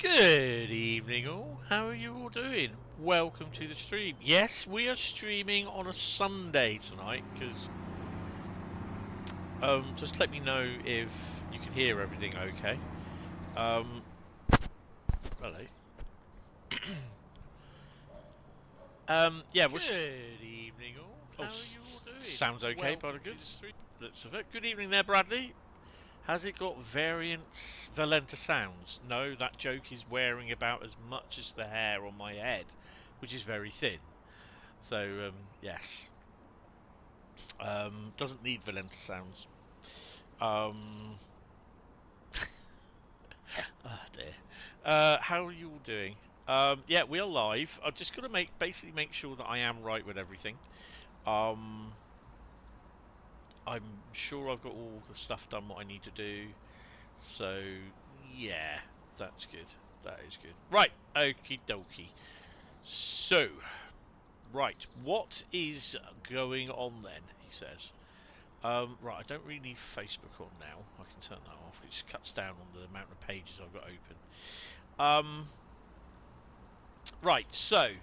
Good evening all, how are you all doing? Welcome to the stream. Yes, we are streaming on a Sunday tonight, because just let me know if you can hear everything okay. Hello. Yeah, good evening all, how are you all doing? Sounds okay, by the goods. Looks of it. Good evening there, Bradley. Has it got Valenta sounds? No, that joke is wearing about as much as the hair on my head, which is very thin. So, yes. Doesn't need Valenta sounds. Oh dear. How are you all doing? Yeah, we are live. I've just got to basically make sure that I am right with everything. I'm sure I've got all the stuff done what I need to do. So, yeah, that's good. That is good. Right, okie dokie. So, right, what is going on then, he says. Right, I don't really need Facebook on now. I can turn that off. It just cuts down on the amount of pages I've got open. Right, so,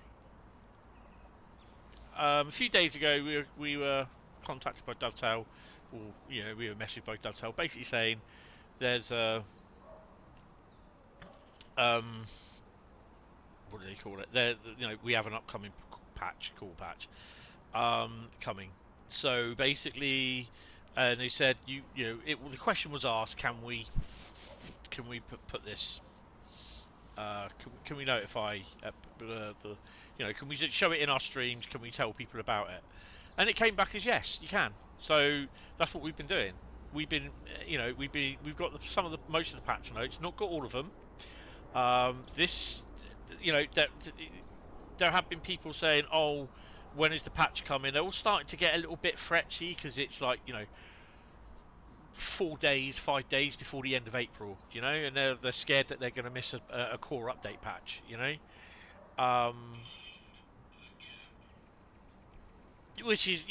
a few days ago we were contacted by Dovetail, or, we were messaged by Dovetail, basically saying there's a... what do they call it? We have an upcoming call patch, coming. So basically, and they said, the question was asked, can we put this? Can we notify can we show it in our streams? Can we tell people about it? And it came back as yes, you can. So that's what we've been doing. We've got some of the most of the patch notes, not got all of them. This, there have been people saying, "Oh, when is the patch coming?" They're all starting to get a little bit fretzy because it's like 5 days before the end of April, and they're scared that they're going to miss a core update patch, which is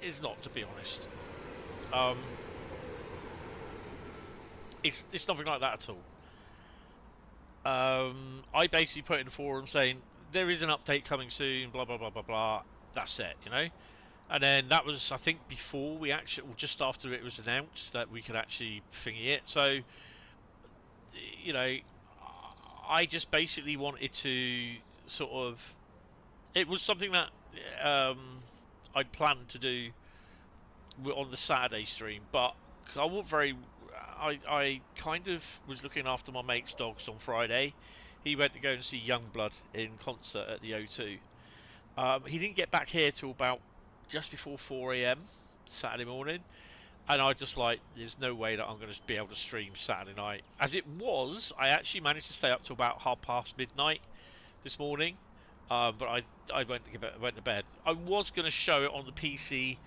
is not, to be honest. It's nothing like that at all. I basically put in the forum saying there is an update coming soon, blah blah blah blah blah. That's it, And then that was, I think, before we actually, or just after it was announced that we could actually thingy it. So, I just basically wanted to sort of. It was something that I'd planned to do on the Saturday stream, but I wasn't very. I kind of was looking after my mate's dogs on Friday. He went to go and see Youngblood in concert at the O2. He didn't get back here till about just before 4 a.m. Saturday morning, and I just like, there's no way that I'm going to be able to stream Saturday night. As it was, I actually managed to stay up till about midnight this morning, but I went to bed. I was going to show it on the PC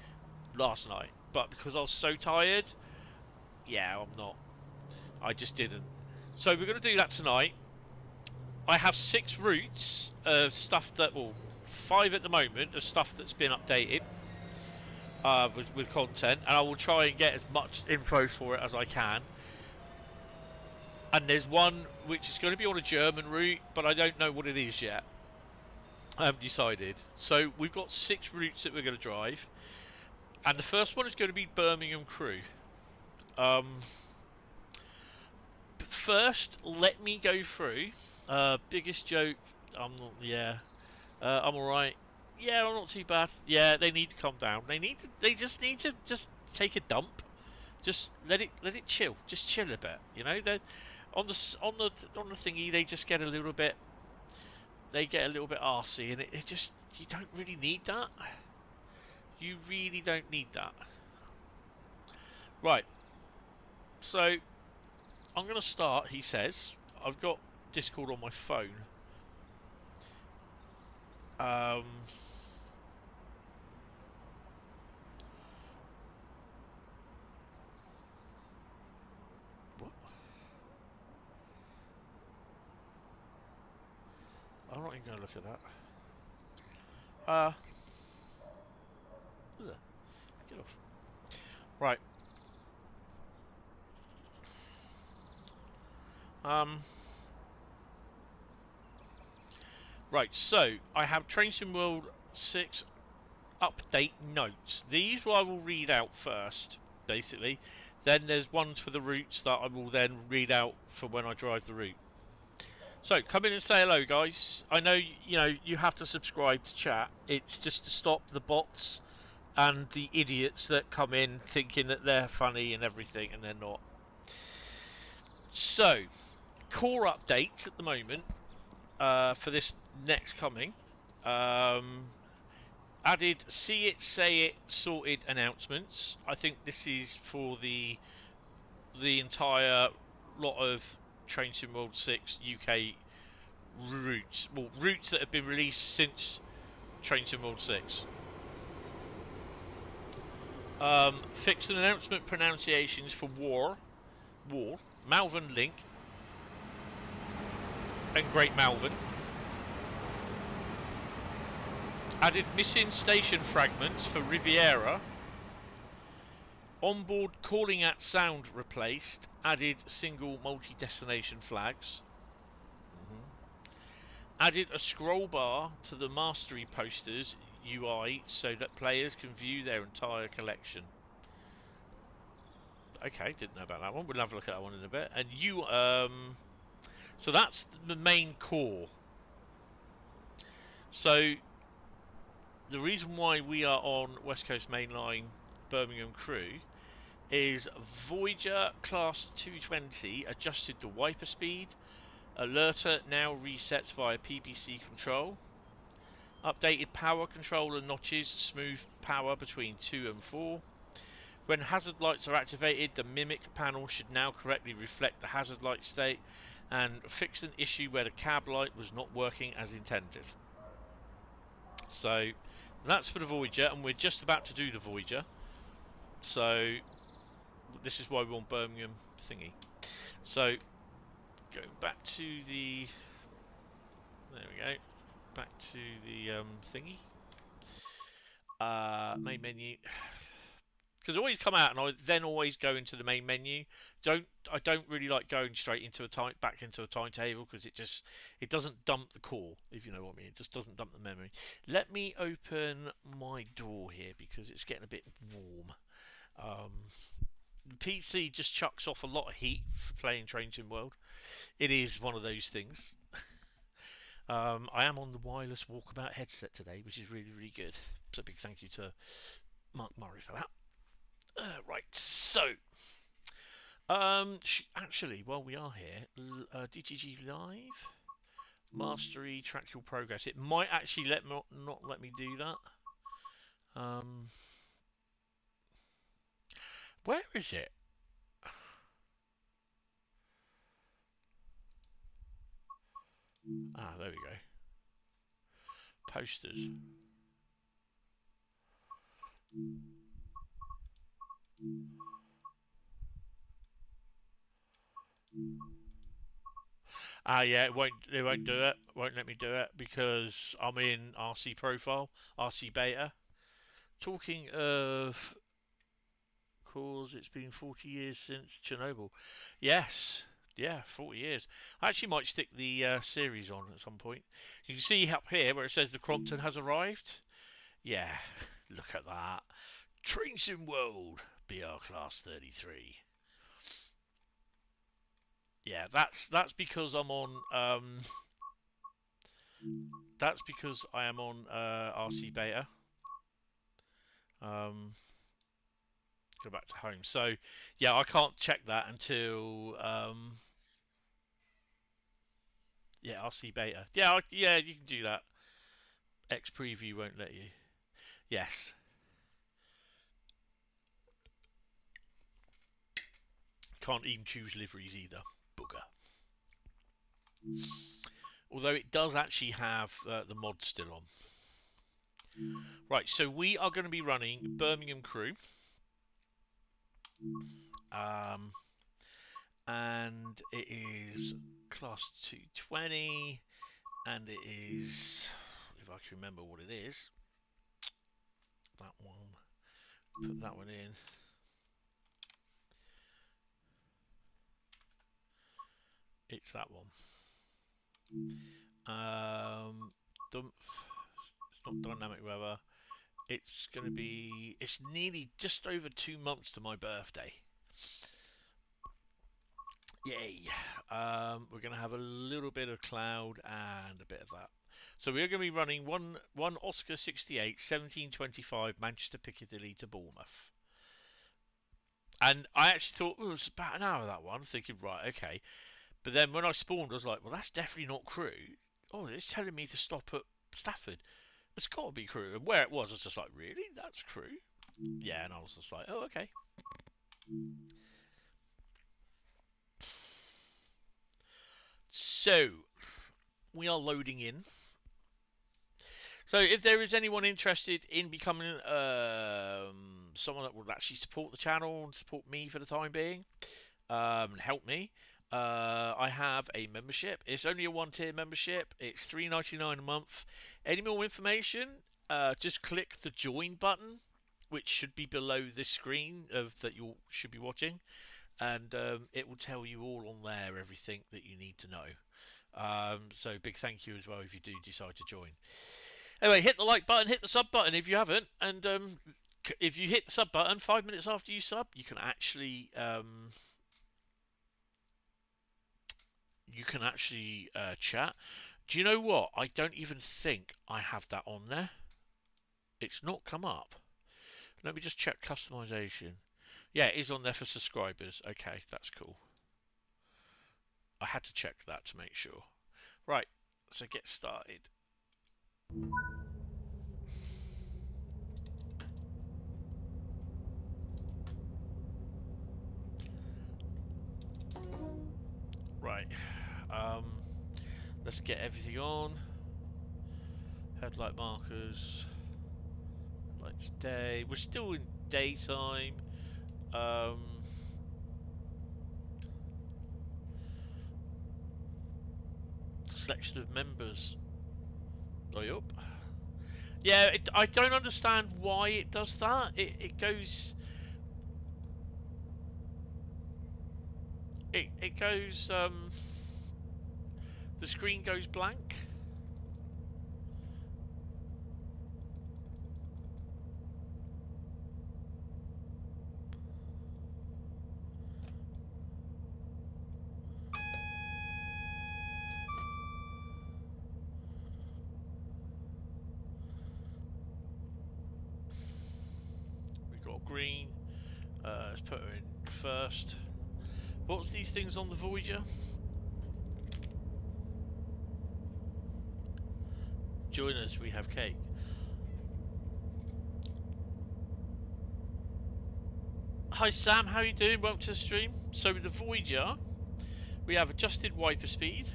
last night, but because I was so tired, yeah, I'm not. I just didn't. So we're going to do that tonight. I have 6 routes of stuff well, 5 at the moment of stuff that's been updated with content, and I will try and get as much info for it as I can. And there's one which is going to be on a German route, but I don't know what it is yet. I haven't decided. So we've got 6 routes that we're going to drive, and the first one is going to be Birmingham Crewe. But first, let me go through. Biggest joke. I'm not. Yeah. I'm alright. Yeah, I'm not too bad. Yeah, they need to calm down. They just need to just take a dump. Just let it chill. Just chill a bit. They on the thingy, they just get a little bit. They get a little bit arsey, and it just, you don't really need that. You really don't need that. Right. So I'm gonna start. He says I've got Discord on my phone. What? I'm not even going to look at that. Get off. Right. Right, so I have Train Sim World 6 update notes. These I will read out first, basically. Then there's ones for the routes that I will then read out for when I drive the route. So come in and say hello, guys. I know you have to subscribe to chat. It's just to stop the bots and the idiots that come in thinking that they're funny and everything, and they're not. So, core updates at the moment for this next coming. Added see it, say it, sorted announcements. I think this is for the entire lot of Train Sim World 6 UK routes. Well, routes that have been released since Train Sim World 6. Fixed and announcement pronunciations for War, Malvern Link, and Great Malvern. Added missing station fragments for Riviera. Onboard calling at sound replaced. Added single multi-destination flags. Added a scroll bar to the mastery posters UI so that players can view their entire collection. Okay, didn't know about that one. We'll have a look at that one in a bit. And so that's the main core. So the reason why we are on West Coast Main Line Birmingham Crewe is Voyager Class 220 adjusted the wiper speed. Alerter now resets via PBC control. Updated power controller notches, smooth power between 2 and 4. When hazard lights are activated, the Mimic panel should now correctly reflect the hazard light state, and fixed an issue where the cab light was not working as intended. So that's for the Voyager, and we're just about to do the Voyager. So this is why we're on Birmingham thingy. So going back to the, there we go, back to the thingy. Main menu. Because I always come out and I then always go into the main menu. I don't really like going straight into back into a timetable, because it doesn't dump the core, if you know what I mean. It just doesn't dump the memory. Let me open my door here because it's getting a bit warm. The PC just chucks off a lot of heat for playing Train Sim World. It is one of those things. I am on the wireless walkabout headset today, which is really, really good. So big thank you to Mark Murray for that. Right, so actually, while we are here, DTG Live Mastery track your progress. It might actually not let me do that. Where is it? Ah, there we go. Posters. Ah, yeah, it won't do it. Won't let me do it because I'm in RC profile, RC beta. Talking of cause, it's been 40 years since Chernobyl. Yes, yeah, 40 years. I actually might stick the series on at some point. You can see up here where it says the Crompton has arrived. Yeah, look at that. Train Sim World, BR Class 33. Yeah, that's because I'm on that's because I am on RC beta. Go back to home. So yeah, I can't check that until yeah, RC beta. Yeah, yeah, you can do that. X preview won't let you. Yes. Can't even choose liveries either. Booger. Although it does actually have the mod still on. Right, so we are going to be running Birmingham Crewe. And it is class 220, and it is, if I can remember what it is, that one, put that one in. It's that one. It's not dynamic weather. It's going to be. It's nearly just over 2 months to my birthday. Yay! We're going to have a little bit of cloud and a bit of that. So we're going to be running one Oscar 68 1725 Manchester Piccadilly to Bournemouth. And I actually thought it was about an hour, that one, thinking, right, okay. But then when I spawned, I was like, well, that's definitely not Crewe. Oh, it's telling me to stop at Stafford. It's got to be Crewe. And where it was just like, really? That's Crewe? Yeah, and I was just like, oh, okay. So, we are loading in. So, if there is anyone interested in becoming someone that will actually support the channel and support me for the time being, and help me, I have a membership. It's only a one-tier membership. It's $3.99 a month. Any more information? Just click the join button, which should be below this screen that you should be watching, and it will tell you all on there everything that you need to know. So big thank you as well if you do decide to join. Anyway, hit the like button, hit the sub button if you haven't, and if you hit the sub button 5 minutes after you sub, you can actually chat. Do you know what? I don't even think I have that on there. It's not come up. Let me just check customization. Yeah, it is on there for subscribers. Okay, that's cool. I had to check that to make sure. Right, so get started. Right, let's get everything on. Headlight markers. Lights day. We're still in daytime. Selection of members. Yup. Yeah, I don't understand why it does that. It goes. It goes. The screen goes blank. We got green. Let's put her in first. What's these things on the Voyager? Join us, we have cake. Hi Sam, how you doing? Welcome to the stream. So with the Voyager, we have adjusted wiper speed.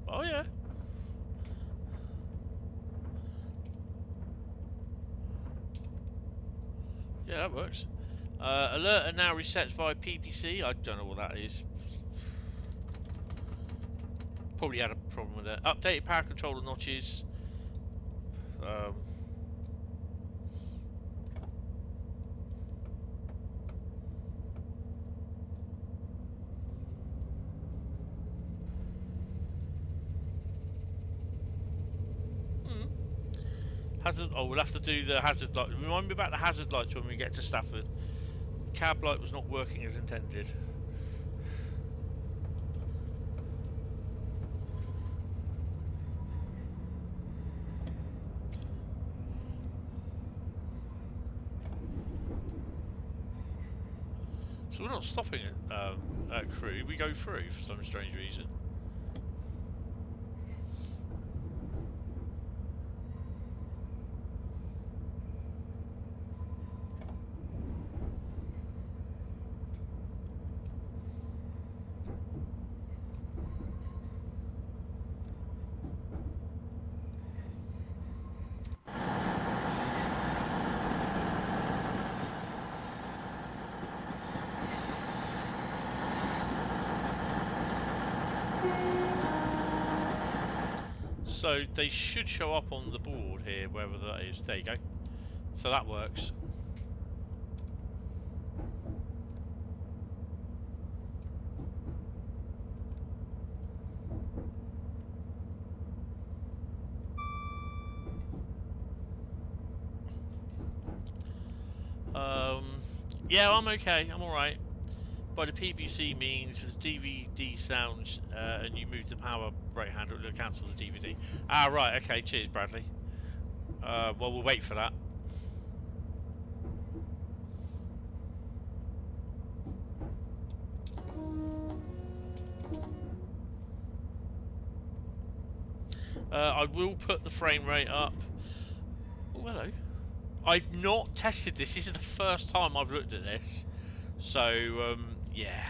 Oh yeah. Yeah, that works. Alert are now resets via PPC. I don't know what that is. Probably had a problem with it. Updated power controller notches. Hazard. Oh, we'll have to do the hazard light. Remind me about the hazard lights when we get to Stafford. Cab light was not working as intended. So we're not stopping at Crewe. We go through for some strange reason. So they should show up on the board here, wherever that is. There you go. So that works. Yeah, I'm okay. I'm alright. By the PVC means the DVD sounds and you move the power brake handle, it cancels the DVD. Ah, right. Okay. Cheers, Bradley. Well, we'll wait for that. I will put the frame rate up. Oh, hello. I've not tested this. This is the first time I've looked at this. So, yeah.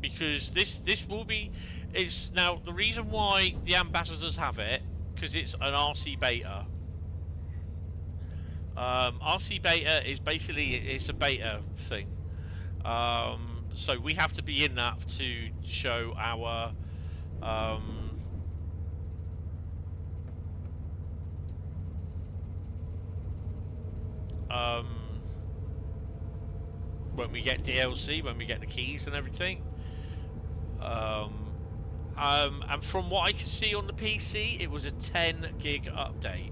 Because this will be... It's now, the reason why the ambassadors have it, because it's an RC beta. RC beta is basically, it's a beta thing. So we have to be in that to show our when we get DLC, when we get the keys and everything. And from what I can see on the PC, it was a 10 gig update.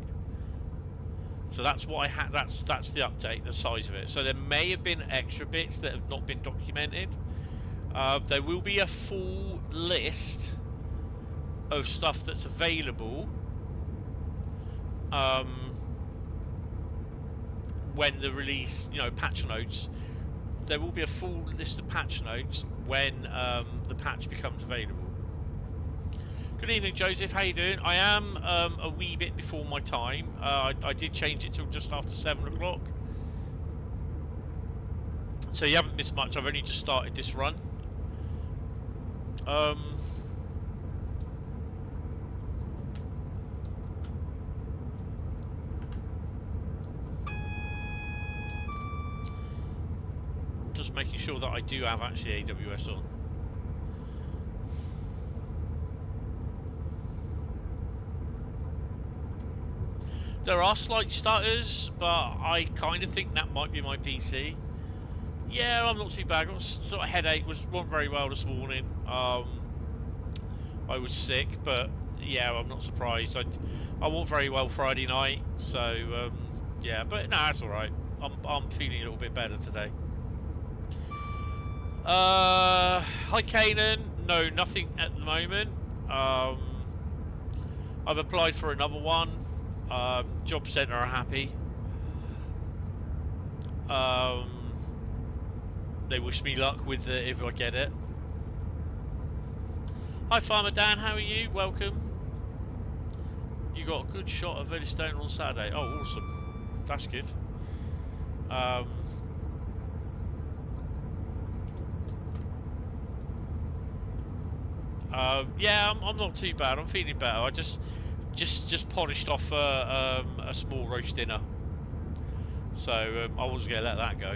So that's what I had. That's the update, the size of it. So there may have been extra bits that have not been documented. There will be a full list of stuff that's available when the release, patch notes. There will be a full list of patch notes when the patch becomes available. Good evening, Joseph. How you doing? I am a wee bit before my time. I did change it till just after 7 o'clock. So you haven't missed much. I've only just started this run. Just making sure that I do have actually AWS on. There are slight stutters, but I kind of think that might be my PC. Yeah, I'm not too bad. I got sort of headache. Wasn't very well this morning. I was sick, but yeah, I'm not surprised. I wasn't very well Friday night, so yeah. But no, that's all right. I'm feeling a little bit better today. Hi, Kanan. No, nothing at the moment. I've applied for another one. Job centre are happy. They wish me luck with if I get it. Hi Farmer Dan, how are you? Welcome. You got a good shot of Euston on Saturday. Oh, awesome. That's good. Yeah, I'm not too bad. I'm feeling better. I just polished off a small roast dinner, so I wasn't gonna let that go.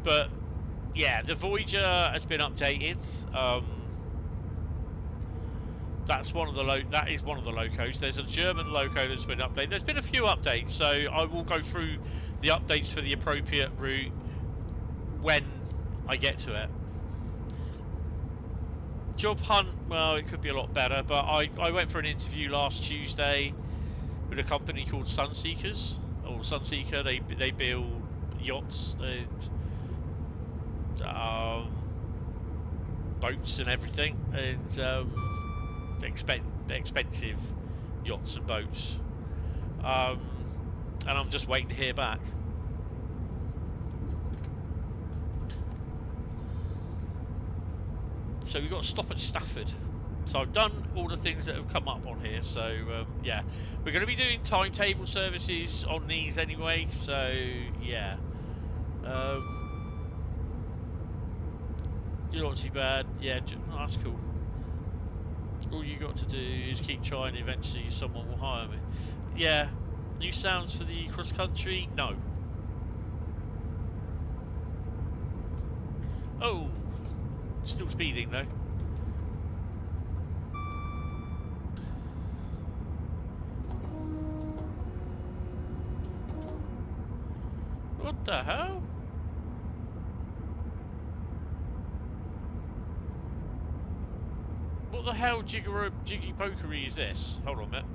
But yeah, the Voyager has been updated. That's one of the that is one of the locos. There's a German loco that's been updated. There's been a few updates, so I will go through the updates for the appropriate route when I get to it. Job hunt, well, it could be a lot better, but I went for an interview last Tuesday with a company called Sunseekers, or Sunseeker. They build yachts and boats and everything, and expensive yachts and boats. And I'm just waiting to hear back. So we've got to stop at Stafford. So I've done all the things that have come up on here. So yeah, we're going to be doing timetable services on these anyway. So yeah, you're not too bad. Yeah, that's cool. All you got to do is keep trying. Eventually, someone will hire me. Yeah, new sounds for the cross country? No. Oh. Still speeding though. What the hell? What the hell jiggy pokery is this? Hold on a minute.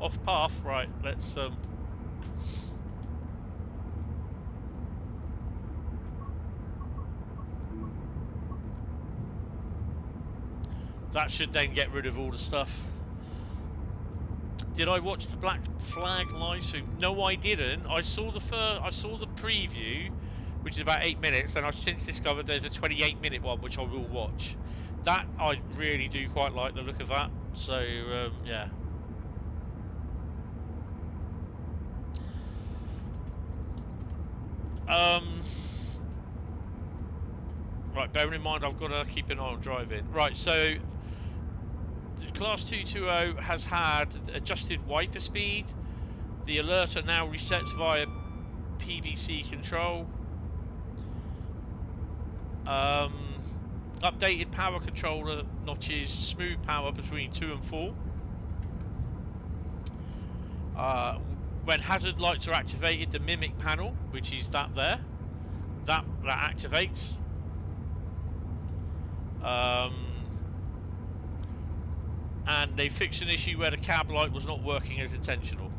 Off path, right, let's that should then get rid of all the stuff. Did I watch the Black Flag live stream? No, I didn't. I saw the preview, which is about 8 minutes, and I've since discovered there's a 28-minute one which I will watch. That I really do quite like the look of that. So yeah. Right, bearing in mind I've got to keep an eye on driving. Right, so the Class 220 has had adjusted wiper speed. The alerter now resets via PVC control. Updated power controller notches smooth power between 2 and 4. When hazard lights are activated, the mimic panel, which is that there, that activates. And they fixed an issue where the cab light was not working as intentional.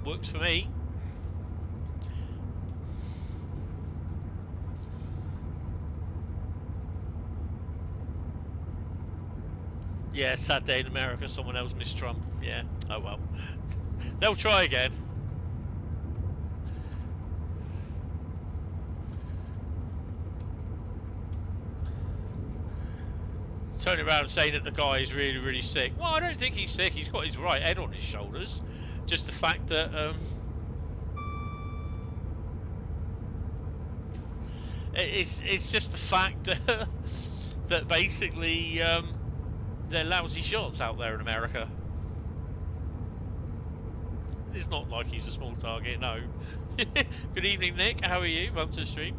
Works for me. Yeah, sad day in America, someone else missed Trump. Yeah, oh well. They'll try again. Turning around and saying that the guy is really, really sick. Well, I don't think he's sick. He's got his right head on his shoulders. Just the fact that it's just the fact that that basically they're lousy shots out there in America. It's not like he's a small target, no. Good evening, Nick. How are you? Welcome to the stream.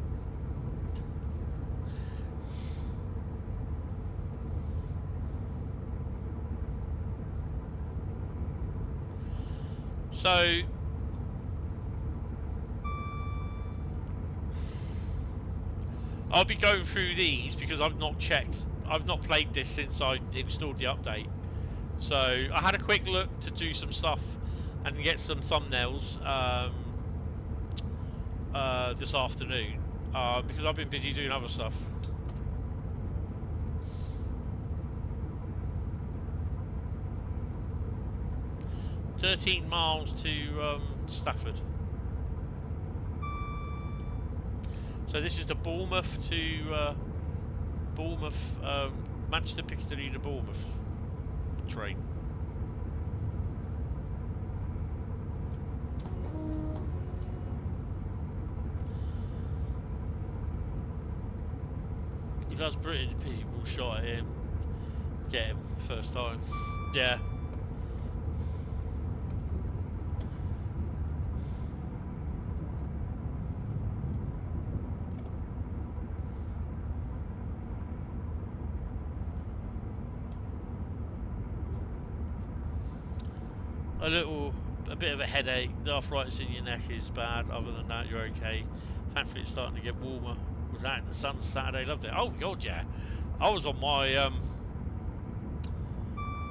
So I'll be going through these because I've not checked. I've not played this since I installed the update. So I had a quick look to do some stuff and get some thumbnails this afternoon because I've been busy doing other stuff. $13 miles to Stafford. So this is the Bournemouth to Manchester Piccadilly to Bournemouth train. If us British people shot at him, get him first time. Yeah. A bit of a headache. The arthritis in your neck is bad. Other than that, you're okay. Thankfully, it's starting to get warmer. Was out in the sun Saturday. Loved it. Oh god, yeah. I was on my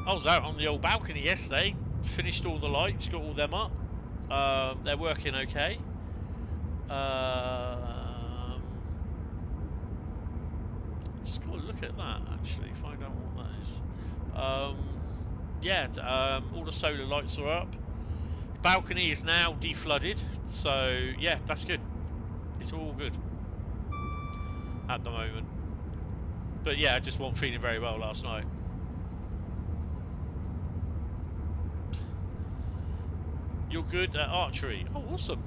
I was out on the old balcony yesterday. Finished all the lights. Got all them up. They're working okay. Just got to look at that actually. Find out what that is. Yeah, all the solar lights are up. The balcony is now deflooded, so yeah, that's good. It's all good at the moment. But yeah, I just wasn't feeling very well last night. You're good at archery. Oh, awesome.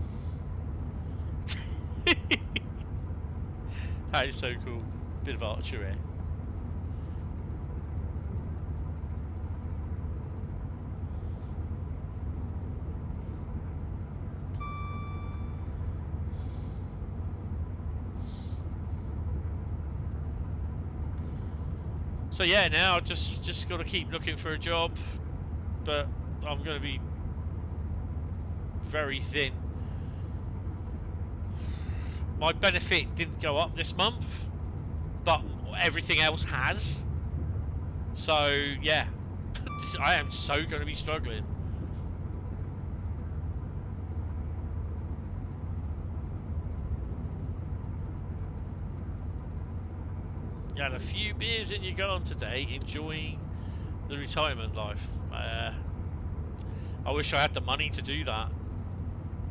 That is so cool. Bit of archery. So yeah, now I just got to keep looking for a job, but I'm going to be very thin. My benefit didn't go up this month, but everything else has. So yeah, I am so going to be struggling. You had a few beers in your garden today, enjoying the retirement life. I wish I had the money to do that.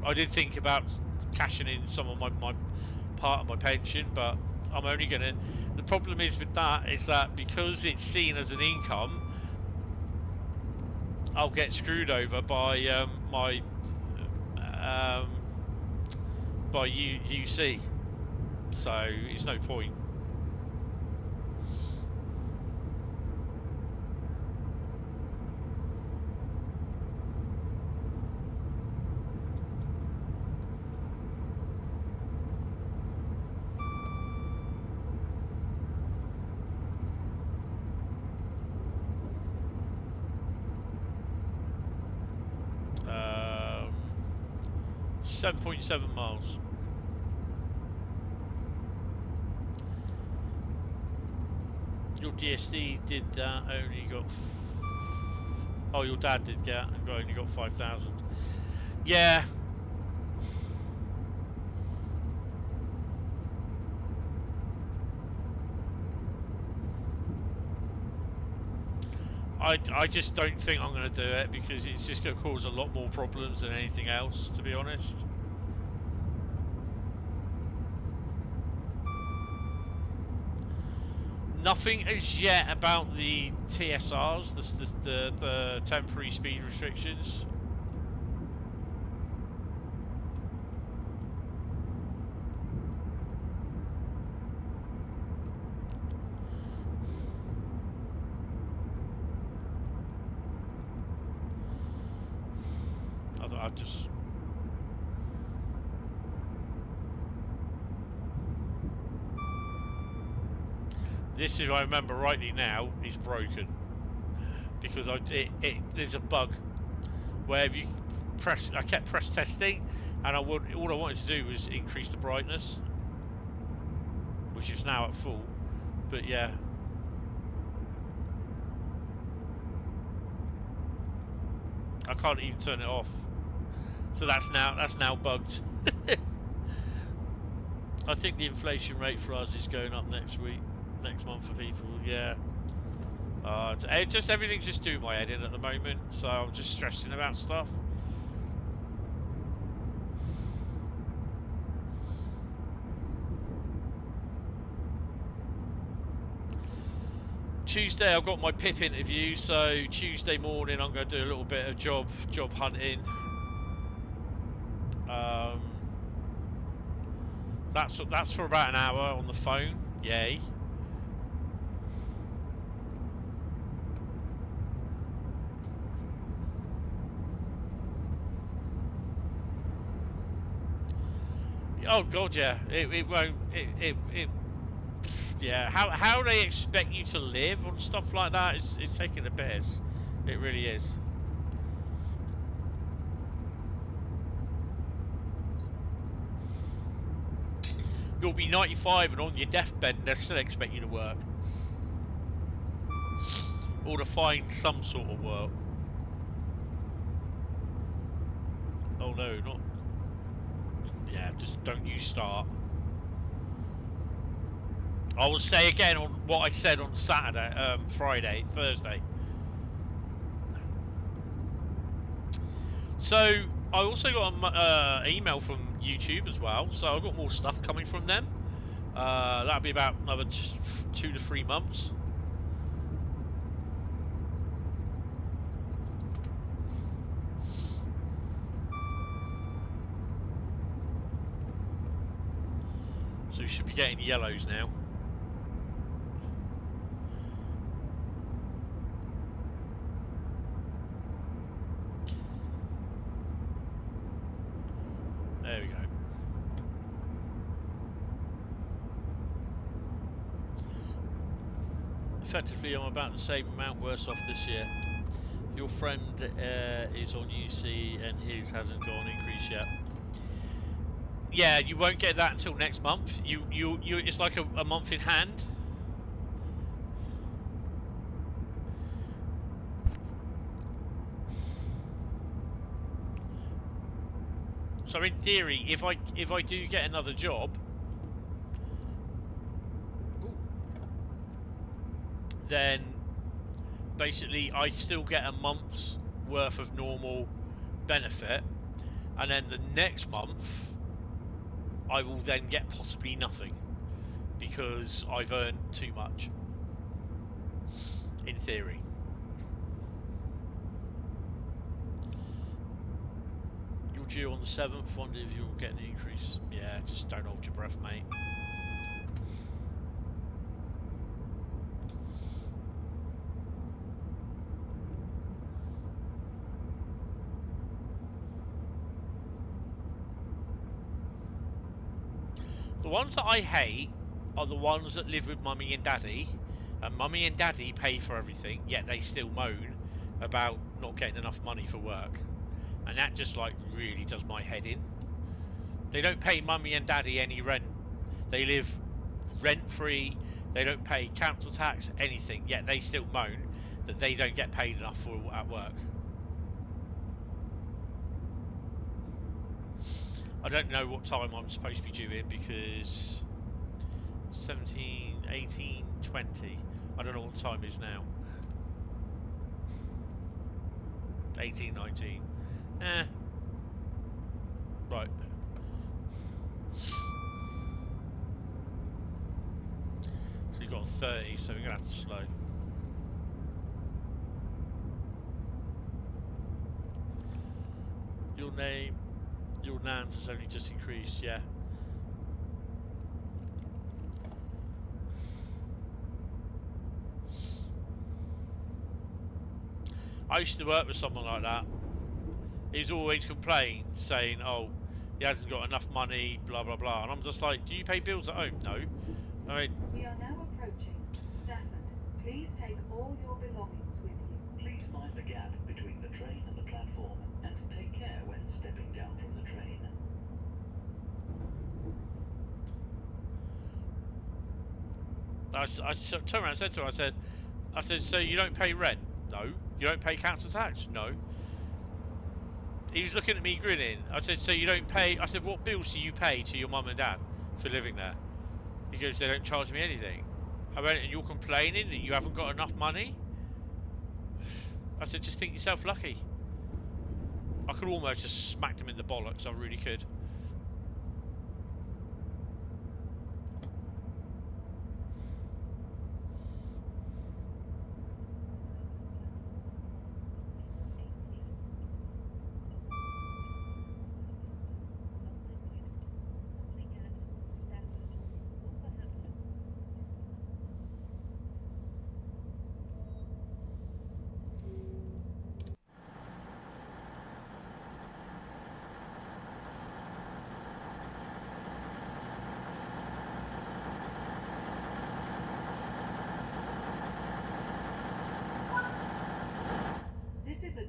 I did think about cashing in some of my part of my pension, but I'm only gonna. The problem is with that is that because it's seen as an income, I'll get screwed over by by UC. So it's no point. Um, 7.7 miles. Your DSD did that, only got... Oh, your dad did get, and only got 5,000. Yeah. I just don't think I'm going to do it, because it's just going to cause a lot more problems than anything else, to be honest. Nothing as yet about the TSRs, the temporary speed restrictions. I've just... This, if I remember rightly now, is broken, because there's a bug where if you press, I kept press testing, and all I wanted to do was increase the brightness, which is now at full. But yeah, I can't even turn it off. So that's now bugged. I think the inflation rate for us is going up next month for people. Yeah. Just everything's just doing my head in at the moment, so I'm just stressing about stuff. Tuesday I've got my PIP interview, so Tuesday morning I'm going to do a little bit of job hunting. That's for about an hour on the phone. Yay. Oh god, yeah. It won't. Yeah. How they expect you to live on stuff like that is taking the piss. It really is. You'll be 95 and on your deathbed, and they'll still expect you to work, or to find some sort of work. Oh no, not. Yeah, just don't you start. I will say again on what I said on Saturday, Thursday. So I also got an email from YouTube as well, so I've got more stuff coming from them. That'll be about another 2 to 3 months. So we should be getting yellows now. There we go. effectively, I'm about the same amount worse off this year. Your friend is on UC and his hasn't got an increase yet. Yeah, you won't get that until next month. It's like a month in hand. So in theory, if I do get another job, then basically I still get a month's worth of normal benefit, and then the next month I will then get possibly nothing because I've earned too much. In theory. You're due on the 7th. Wonder if you'll get the increase. Yeah, just don't hold your breath, mate. The ones that I hate are the ones that live with mummy and daddy, and mummy and daddy pay for everything, yet they still moan about not getting enough money for work. And that just like really does my head in. They don't pay mummy and daddy any rent. They live rent free, they don't pay council tax, anything, yet they still moan that they don't get paid enough for at work. I don't know what time I'm supposed to be due in because 17, 18, 20. I don't know what the time is now. 18, 19. Right. So you've got 30, so we're going to have to slow. Your name, your NANS has only just increased, yeah. I used to work with someone like that. He's always complained, saying, oh, he hasn't got enough money, blah, blah, blah. And I'm just like, do you pay bills at home? No. I mean, we are now approaching Stafford. Please take all your belongings with you. Please mind the gap between the train and the platform, and take care when stepping down from the train. I turned around and said to her, I said, so you don't pay rent? No. You don't pay council tax? No. He was looking at me grinning. I said, so you don't pay... I said, what bills do you pay to your mum and dad for living there? He goes, they don't charge me anything. I went, and you're complaining that you haven't got enough money? I said, just think yourself lucky. I could almost just smacked him in the bollocks. I really could.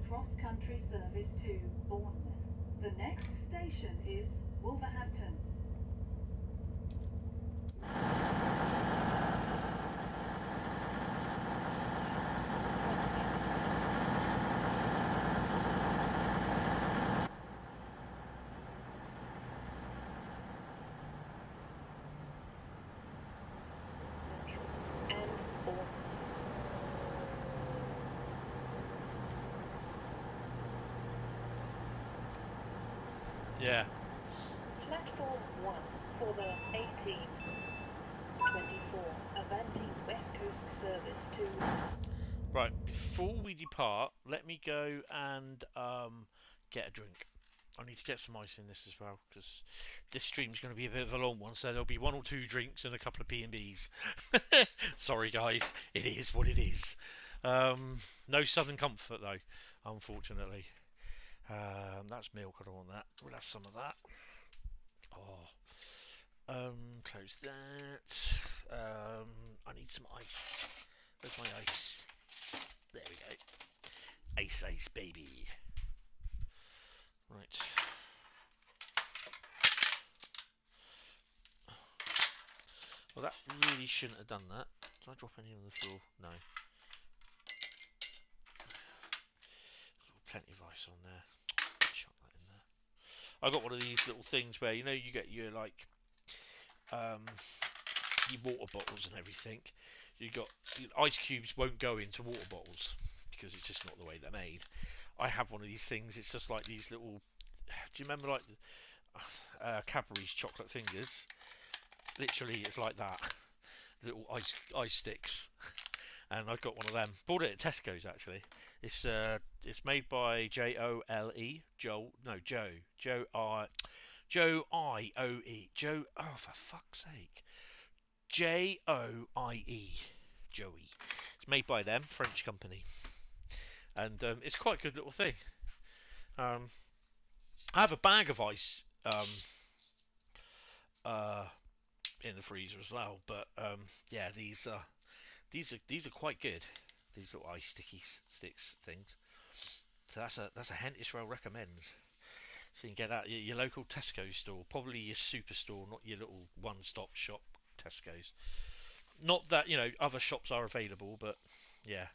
Cross-country service to Bournemouth. The next station is Wolverhampton. Central and Bournemouth. Yeah. Platform 1 for the 1824 Avanti West Coast service to... Right, before we depart, let me go and get a drink. I need to get some ice in this as well, because this stream's going to be a bit of a long one, so there'll be 1 or 2 drinks and a couple of P&Bs. Sorry guys, it is what it is. No Southern Comfort though, unfortunately. That's milk, I don't want that. We'll have some of that. Oh. Close that. I need some ice. Where's my ice? There we go. Ice, ice, baby. Right. Well, that really shouldn't have done that. Did I drop any on the floor? No. Plenty of ice on there. Chuck that in there. I got one of these little things where, you know, you get your like your water bottles and everything. You got ice cubes won't go into water bottles because it's just not the way they're made. I have one of these things. It's just like these little. Do you remember like Cadbury's chocolate fingers? Literally, it's like that. Little ice sticks. And I've got one of them. Bought it at Tesco's actually. It's made by Joe Joe. Oh, for fuck's sake. Joie. Joey. It's made by them, French company, and it's quite a good little thing. I have a bag of ice in the freezer as well, but yeah, these are quite good. These little ice sticks things. So that's a Hentis Rail recommends. So you can get that at your local Tesco store, probably your superstore, not your little one-stop shop Tesco's. Not that, you know, other shops are available, but yeah,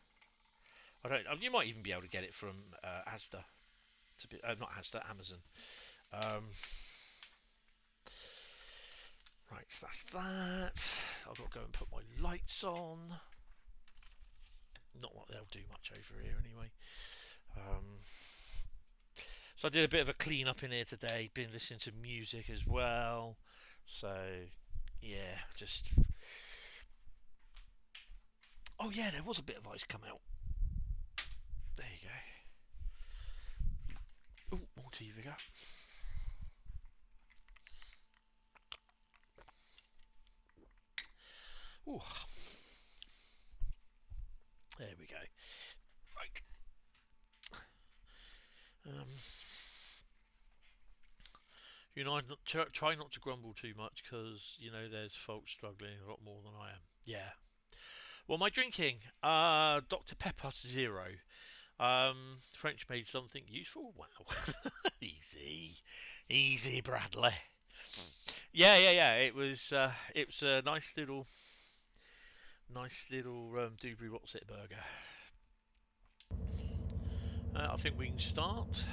I don't. You might even be able to get it from Asda. Not Asda, Amazon. Right, so that's that. I've got to go and put my lights on. Not like they'll do much over here anyway. So I did a bit of a clean up in here today. Been listening to music as well. So yeah, just. Oh yeah, there was a bit of ice come out. There you go. Oh, more tea vigour. Ooh. There we go. Right. You know, try not to grumble too much because, you know, there's folks struggling a lot more than I am. Yeah. Well, my drinking, Dr. Pepper Zero. French made something useful. Wow. Easy, Bradley. Yeah. It was a nice little Dewberry What's It burger. I think we can start.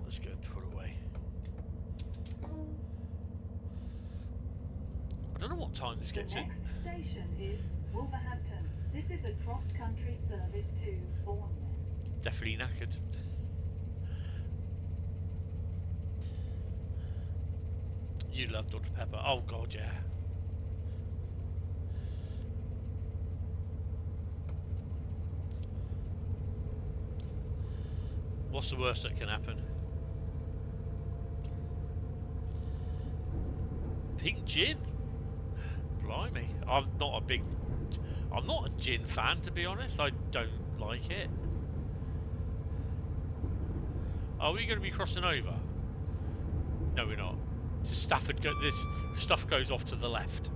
Let's go and put away. I don't know what time this gets in. The next station is Wolverhampton. This is a cross-country service to Bournemouth. Definitely knackered. You love Dr. Pepper. Oh god, yeah. What's the worst that can happen? Pink gin? Blimey. I'm not a gin fan, to be honest. I don't like it. Are we going to be crossing over? No, we're not. This stuff goes off to the left.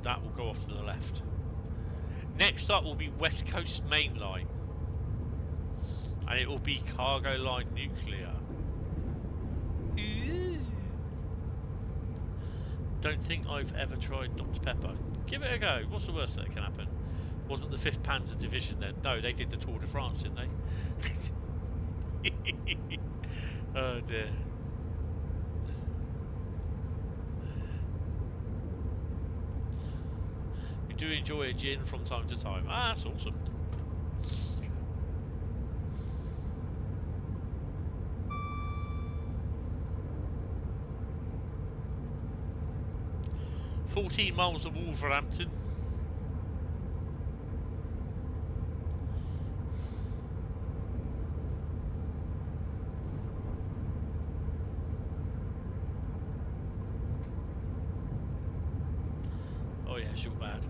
That will go off to the left. Next up will be West Coast Main Line. And it will be Cargo Line Nuclear. Ooh. Don't think I've ever tried Dr. Pepper. Give it a go. What's the worst that can happen? Wasn't the 5th Panzer Division then? No, they did the Tour de France, didn't they? Oh dear. We do enjoy a gin from time to time. Ah, that's awesome. $14 miles of Wolverhampton. Oh yeah, sure bad.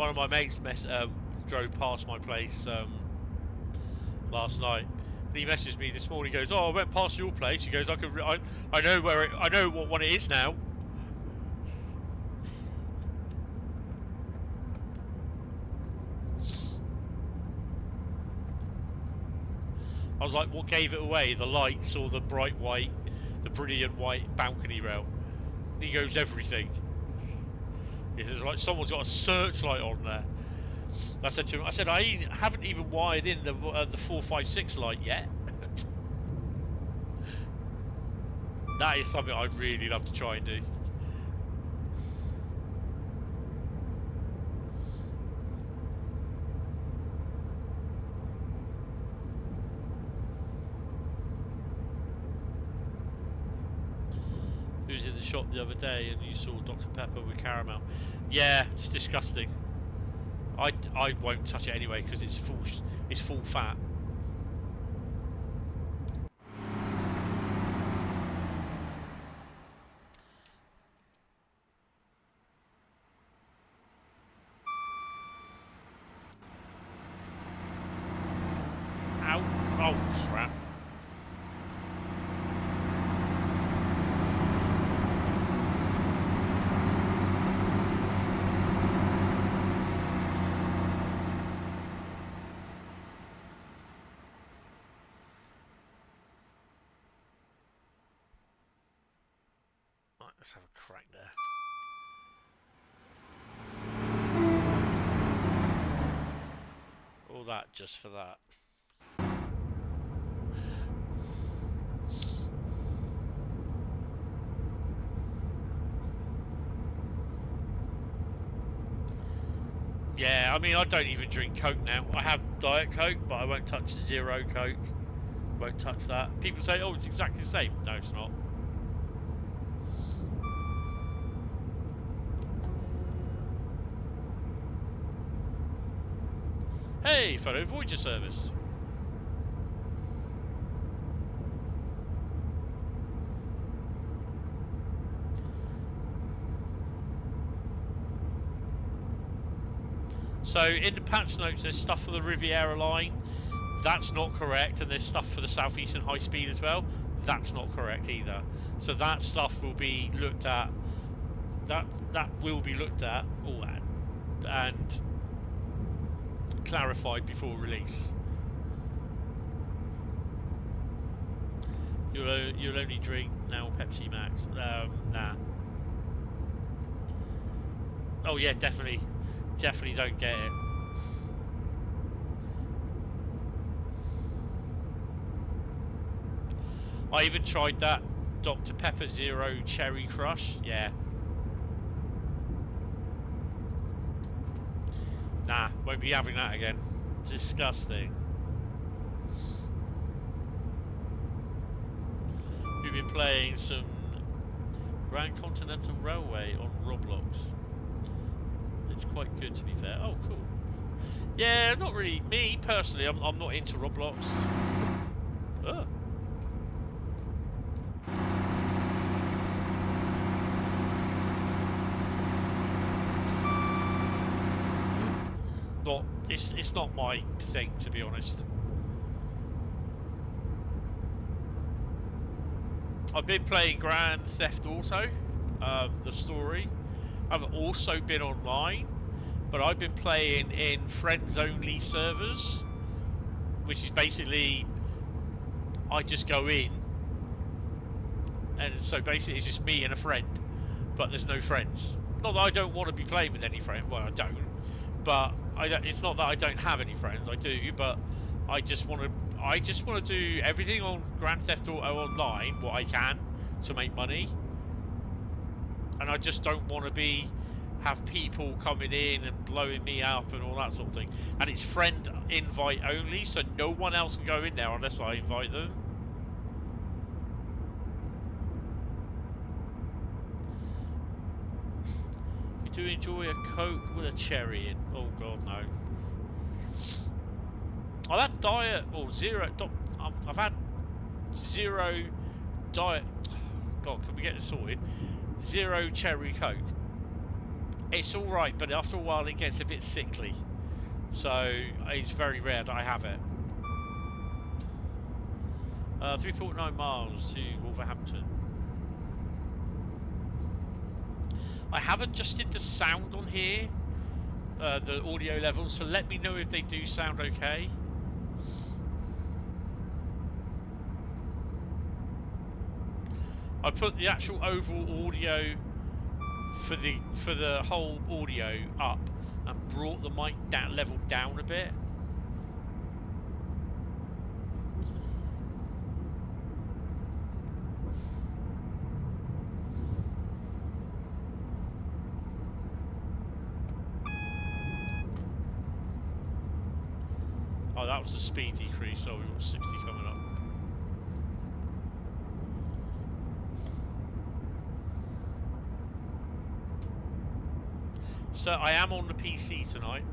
one of my mates drove past my place last night. And he messaged me this morning. He goes, "Oh, I went past your place." He goes, I know where I know what one it is now." I was like, "What gave it away? The lights or the bright white, the brilliant white balcony rail?" And he goes, "Everything." He says, "Like someone's got a searchlight on there." I said to him, "I haven't even wired in the 456 light yet." That is something I'd really love to try and do. Who was in the shop the other day and you saw Dr. Pepper with caramel? Yeah, it's disgusting. I won't touch it anyway because it's full fat. Ow! Oh crap! Let's have a crack there. All that just for that. Yeah, I mean, I don't even drink Coke now. I have Diet Coke, but I won't touch Zero Coke. Won't touch that. People say, "Oh, it's exactly the same." No, it's not. Hey, fellow Voyager service. So in the patch notes there's stuff for the Riviera line. That's not correct, and there's stuff for the Southeastern Highspeed as well. That's not correct either. So that stuff will be looked at. That will be looked at and clarified before release. You'll only drink now Pepsi Max. Nah. Oh yeah, definitely don't get it. I even tried that Dr. Pepper Zero Cherry Crush. Yeah. Nah, won't be having that again. Disgusting. We've been playing some Grand Continental Railway on Roblox. It's quite good, to be fair. Oh, cool. Yeah, not really. Me, personally, I'm not into Roblox. Oh. It's not my thing, to be honest. I've been playing Grand Theft Auto, the story. I've also been online, but I've been playing in friends-only servers, which is basically I just go in, and so basically it's just me and a friend, but there's no friends. Not that I don't want to be playing with any friend. Well, I don't. But it's not that I don't have any friends. I do, but I just want to do everything on Grand Theft Auto Online, what I can, to make money. And I just don't want to have people coming in and blowing me up and all that sort of thing. And it's friend invite only, so no one else can go in there unless I invite them. Do you enjoy a Coke with a cherry in? Oh god, no. I've had diet or zero. I've had zero diet. God, can we get this sorted? Zero cherry Coke. It's all right, but after a while it gets a bit sickly. So it's very rare that I have it. 3.9 miles to Wolverhampton. I have adjusted the sound on here, the audio levels, so let me know if they do sound okay. I put the actual overall audio for the whole audio up and brought the mic level down a bit. Oh, that was the speed decrease, so we've got 60 coming up. So I am on the PC tonight.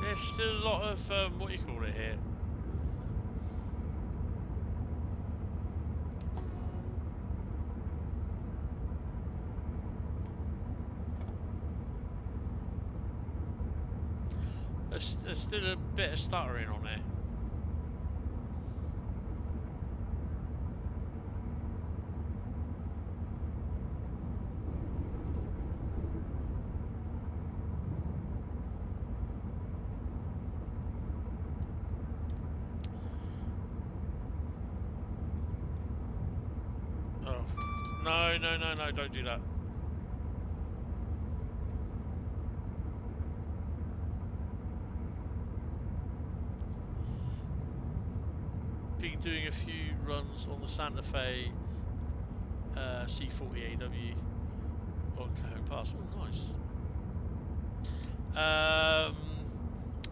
There's still a lot of, what do you call it here? There's still a bit of stuttering on there. Oh, no, don't do that. Been doing a few runs on the Santa Fe C40AW on Cajon Pass. Oh, nice.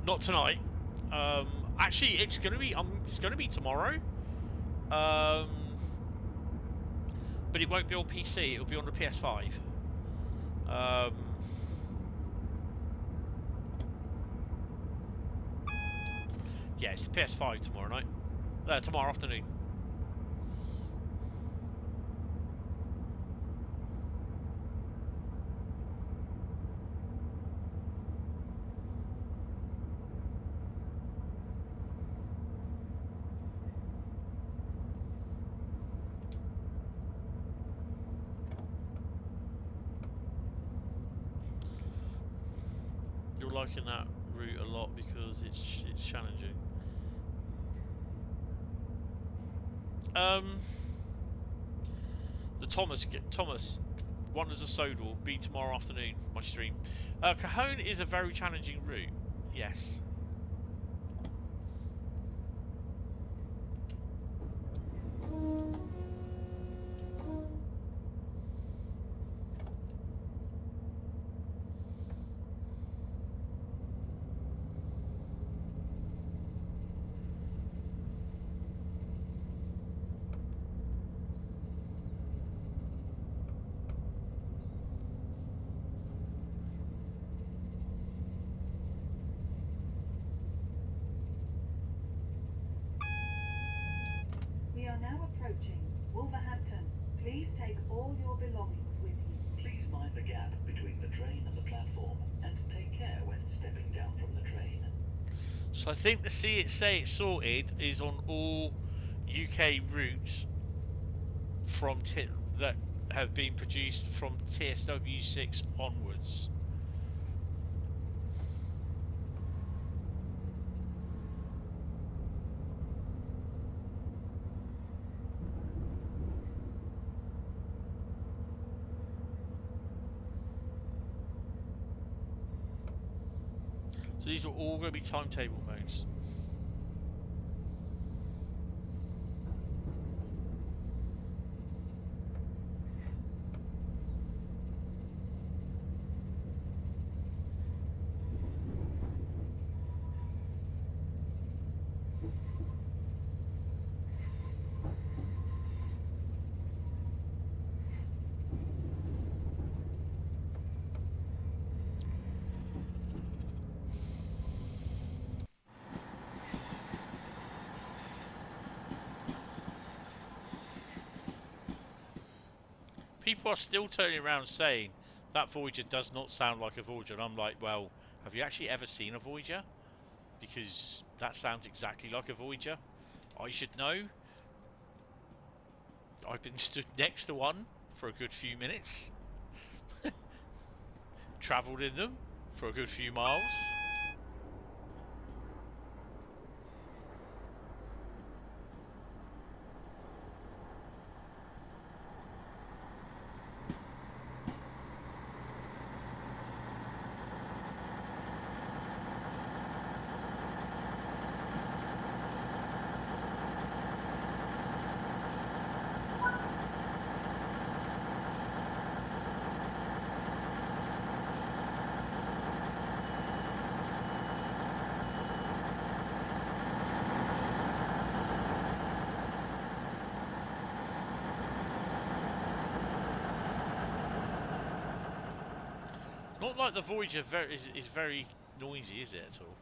Not tonight. Actually, it's gonna be tomorrow. But it won't be on PC. It'll be on the PS5. Yeah, it's the PS5 tomorrow night. Tomorrow afternoon. You're liking that route a lot because it's challenging. The Thomas, Wonders of Sodor will be tomorrow afternoon, my stream. Cajon is a very challenging route, yes. We are now approaching Wolverhampton. Please take all your belongings with you. Please mind the gap between the train and the platform, and take care when stepping down from the train. So I think the say it's sorted is on all UK routes from that have been produced from TSW6 onwards. So these are all going to be timetable modes. people are still turning around saying that Voyager does not sound like a Voyager, and I'm like, well, have you actually ever seen a Voyager? Because that sounds exactly like a Voyager. I should know. I've been stood next to one for a good few minutes. Travelled in them for a good few miles. Not like the Voyager is very noisy, is it, at all?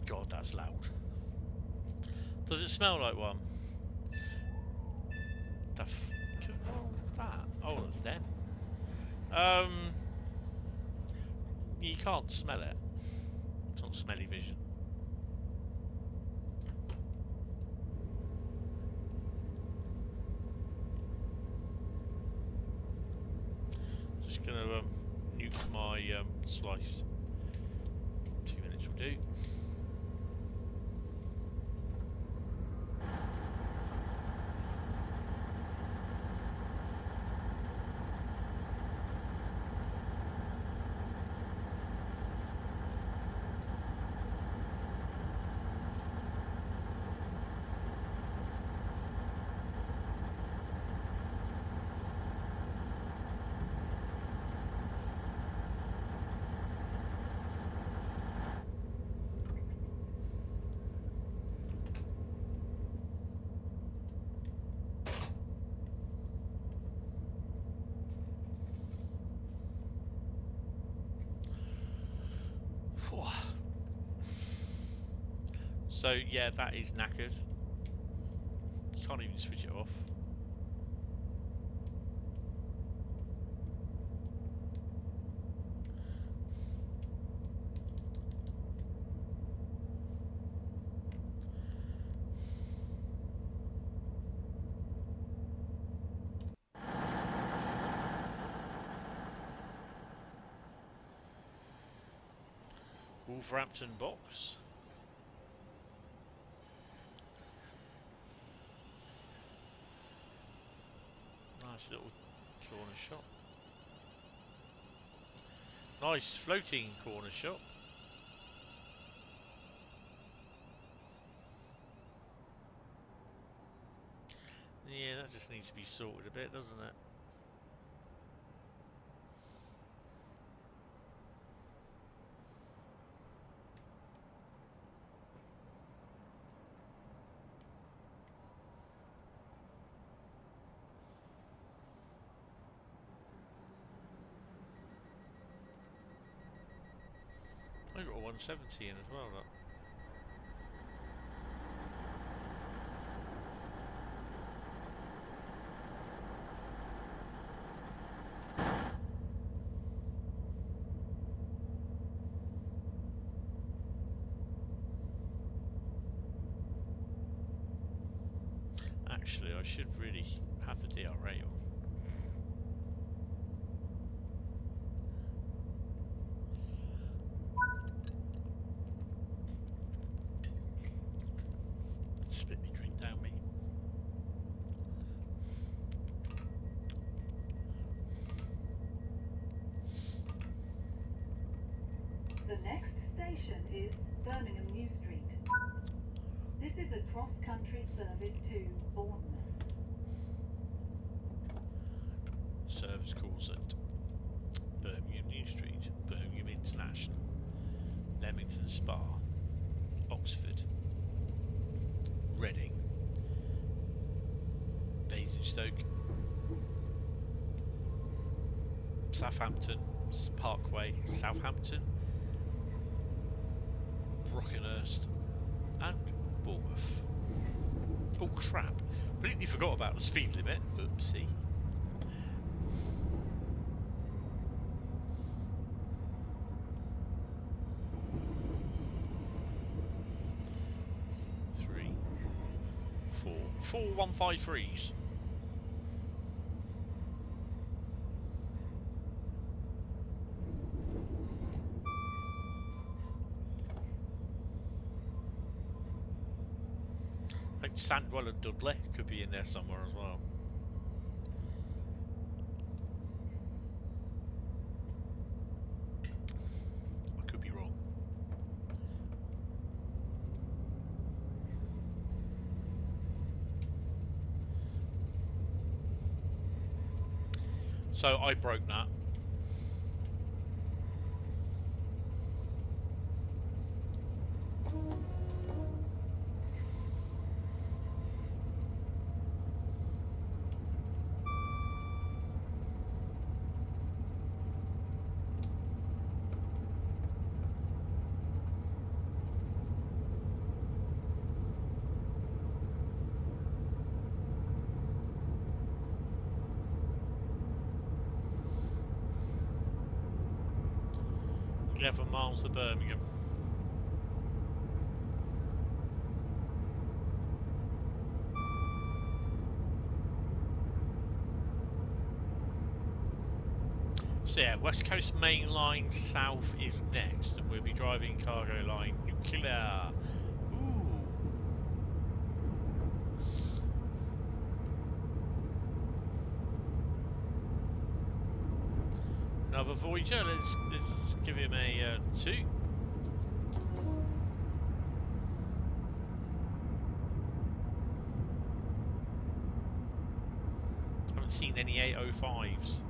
God, that's loud. Does it smell like one? The what's wrong with that? Oh, that's them. You can't smell it. It's not smelly vision. Just gonna nuke my slice. 2 minutes will do. So yeah, that is knackered. You can't even switch it off. Wolverhampton box. Nice little corner shop. Nice floating corner shop. Yeah, that just needs to be sorted a bit, doesn't it? I got a 170 in as well, look. Actually, I should really have the DRA on. Spit me drink down me. The next station is Birmingham New St. This is a cross-country service to Bournemouth. Service calls at Birmingham New St, Birmingham International, Leamington Spa, Oxford, Reading, Basingstoke, Southampton, Parkway, Southampton, Brockenhurst, and Bournemouth. Oh crap! Completely forgot about the speed limit. Oopsie. Three, 4153s. Sandwell and Dudley could be in there somewhere as well. I could be wrong. So I broke that. Miles to Birmingham. So yeah, West Coast Main Line South is next, and we'll be driving Cargo Line Nuclear. Ooh. Another Voyager. Let's give him a 2. Haven't seen any 805s.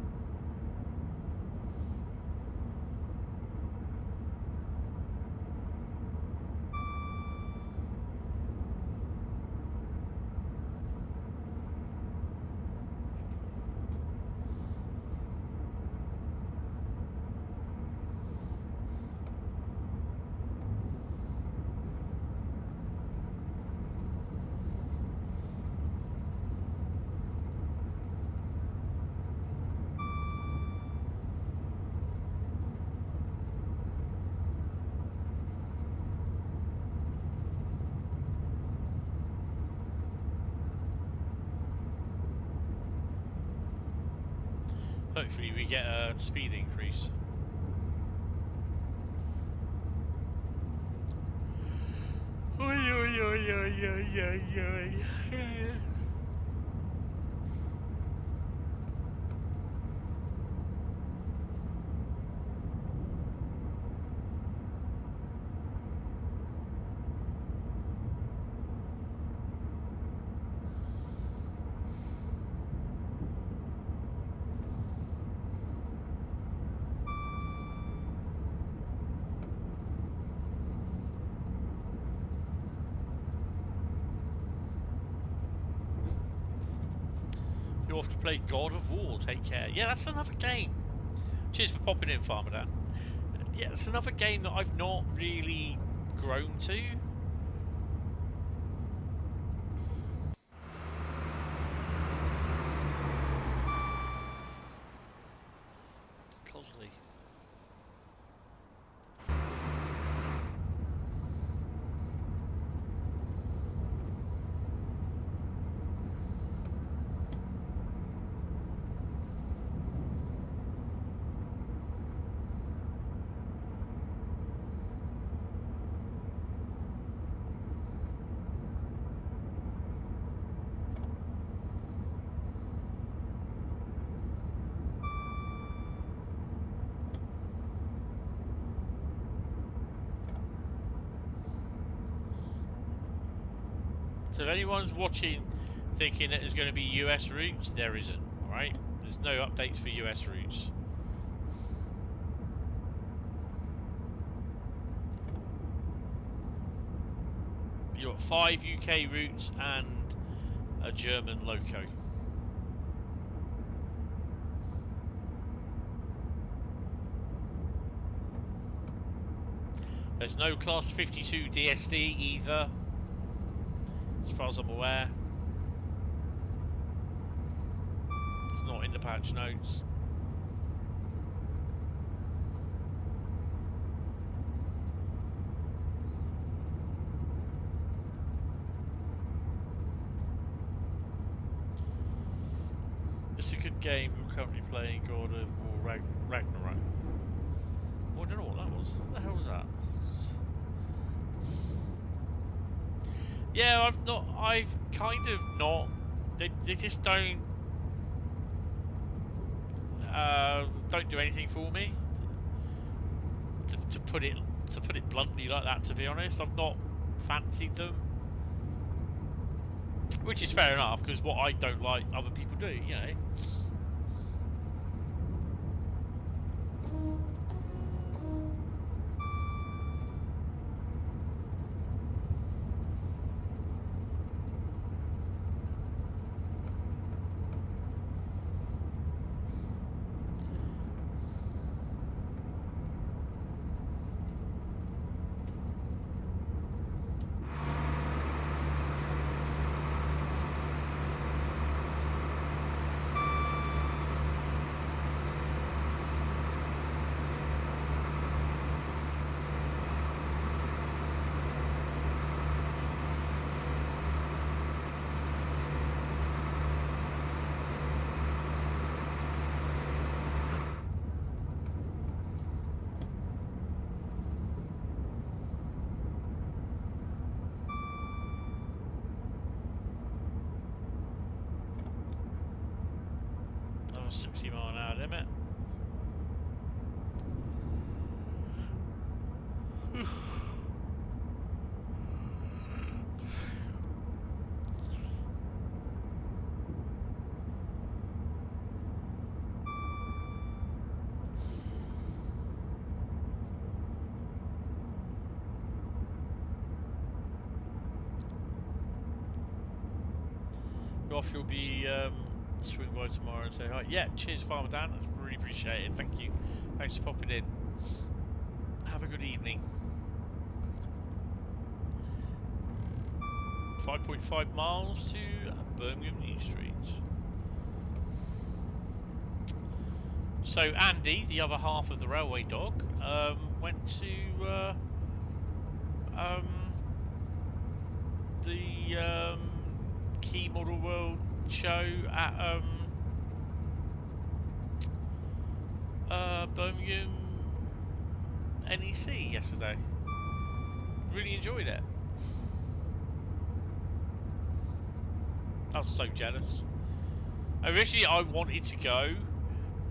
Hopefully we get a speed increase. Oi, oi, oi, oi, oi, oi, oi. Off to play God of War, take care. Yeah, that's another game. Cheers for popping in, Farmer Dan. Yeah, it's another game that I've not really grown to. Cosley. So if anyone's watching thinking that there's going to be US routes, there isn't, alright? There's no updates for US routes. You've got 5 UK routes and a German loco. There's no Class 52 DSD either, as far as I'm aware. It's not in the patch notes. It's a good game. We're currently playing God of War Ragnarok. Oh, I don't know what that was. What the hell was that? Yeah, I've kind of not. They just don't do anything for me. To put it bluntly like that, to be honest, I've not fancied them. Which is fair enough, because what I don't like, other people do, you know. Oh, 60 mile an hour limit. Goff, you'll be swing by tomorrow and say hi. Yeah, cheers, Farmer Dan. That's really appreciated. Thank you. Thanks for popping in. Have a good evening. 5.5 miles to Birmingham New Street. So Andy, the other half of the railway dog, went to the Key Model World show at Birmingham NEC yesterday. Really enjoyed it. I was so jealous. Originally I wanted to go,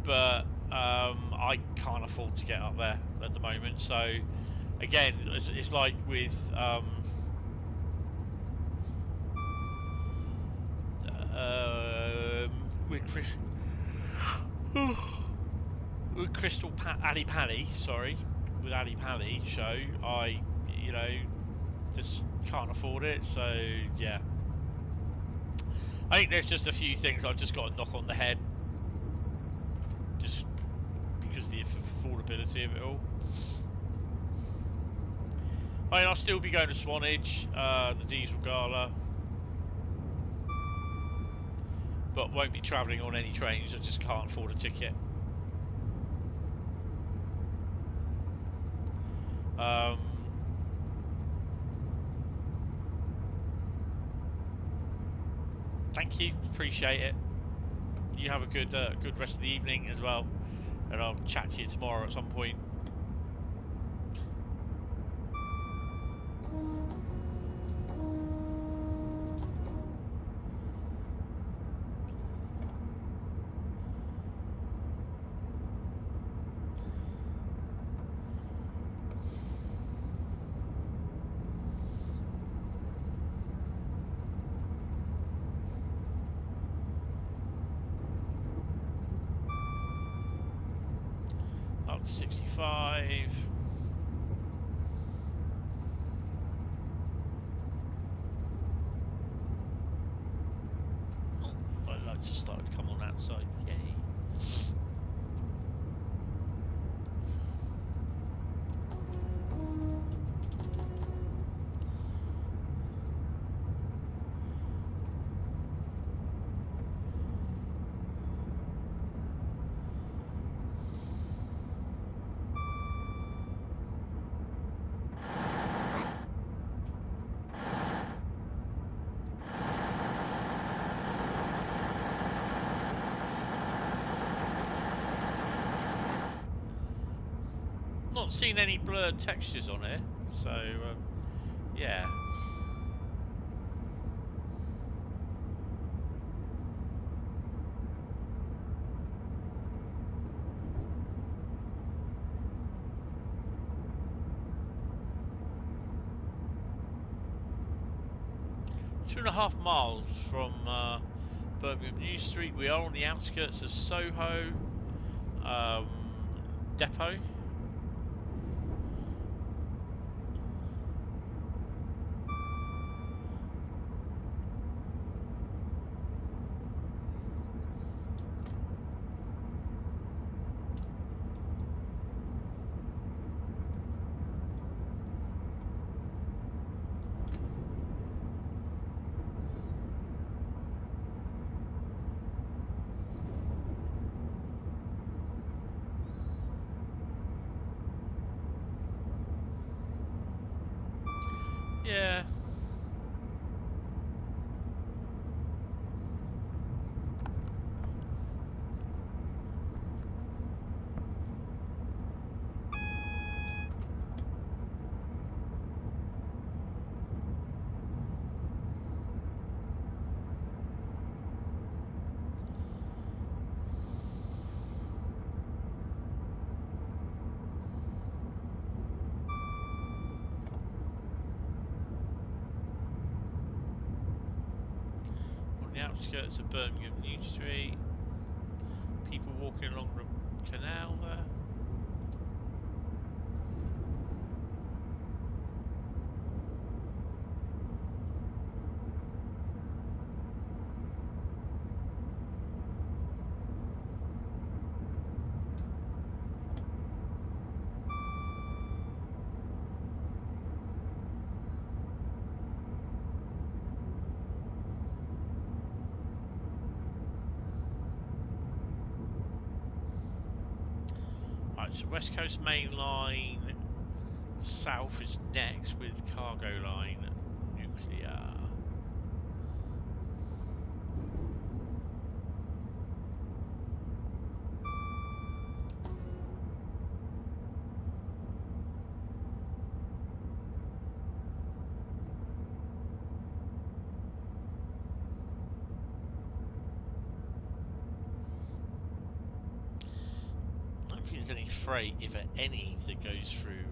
but I can't afford to get up there at the moment. So again, it's like with Crystal Ali Pally, sorry, with Ali Pally show, I, you know, just can't afford it. So yeah, I think there's just a few things I've just got to knock on the head, just because of the affordability of it all. I mean, I'll still be going to Swanage, the Diesel Gala, but won't be travelling on any trains. I just can't afford a ticket. Thank you, appreciate it. You have a good good rest of the evening as well, and I'll chat to you tomorrow at some point. 65. Oh, my lights have started to come on outside. Yay. 'Not seen any blurred textures on it, so yeah. Two and a half miles from Birmingham New Street. We are on the outskirts of Soho Depot. Yeah. The outskirts of Birmingham New Street. People walking along the canal there. So West Coast Main Line south is next with Cargo Line Nuclear. There's any freight, if any, that goes through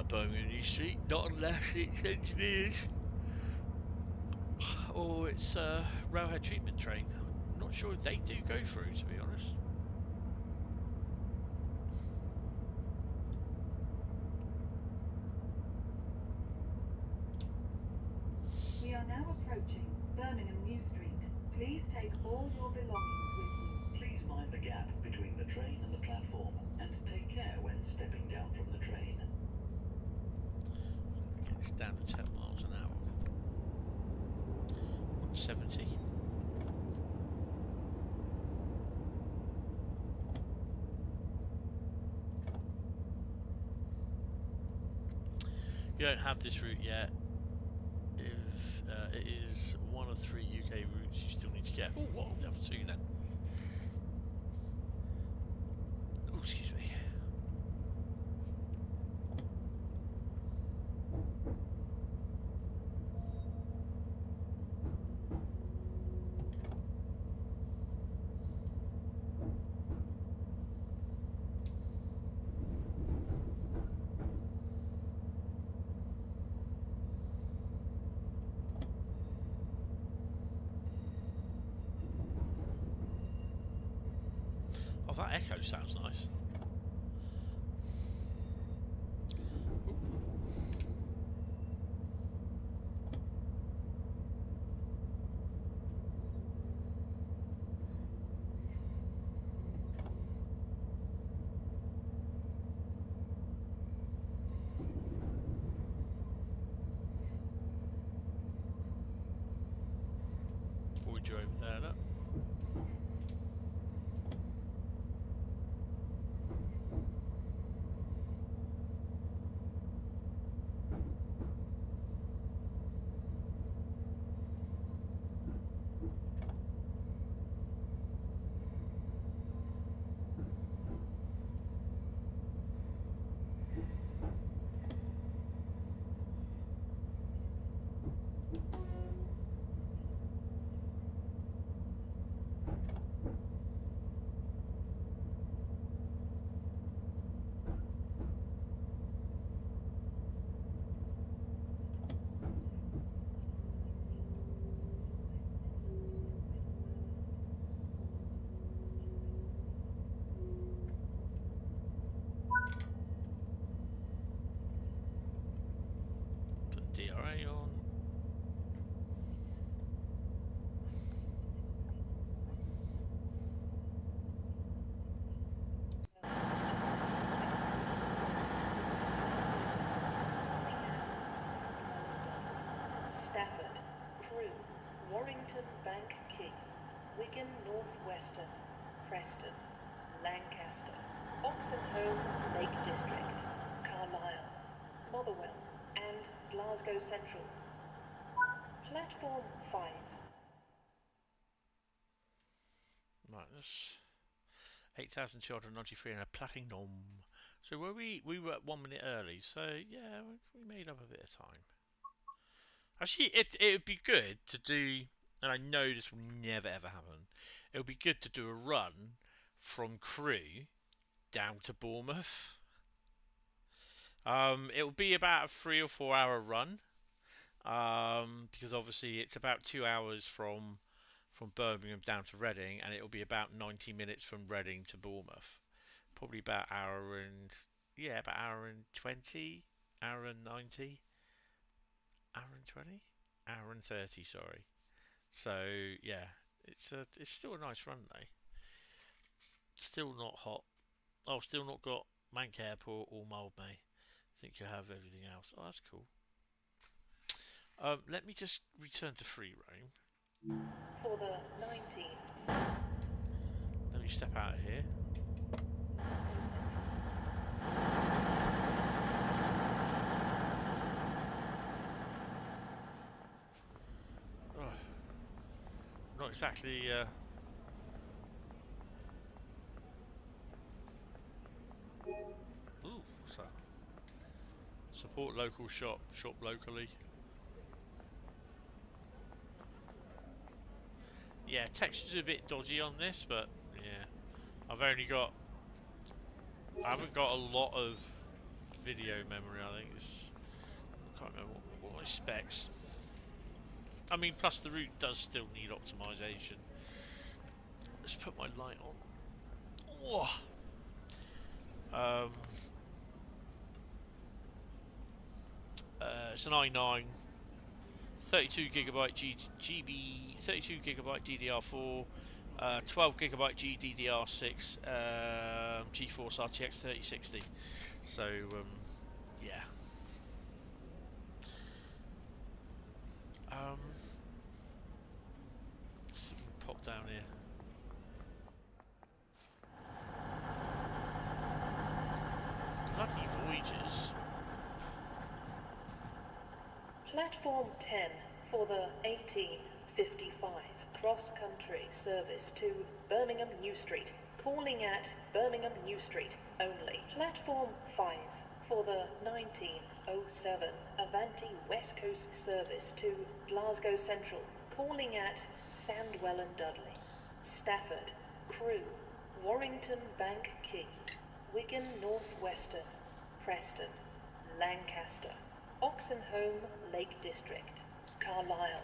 Birmingham New Street, not unless it's engineers or it's a railhead treatment train. I'm not sure if they do go through, to be honest. We are now approaching Birmingham New Street. Please take all your belongings with you. Please mind the gap between the train and the platform, and take care when stepping down from the train. Get this down to 10 miles an hour. 170. You don't have this route yet. If it is one of 3 UK routes, you still need to get. Oh, what are the other 2 then? Oh, excuse me. that echo sounds nice. Voyager over there, look. DRA on. Stafford, Crewe, Warrington Bank Quay, Wigan Northwestern, Preston, Lancaster, Oxenholme Lake District, Carlisle, Motherwell, and Glasgow Central. Platform 5. Right, that's 8,293 and a platinum. So were we were at 1 minute early, so yeah, we made up a bit of time. Actually, it would be good to do, and I know this will never ever happen, it would be good to do a run from Crewe down to Bournemouth. It will be about a 3 or 4 hour run, because obviously it's about 2 hours from Birmingham down to Reading, and it will be about 90 minutes from Reading to Bournemouth. Probably about hour and about hour and 20, hour and 90, hour and 20, hour and 30. Sorry. So yeah, it's still a nice run though. Still not hot. Oh, still not got Mank Airport or Mildmay. I think you have everything else. Oh, that's cool. Let me just return to free roam. For the 19. Let me step out of here. Oh, not exactly. Ooh, what's that? Support local shop locally. Yeah, texture's a bit dodgy on this, but yeah, I haven't got a lot of video memory. I think I can't remember what my specs. I mean, plus the route does still need optimization. Let's put my light on. Oh. It's an i9, 32 gigabyte GB, 32 gigabyte DDR4, 12 gigabyte GDDR6, GeForce RTX 3060. So yeah. Let's see if we can pop down here. Bloody Voyagers. Platform 10 for the 1855 cross-country service to Birmingham New Street, calling at Birmingham New Street only. Platform 5 for the 1907 Avanti West Coast service to Glasgow Central, calling at Sandwell and Dudley, Stafford, Crewe, Warrington Bank Quay, Wigan Northwestern, Preston, Lancaster, Oxenholme Lake District, Carlisle,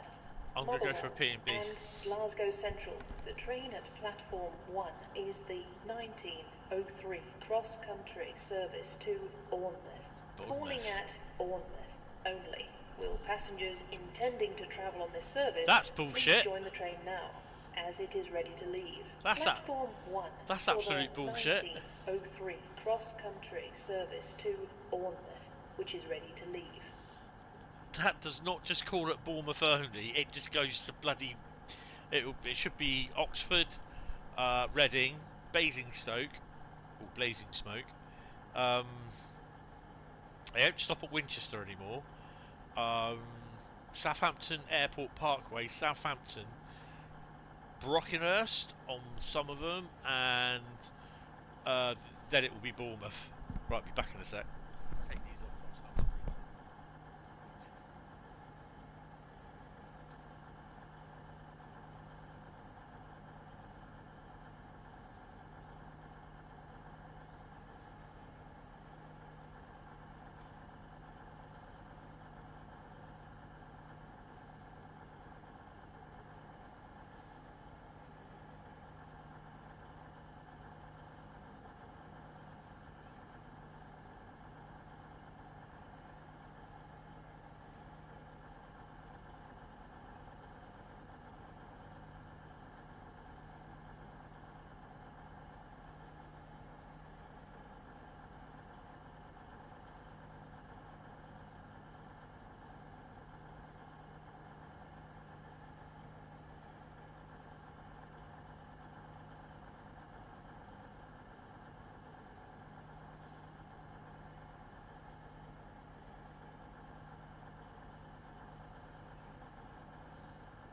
I'm going to go for a Motherwell P&B. and Glasgow Central. The train at platform 1 is the 1903 cross-country service to Bournemouth. Calling at Bournemouth only. Will passengers intending to travel on this service That's bullshit. please join the train now, as it is ready to leave. That's platform 1 that's for absolute the bullshit. 1903 cross-country service to Bournemouth, which is ready to leave. That does not just call at Bournemouth only. It just goes to bloody. It should be Oxford, Reading, Basingstoke, or Blasingsmoke. They don't stop at Winchester anymore. Southampton Airport Parkway, Southampton, Brockenhurst on some of them, and then it will be Bournemouth. Right, be back in a sec. Take these off.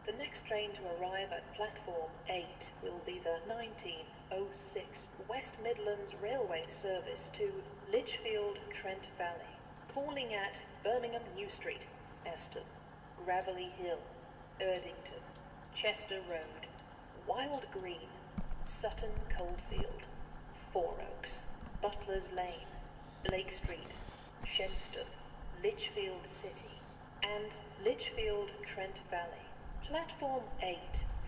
The next train to arrive at platform 8 will be the 1906 West Midlands Railway service to Lichfield, Trent Valley, calling at Birmingham New Street, Euston, Gravelly Hill, Erdington, Chester Road, Wild Green, Sutton Coldfield, Four Oaks, Butler's Lane, Lake Street, Shenstone, Lichfield City, and Lichfield, Trent Valley. Platform 8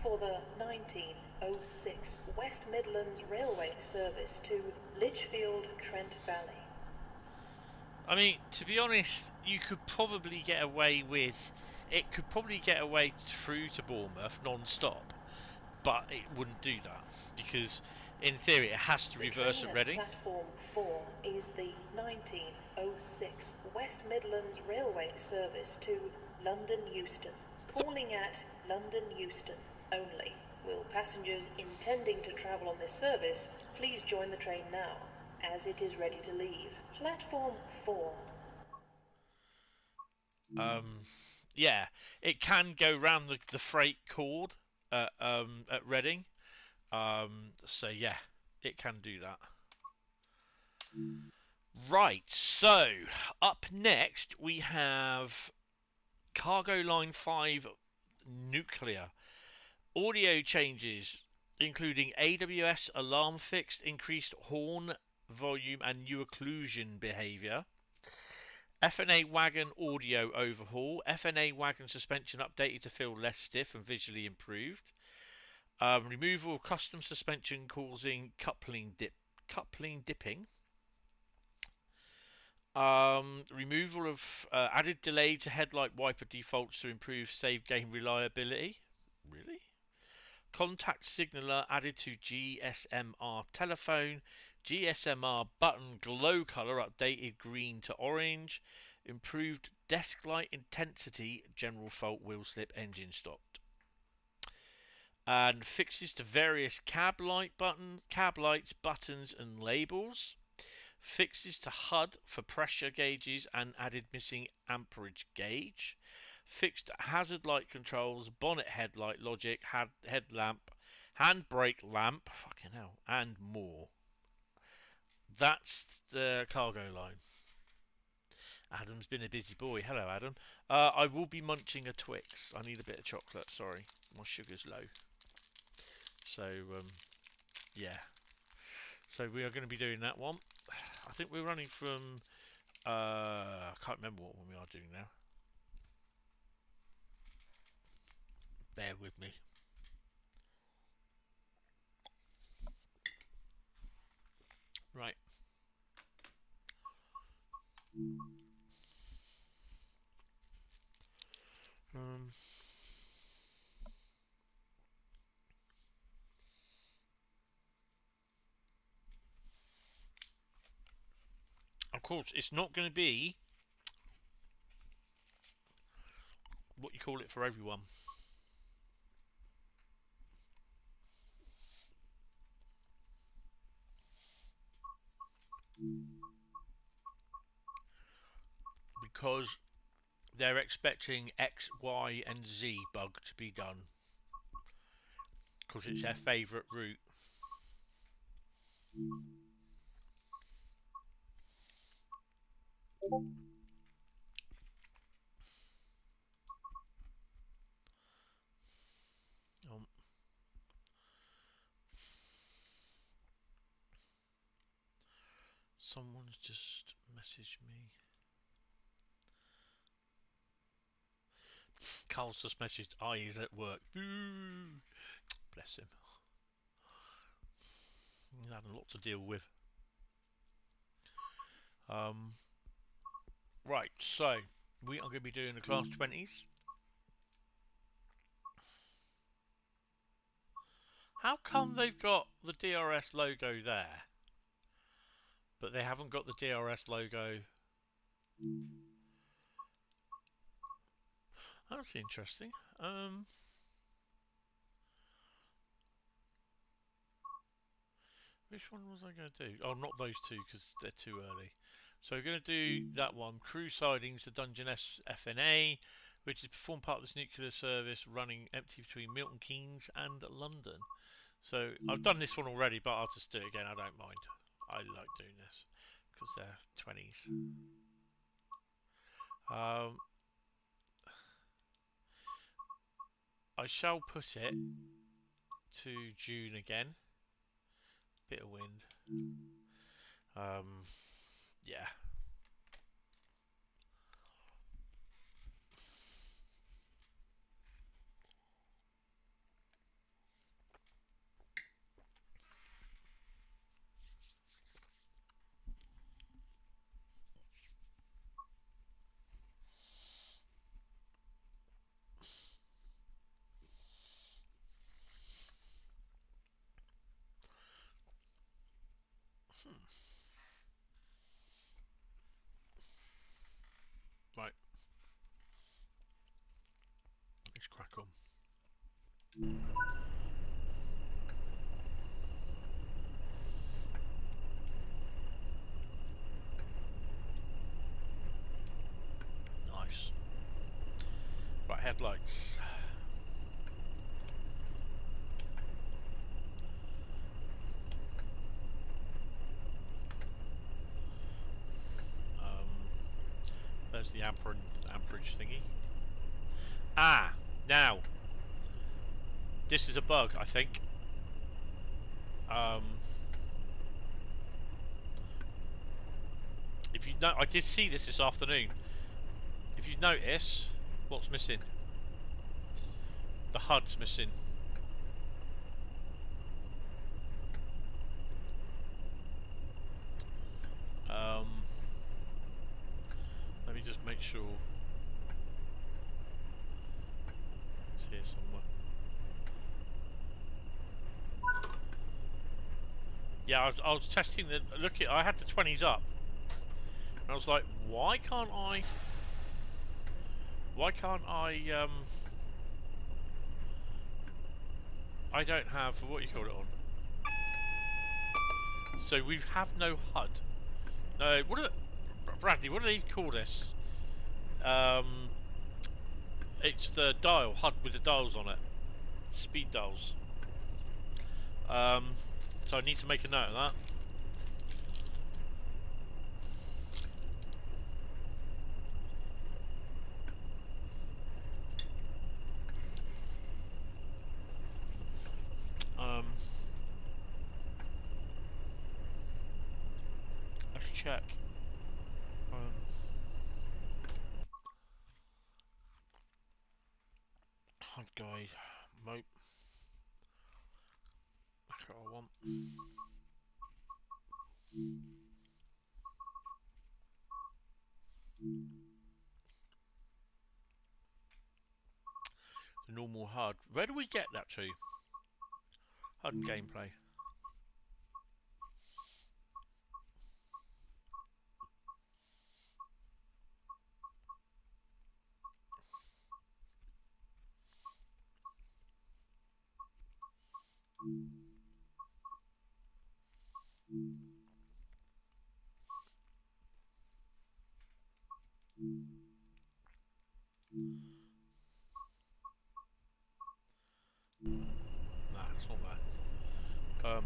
for the 1906 West Midlands Railway service to Lichfield, Trent Valley. I mean, to be honest, you could probably get away with... It could probably get away through to Bournemouth non-stop, but it wouldn't do that, because in theory it has to reverse at Reading. Platform 4 is the 1906 West Midlands Railway service to London Euston. Calling at London Euston only. Will passengers intending to travel on this service please join the train now, as it is ready to leave. Platform 4. Yeah, it can go round the freight cord at Reading. So yeah, it can do that. Right, so up next we have Cargo Line 5 Nuclear. Audio changes, including AWS alarm fixed, increased horn volume and new occlusion behaviour. FNA wagon audio overhaul. FNA wagon suspension updated to feel less stiff and visually improved. Removal of custom suspension causing coupling dipping. Removal of added delay to headlight wiper defaults to improve save game reliability. Really? Contact signaler added to GSMR telephone. GSMR button glow color updated green to orange. Improved desk light intensity. General fault wheel slip engine stopped. And fixes to various cab lights, buttons and labels. Fixes to HUD for pressure gauges and added missing amperage gauge. Fixed hazard light controls, bonnet headlight logic, headlamp, handbrake lamp, fucking hell, and more. That's the cargo line. Adam's been a busy boy. Hello, Adam. I will be munching a Twix. I need a bit of chocolate, sorry. My sugar's low. So, yeah. So we are going to be doing that one. I think we're running from... I can't remember what one we are doing now. Bear with me. Right. Of course, it's not going to be what you call it for everyone. Because they're expecting X, Y, and Z bug to be done. Because it's their favourite route. Someone's just messaged me. Carl's just messaged, he's at work. Ooh, bless him. He's having a lot to deal with. Right, so we are going to be doing the Class 20s. How come they've got the DRS logo there, but they haven't got the DRS logo? That's interesting. Which one was I going to do? Oh, not those two, because they're too early. So we're going to do that one. Crewe sidings, the Dungeon FNA, which is performed part of this nuclear service running empty between Milton Keynes and London. So I've done this one already, but I'll just do it again. I don't mind. I like doing this because they're 20s. I shall put it to June again. Bit of wind. Yeah. Right. Let's crack on. Nice. Right, headlights. There's the amperage thingy. Ah, now this is a bug, I think. If you know, I did see this afternoon. If you notice, what's missing? The HUD's missing. Let me just make sure it's here somewhere. Yeah, I was testing the look. I had the 20s up, and I was like, why can't I? I don't have what you call it on. So we have no HUD. No, Bradley? What do they call this? It's the dial HUD with the dials on it, speed dials. So I need to make a note of that. Let's check. HUD guide. made. Mope. That's what I want. The normal HUD. Where do we get that to? HUD and gameplay. Nah, it's not there.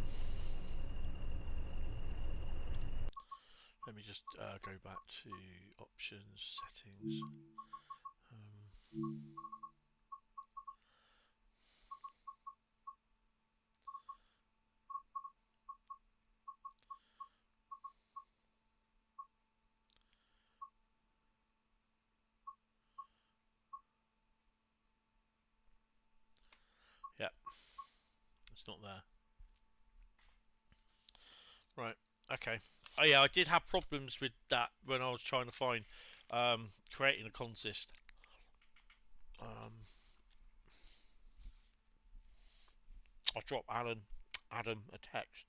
Let me just go back to options, settings. Yep, it's not there. Right, okay. Oh yeah, I did have problems with that when I was trying to find creating a consist. I dropped Adam a text,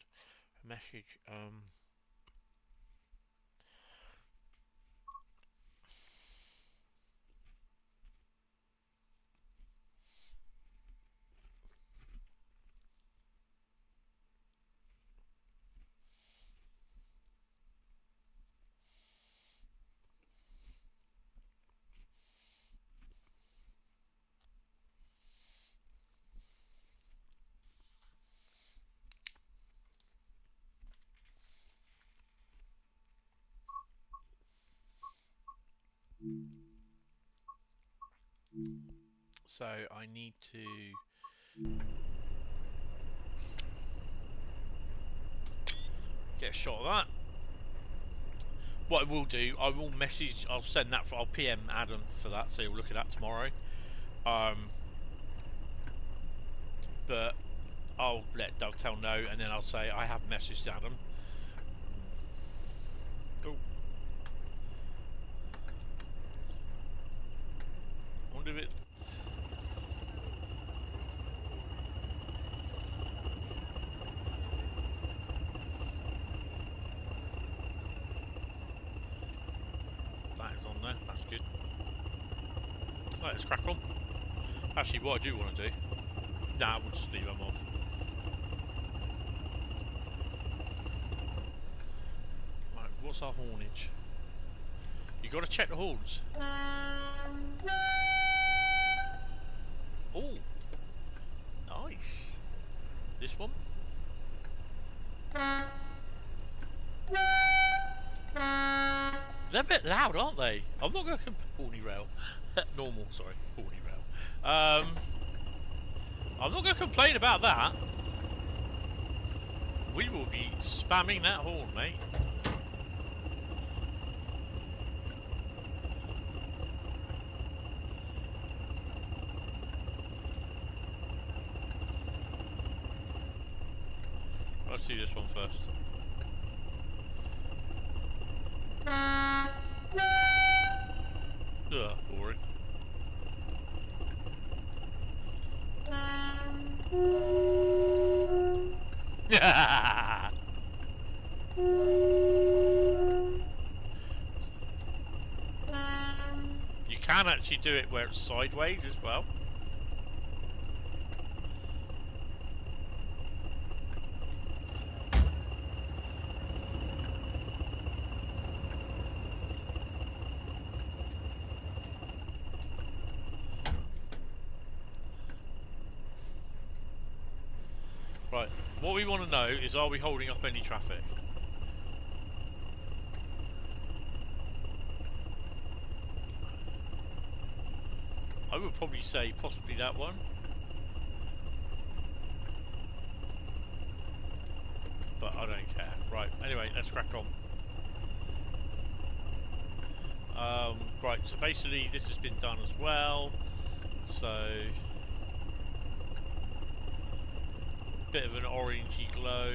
a message. So I need to get a shot of that. What I will do, I will message. I'll send that. I'll PM Adam for that, so he'll look at that tomorrow. But I'll let Dovetail know, and then I'll say I have messaged Adam. Oh. I wonder if it. That is on there. That's good. Right, let's crack on. Actually, what I do want to do. Nah, we'll just leave them off. Right, what's our haulage? You got to check the horns. Oh, nice. This one. They're a bit loud, aren't they? I'm not going to horny rail. Normal, sorry, horny rail. I'm not going to complain about that. We will be spamming that horn, mate. Let's see this one first. Ugh, boring. You can actually do it where it's sideways as well. Right, what we want to know is, are we holding up any traffic? I would probably say possibly that one. But I don't care. Right, anyway, let's crack on. Right, so basically this has been done as well. So bit of an orangey glow.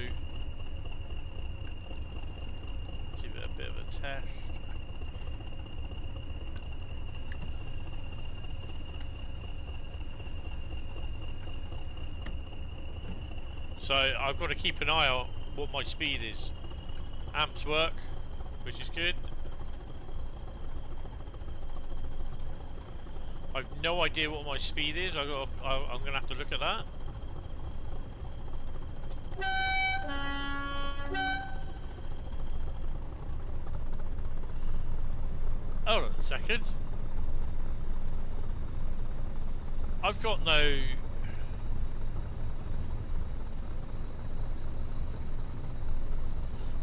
Give it a bit of a test. So I've got to keep an eye on what my speed is. Amps work, which is good. I've no idea what my speed is. I'm gonna have to look at that. Hold on a second. I've got no.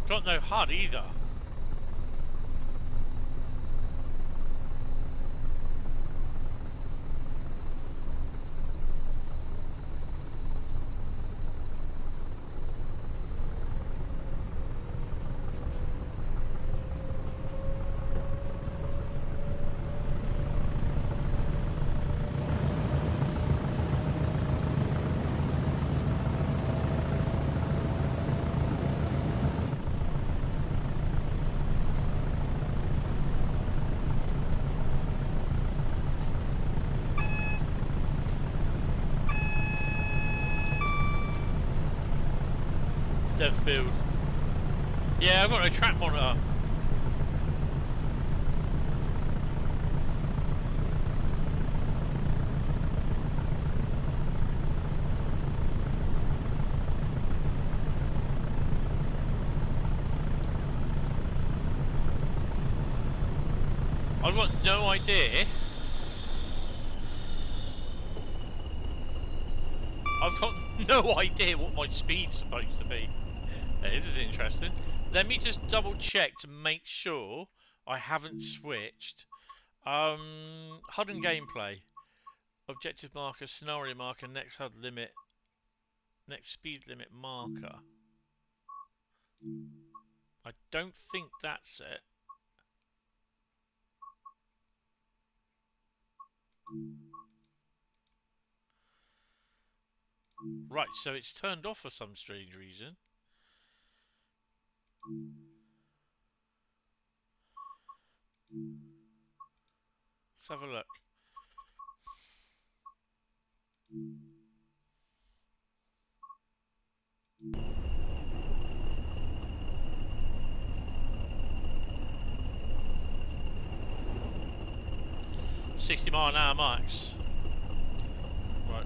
Got no HUD either. Build. Yeah, I've got a track monitor. I've got no idea. I've got no idea what my speed's supposed to be. This is interesting. Let me just double check to make sure I haven't switched. HUD and gameplay. Objective marker, scenario marker, next HUD limit, next speed limit marker. I don't think that's it. Right, so it's turned off for some strange reason. Let's have a look. £60 mph max. Right.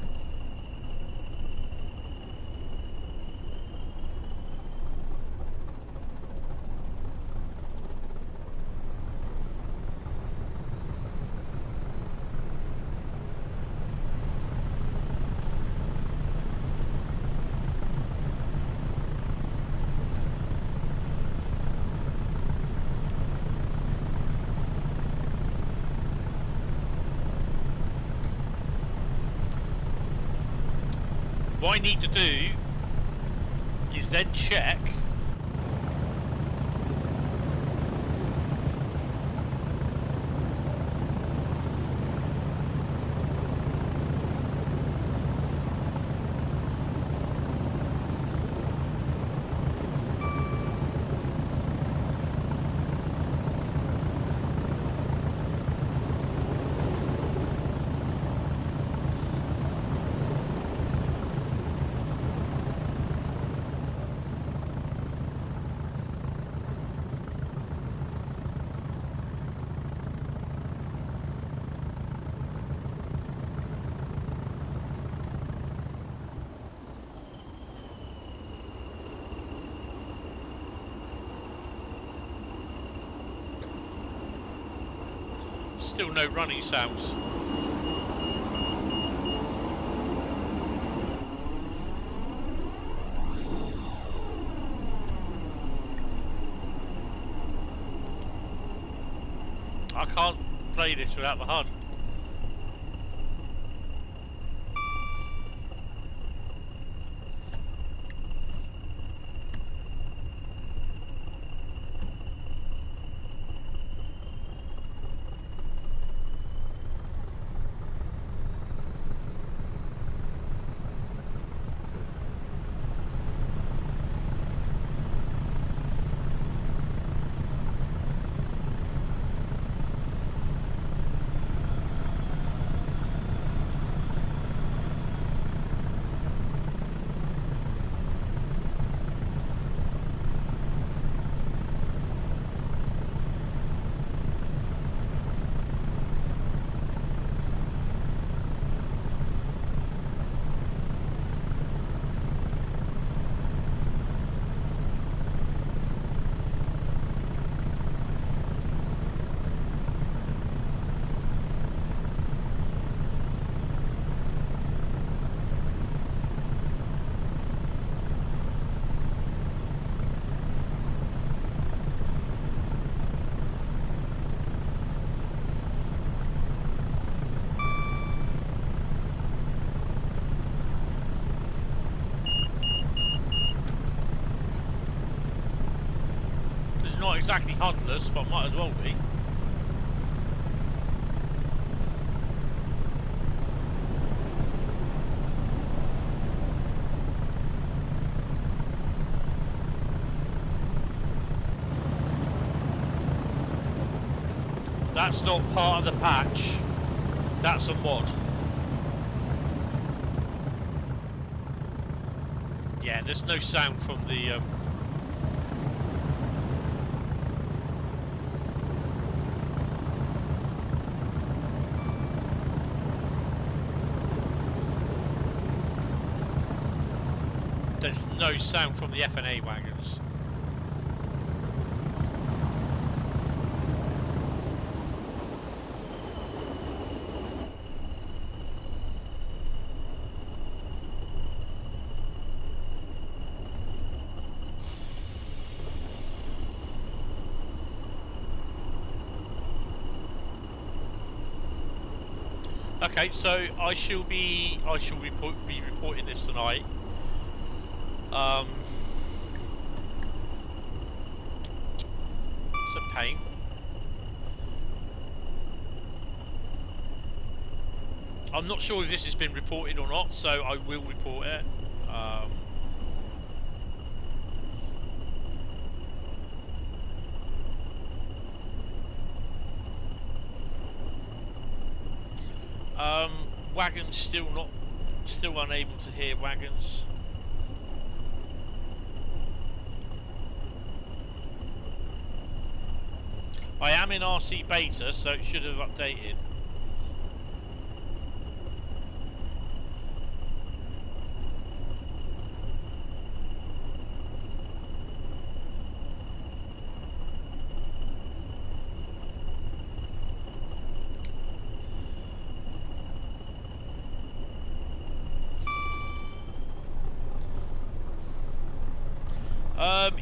What I need to do is then check still no running sounds. I can't play this without the HUD. not exactly HUDless, but might as well be. That's not part of the patch. That's a mod. Yeah, there's no sound from the there's no sound from the FNA wagons. Okay, so I shall be reporting this tonight. It's a pain. I'm not sure if this has been reported or not, so I will report it. Wagons still unable to hear wagons. I am in RC beta, so it should have updated.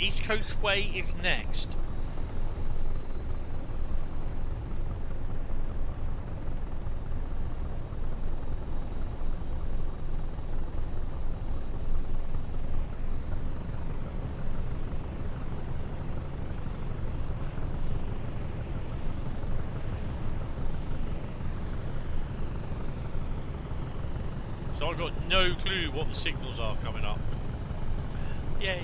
East Coastway is next. So I've got no clue what the signals are coming up. Yay.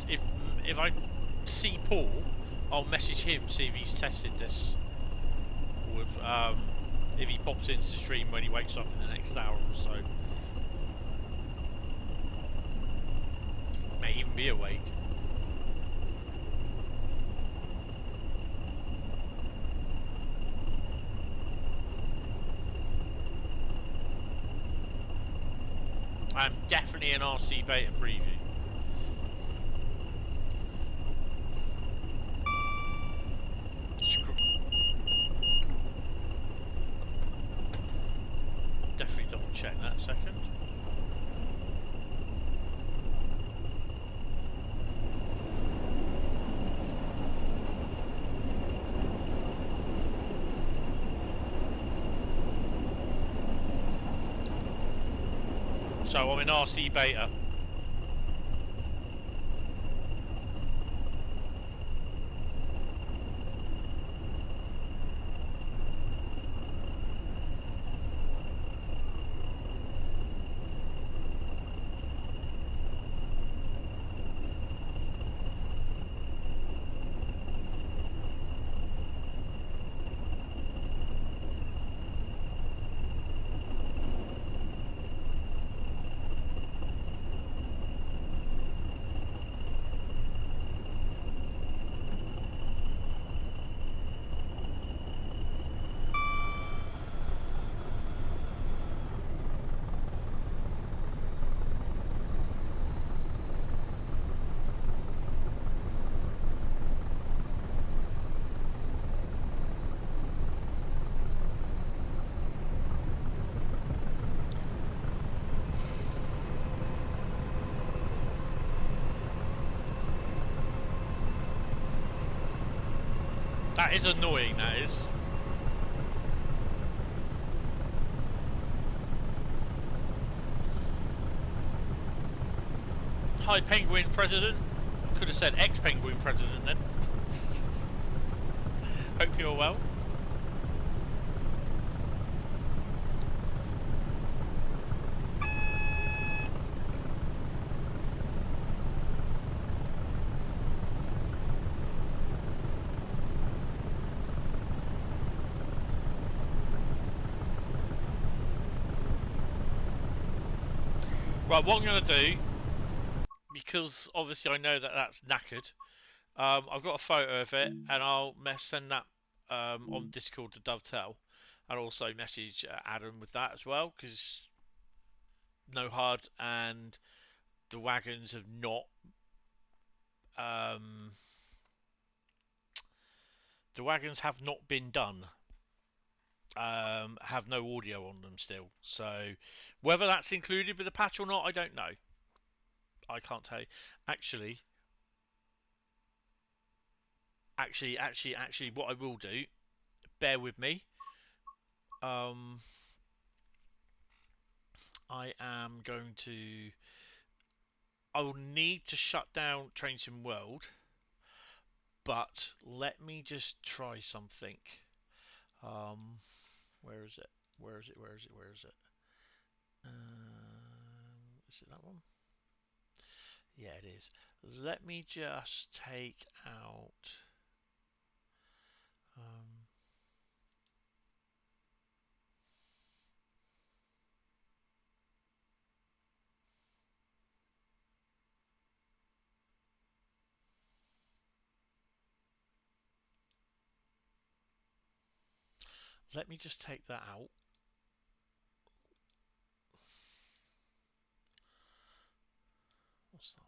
if if I see Paul, I'll message him, see if he's tested this with if he pops into the stream when he wakes up in the next hour or so. May even be awake. I'm definitely an RC beta preview. Definitely double check that second. So I'm in RC beta. That is annoying, that is. Hi, Penguin President. Could have said ex-Penguin President then. Hope you're well. Right, what I'm going to do, because obviously I know that that's knackered, I've got a photo of it, and I'll send that on Discord to Dovetail, and also message Adam with that as well, because no hard and the wagons have not been done. Have no audio on them still, so whether that's included with the patch or not, I don't know. I can't tell you. Actually, what I will do, bear with me. I am going to. I will need to shut down Train Sim World, but let me just try something. Where is it? Where is it? Where is it? Where is it? Is it that one? Yeah, it is. Let me just take out. Let me just take that out. What's that one?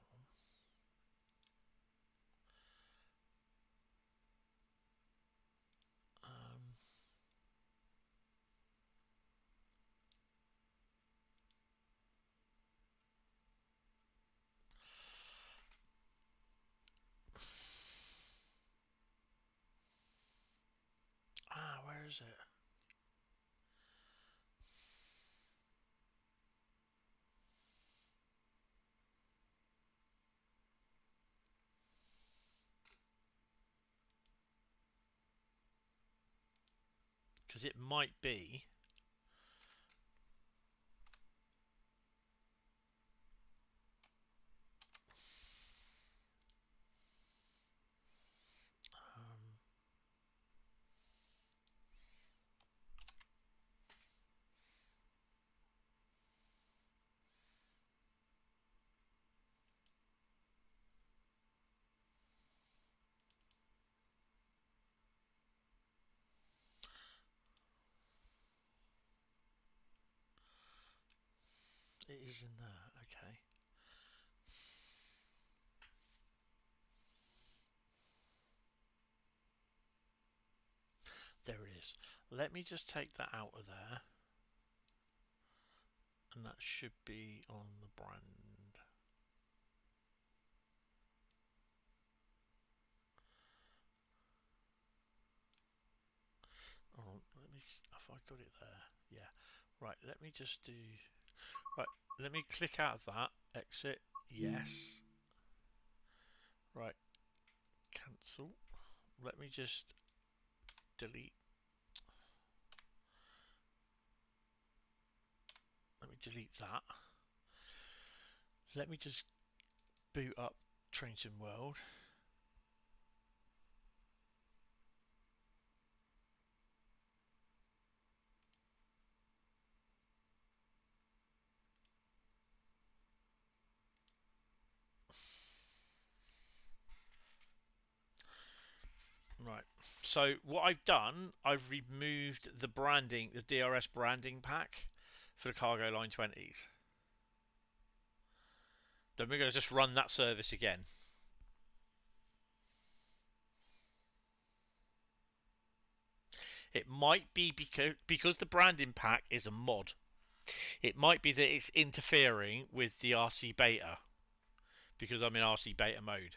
Where is it? Because it might be. It is in there, okay. There it is. Let me just take that out of there. And that should be on the brand. Oh, let me. Have I got it there? Yeah. Right. Let me just do. Right. Let me click out of that. Exit. Yes. Right. Cancel. Let me just delete. Let me delete that. Let me just boot up Trains in World. Right, so what I've done, I've removed the branding, the DRS branding pack for the Cargo Line 20s. Then we're going to just run that service again. It might be because the branding pack is a mod. It might be that it's interfering with the RC beta because I'm in RC beta mode.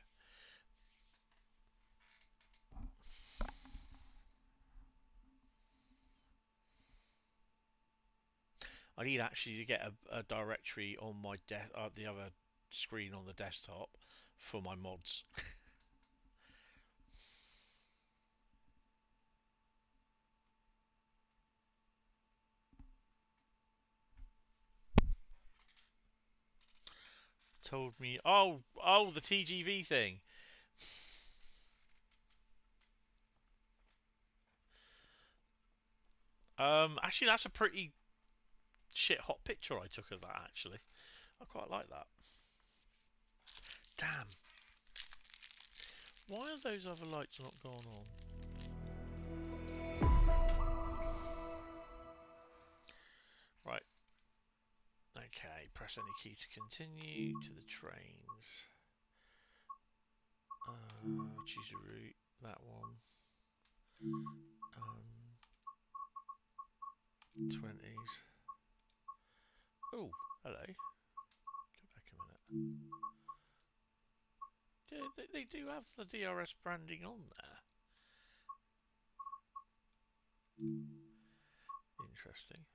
I need actually to get a directory on my the other screen on the desktop for my mods. Told me, oh, the TGV thing. Actually, that's a pretty shit hot picture I took of that. Actually, I quite like that. Damn. Why are those other lights not gone on? Right. Okay, press any key to continue to the trains. Choose a route, that one. 20s. Oh, hello. Go back a minute. They do have the DRS branding on there. Interesting.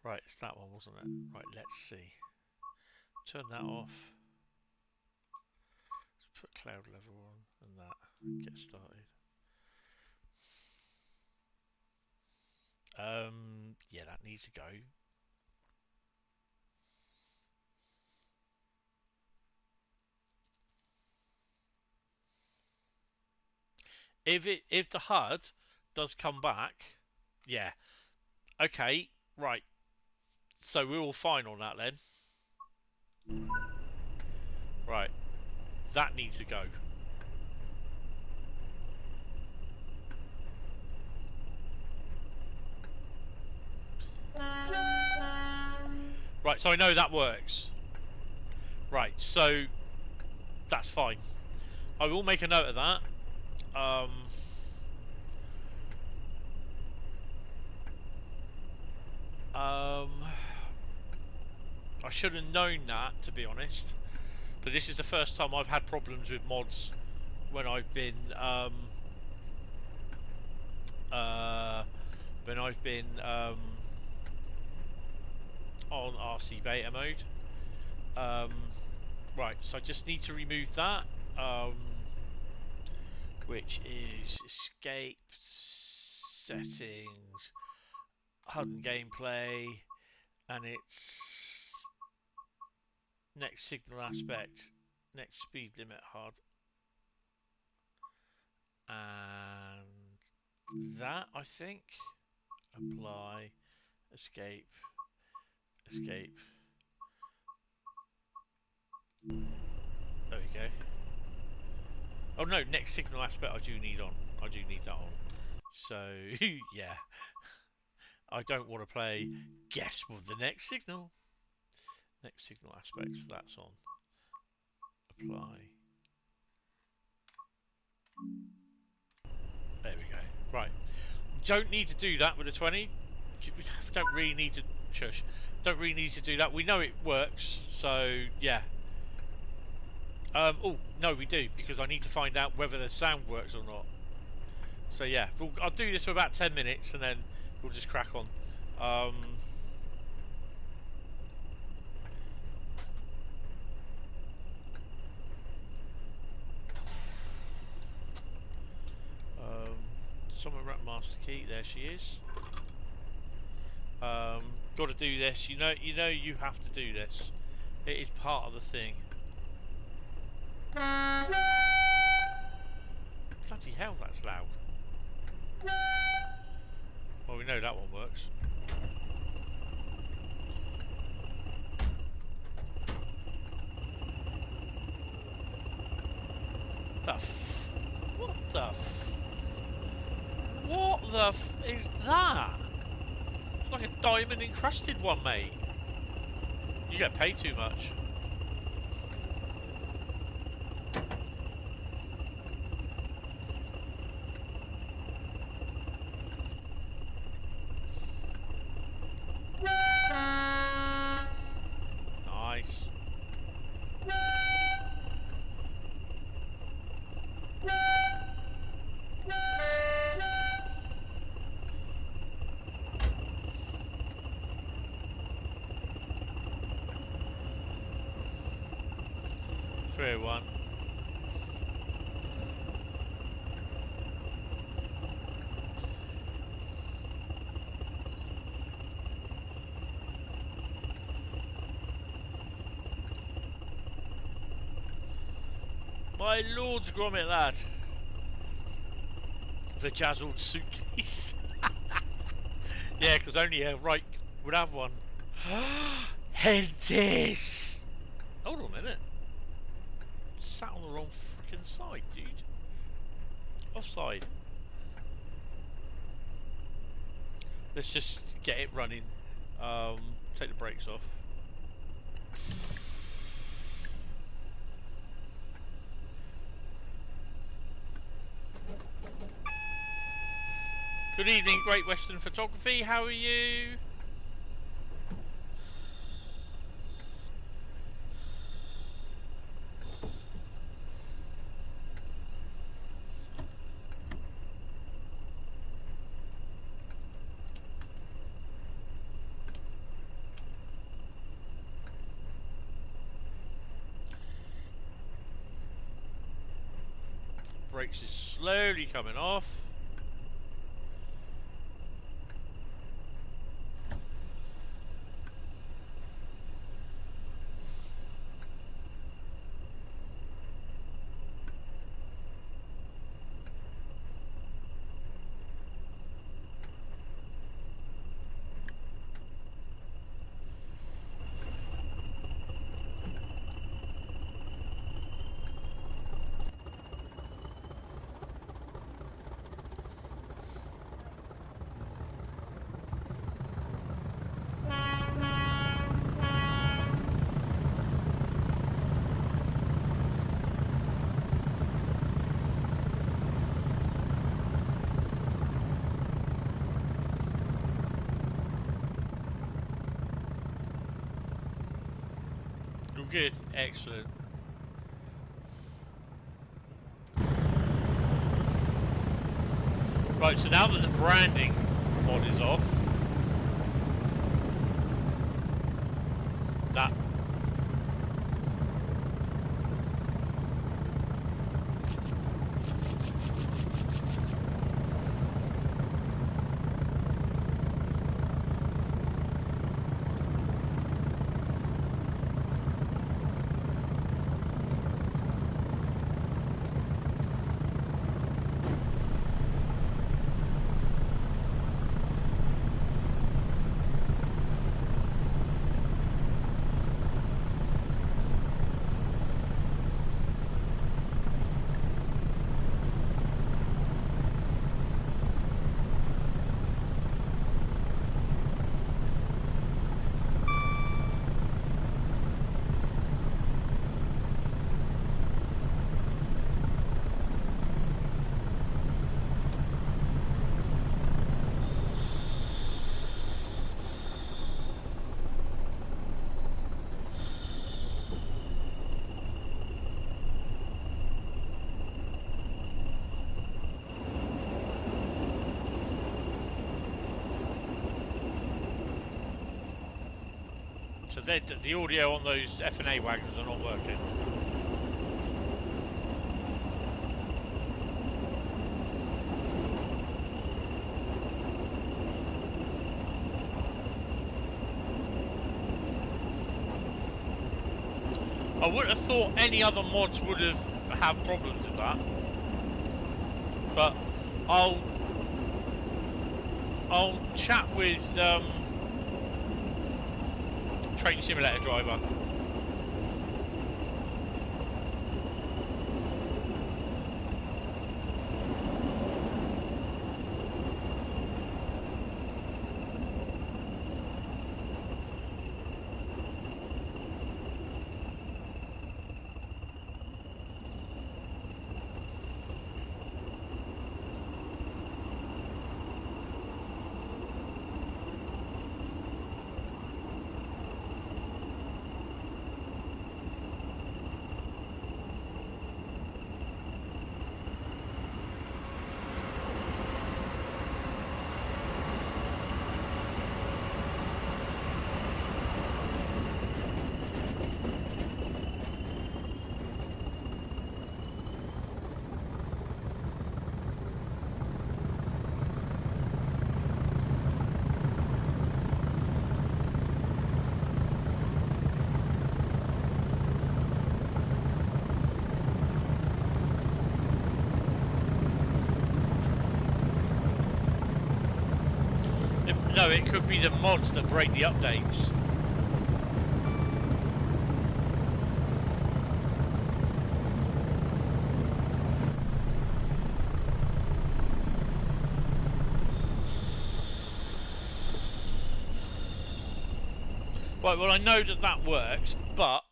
Right, it's that one, wasn't it? Right, let's see. Turn that off. Let's put cloud level on and that. Get started. Yeah, that needs to go. If the HUD does come back, yeah. Okay, right. So we're all fine on that then. Right. That needs to go. Right, so I know that works. Right, so that's fine. I will make a note of that. I should have known that, to be honest. But this is the first time I've had problems with mods when I've been on RC beta mode. Right, so I just need to remove that, which is escape settings, HUD and gameplay, and it's next signal aspect, next speed limit HUD, and that, I think. Apply, escape. There we go. Oh no, next signal aspect I do need on. I do need that on. So, yeah. I don't want to play guess with the next signal. Next signal aspects, that's on. Apply. There we go. Right. Don't need to do that with a 20. We don't really need to shush. Don't really need to do that. We know it works, so yeah. Oh no, we do, because I need to find out whether the sound works or not. So yeah, I'll do this for about 10 minutes and then we'll just crack on. Someone wrap master key. There she is. Got to do this. You know you have to do this. It is part of the thing. Bloody hell, that's loud. Well, we know that one works. What the f is that? It's like a diamond encrusted one, mate. You get paid too much. Nice. 301. My lord's grommet, lad. The jazzled suitcase. Yeah, because only a Reich would have one. Hentis! Hold on a minute. Sat on the wrong freaking side, dude. Offside. Let's just get it running. Take the brakes off. Good evening, Great Western Photography. How are you? Brakes is slowly coming off. Good, excellent. Right, so now that the branding mod is off, that So the audio on those F&A wagons are not working. I wouldn't have thought any other mods would have had problems with that, but I'll chat with Train Simulator driver. No, it could be the mods that break the updates. Right, well I know that works, but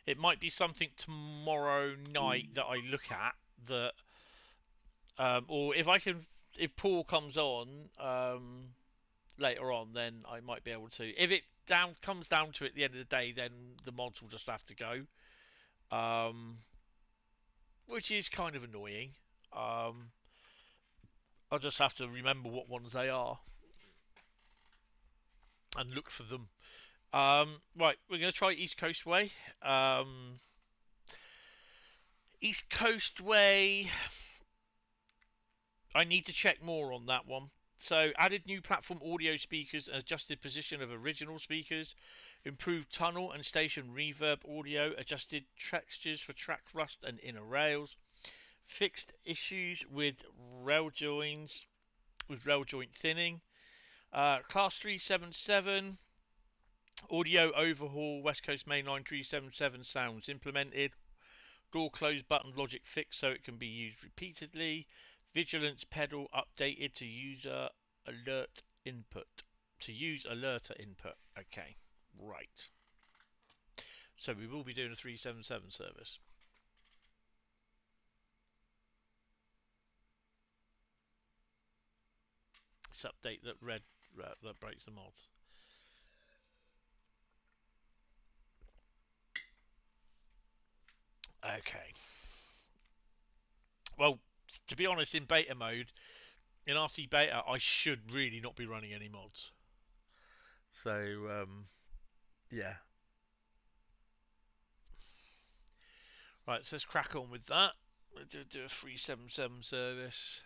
it might be something tomorrow night that I look at that, or if Paul comes on later on, then I might be able to. If it comes down to it at the end of the day, then the mods will just have to go, which is kind of annoying. I'll just have to remember what ones they are and look for them. Right, we're going to try East Coastway. East Coastway, I need to check more on that one. So, added new platform audio speakers, adjusted position of original speakers, improved tunnel and station reverb audio, adjusted textures for track rust and inner rails, fixed issues with rail joint thinning, Class 377, audio overhaul, West Coast Mainline 377 sounds implemented, door close button logic fixed so it can be used repeatedly, vigilance pedal updated to user alert input. To use alerter input. Okay, right. So we will be doing a 377 service. Let's update that that breaks the mods. Okay. Well, to be honest, in beta mode, in RC beta, I should really not be running any mods. So, yeah. Right, so let's crack on with that. We'll do a 377 service.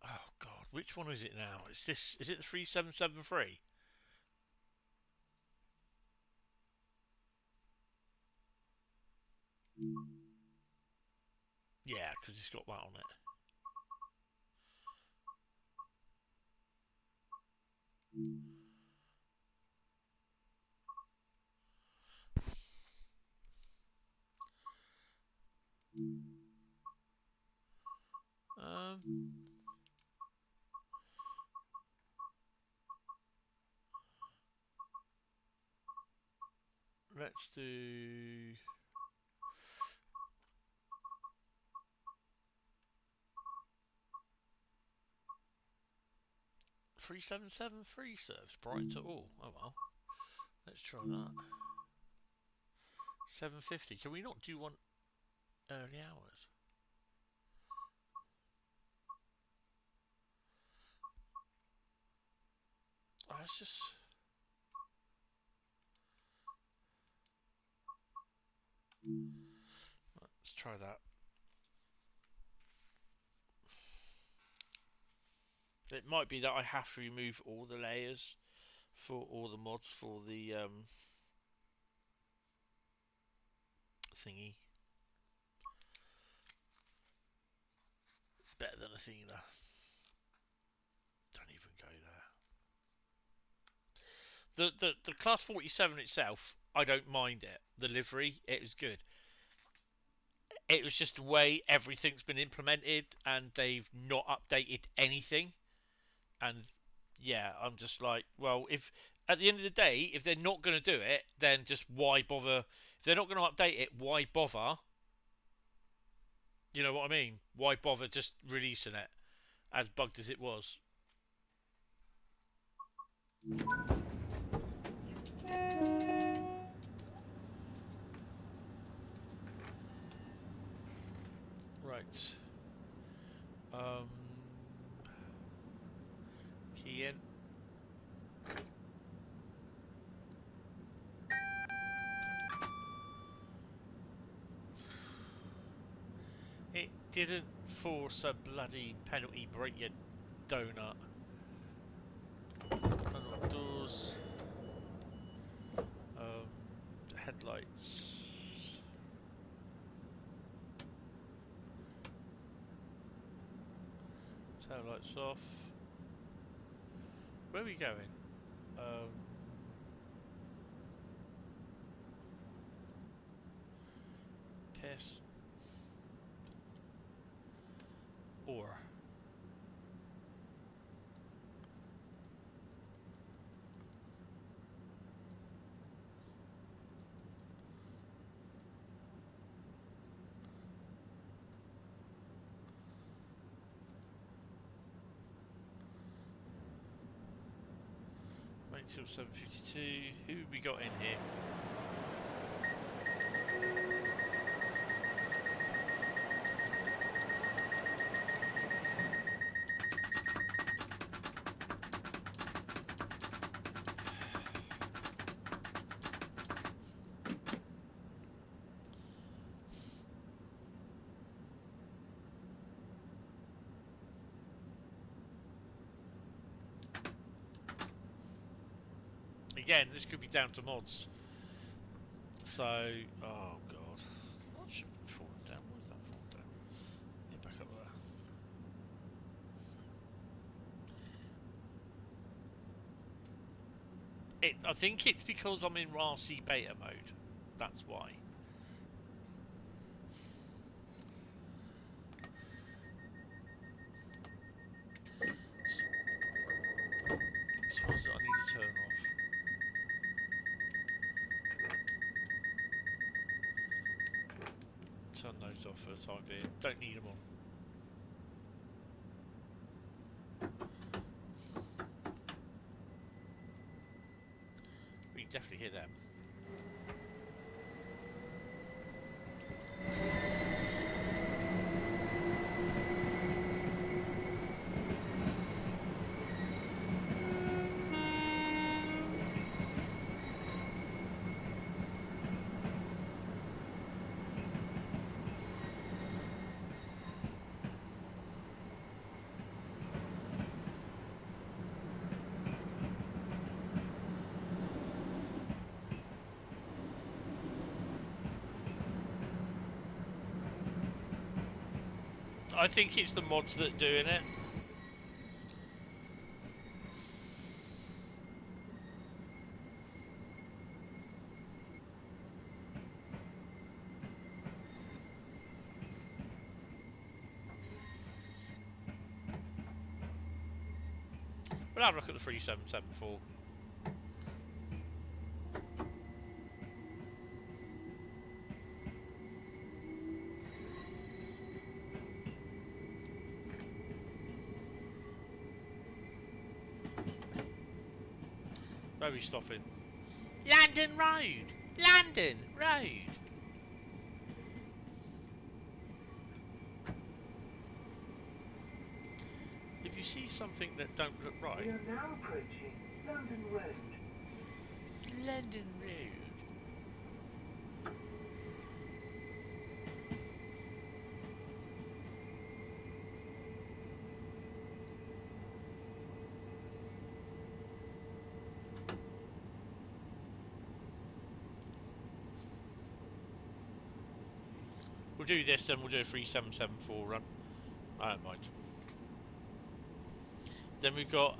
Oh god, which one is it now? Is it the 3773? Yeah, because it's got that on it. Let's do 3773 serves Brighton to all. Oh well. Let's try that. 750. Can we not do one? early hours. Oh, let's just... Let's try that. It might be that I have to remove all the layers for all the mods for the thingy. It's better than a thingy though. Don't even go there. The Class 47 itself, I don't mind it. The livery, it was good. It was just the way everything's been implemented and they've not updated anything. And yeah, I'm just like, well, if at the end of the day, if they're not going to do it, then just why bother? If they're not going to update it, why bother? You know what I mean? Why bother just releasing it as bugged as it was? Right. Key in. It didn't force a bloody penalty break, you donut. Unlock doors. Headlights. Tail lights off. Where are we going? Piss. Or. Wait till 7:52. Who have we got in here? Again, this could be down to mods. So, oh god, that should be falling down. Where's that falling down? Get back up there. I think it's because I'm in RC beta mode. That's why. So what is it I need to turn off? Turn those off for the time being. Don't need them on. We can definitely hear them. I think it's the mods that are doing it. We'll have a look at the 3774. Where are we stopping? London Road! London Road! you see something that don't look right... We are now approaching London Road. London Road. We'll do this, then we'll do a 3774 run. I don't mind. Then we've got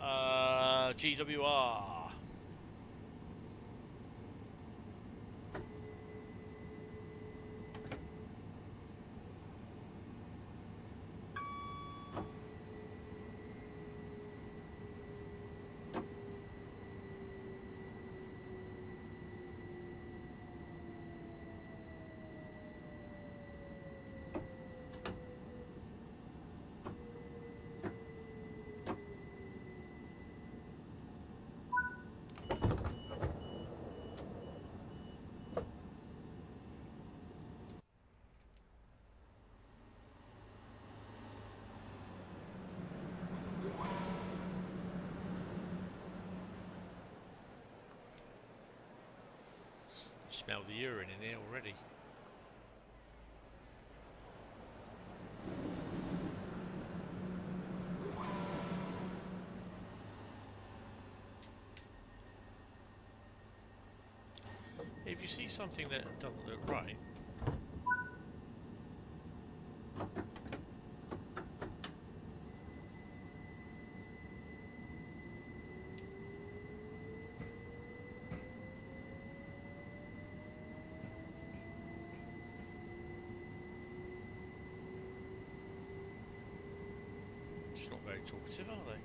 GWR. Smell the urine in here already. If you see something that doesn't look right, it's not very talkative, are they?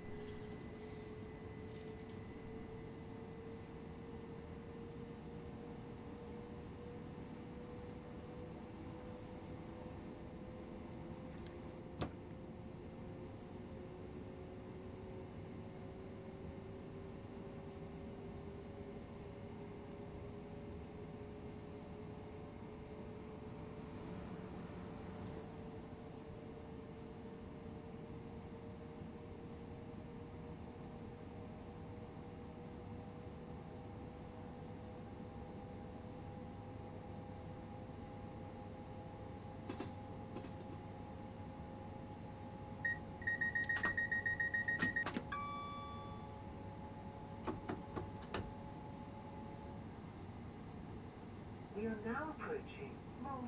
We are now approaching Milton.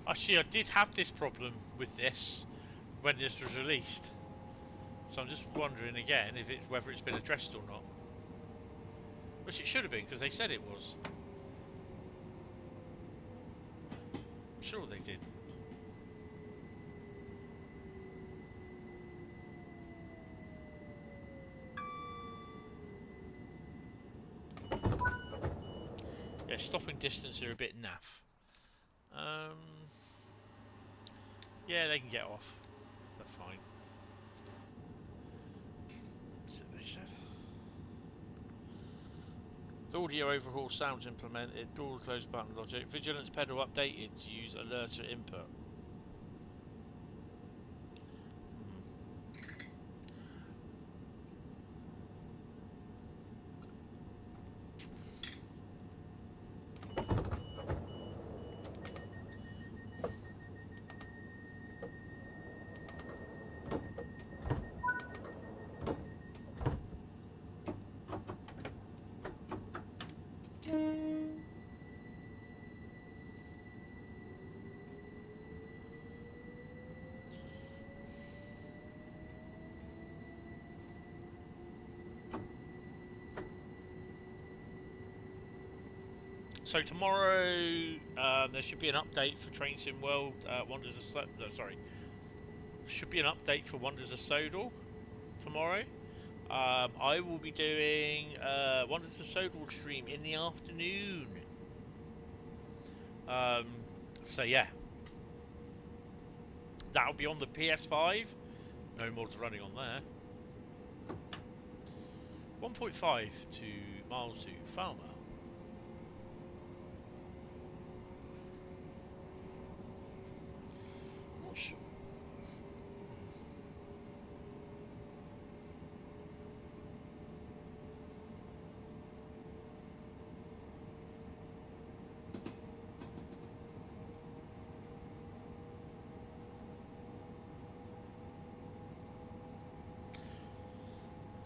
Actually, I did have this problem with this when this was released, so I'm just wondering again if whether it's been addressed or not. Which it should have been, because they said it was. I'm sure they did. Yeah, stopping distance are a bit naff. Yeah, they can get off. They're fine. That's what they said. Audio overhaul, sounds implemented, door close button logic, vigilance pedal updated to use alerter input. So tomorrow there should be an update for Train Sim World Wonders of sorry, should be an update for Wonders of Sodal tomorrow. I will be doing Wonders of Sodal stream in the afternoon. So yeah, that'll be on the PS5. No mods running on there. 1.5 to miles to Farmer.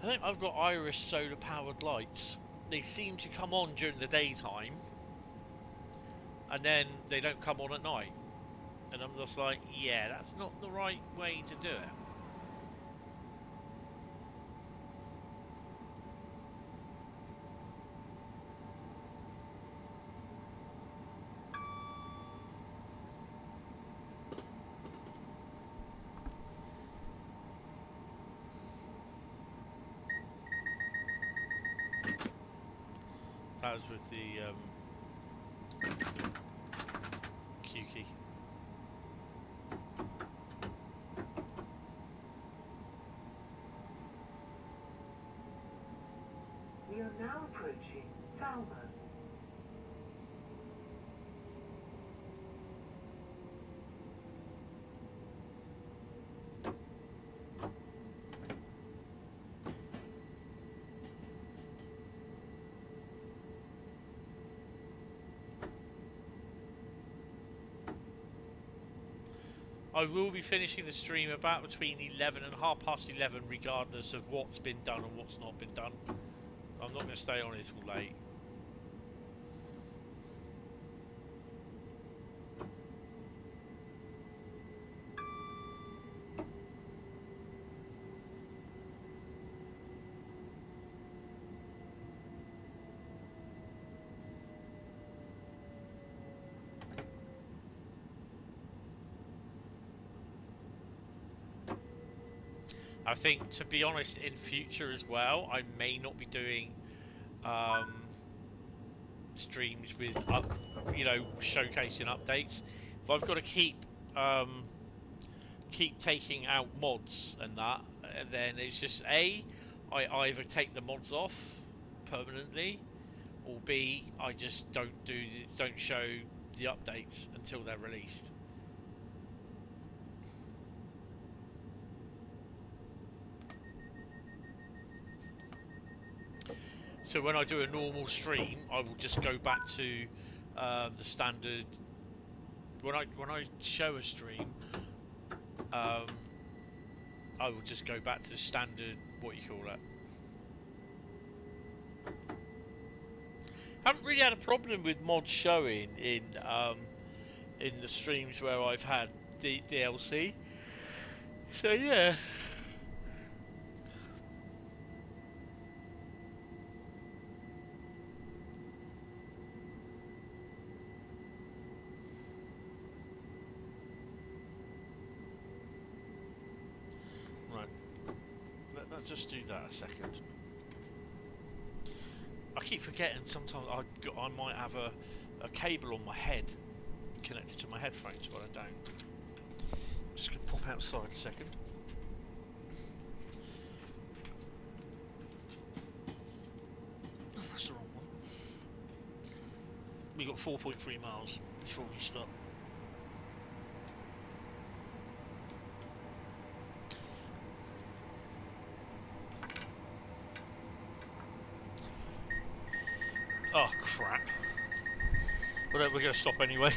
I think I've got Iris solar powered lights. They seem to come on during the daytime, and then they don't come on at night. And I'm just like, yeah, that's not the right way to do it. That was with the Q key. We are now approaching Falmouth. I will be finishing the stream about between 11 and 11:30, regardless of what's been done and what's not been done. I'm not going to stay on it till late. I think, to be honest, in future as well, I may not be doing streams with showcasing updates. If I've got to keep taking out mods and that, then it's just I either take the mods off permanently, or B, I just don't show the updates until they're released. So when I do a normal stream, I will just go back to the standard. When I show a stream, I will just go back to the standard. What you call it? Haven't really had a problem with mods showing in the streams where I've had the DLC. So yeah. Just do that a second. I keep forgetting sometimes I might have a cable on my head connected to my headphones, but I don't. I'm just going to pop outside a second. Oh, that's the wrong one. We got 4.3 miles before we stop. Oh crap. Well, we're going to stop anyway.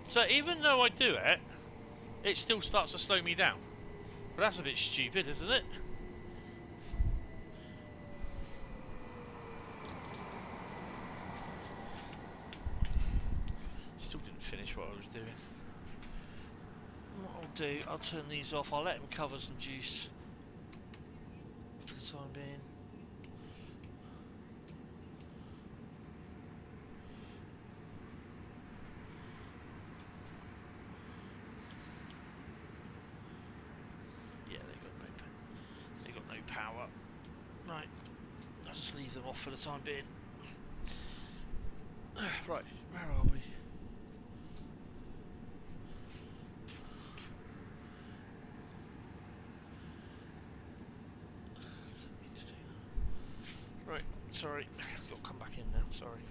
So even though I do it, it still starts to slow me down. But that's a bit stupid, isn't it? Still didn't finish what I was doing. What I'll do, I'll turn these off. I'll let them cover some juice for the time being. Yeah, they got no power. Right, I'll just leave them off for the time being. Right, where are we? Right, sorry, I've got to come back in now, sorry.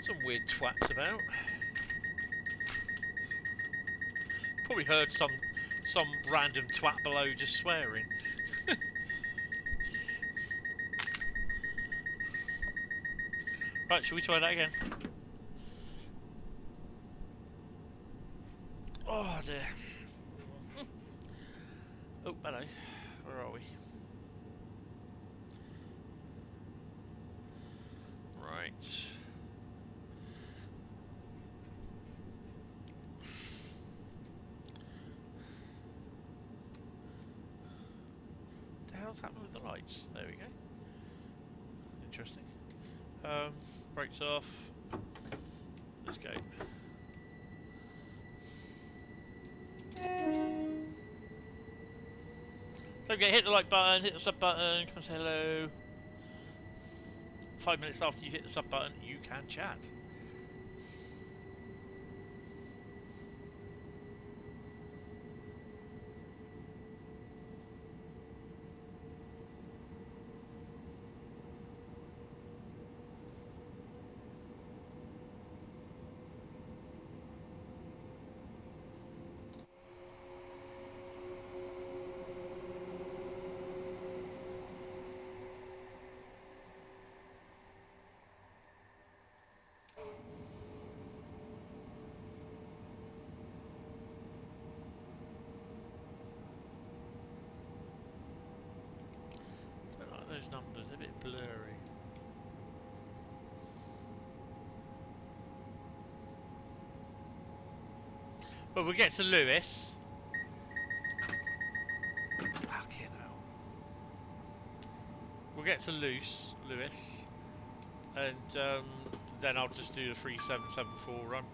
Some weird twats about. Probably heard some random twat below just swearing. Right, shall we try that again? Oh dear. Oh, hello. Where are we? Right. What the hell's happening with the lights? There we go. Interesting. Brakes off. Let's go. Don't forget, hit the like button, hit the sub button, come say hello. 5 minutes after you hit the sub button, you can chat. Don't like those numbers, they're a bit blurry. But we'll get to Lewis. Fucking hell. We'll get to Lewis, and then I'll just do the 3774 run.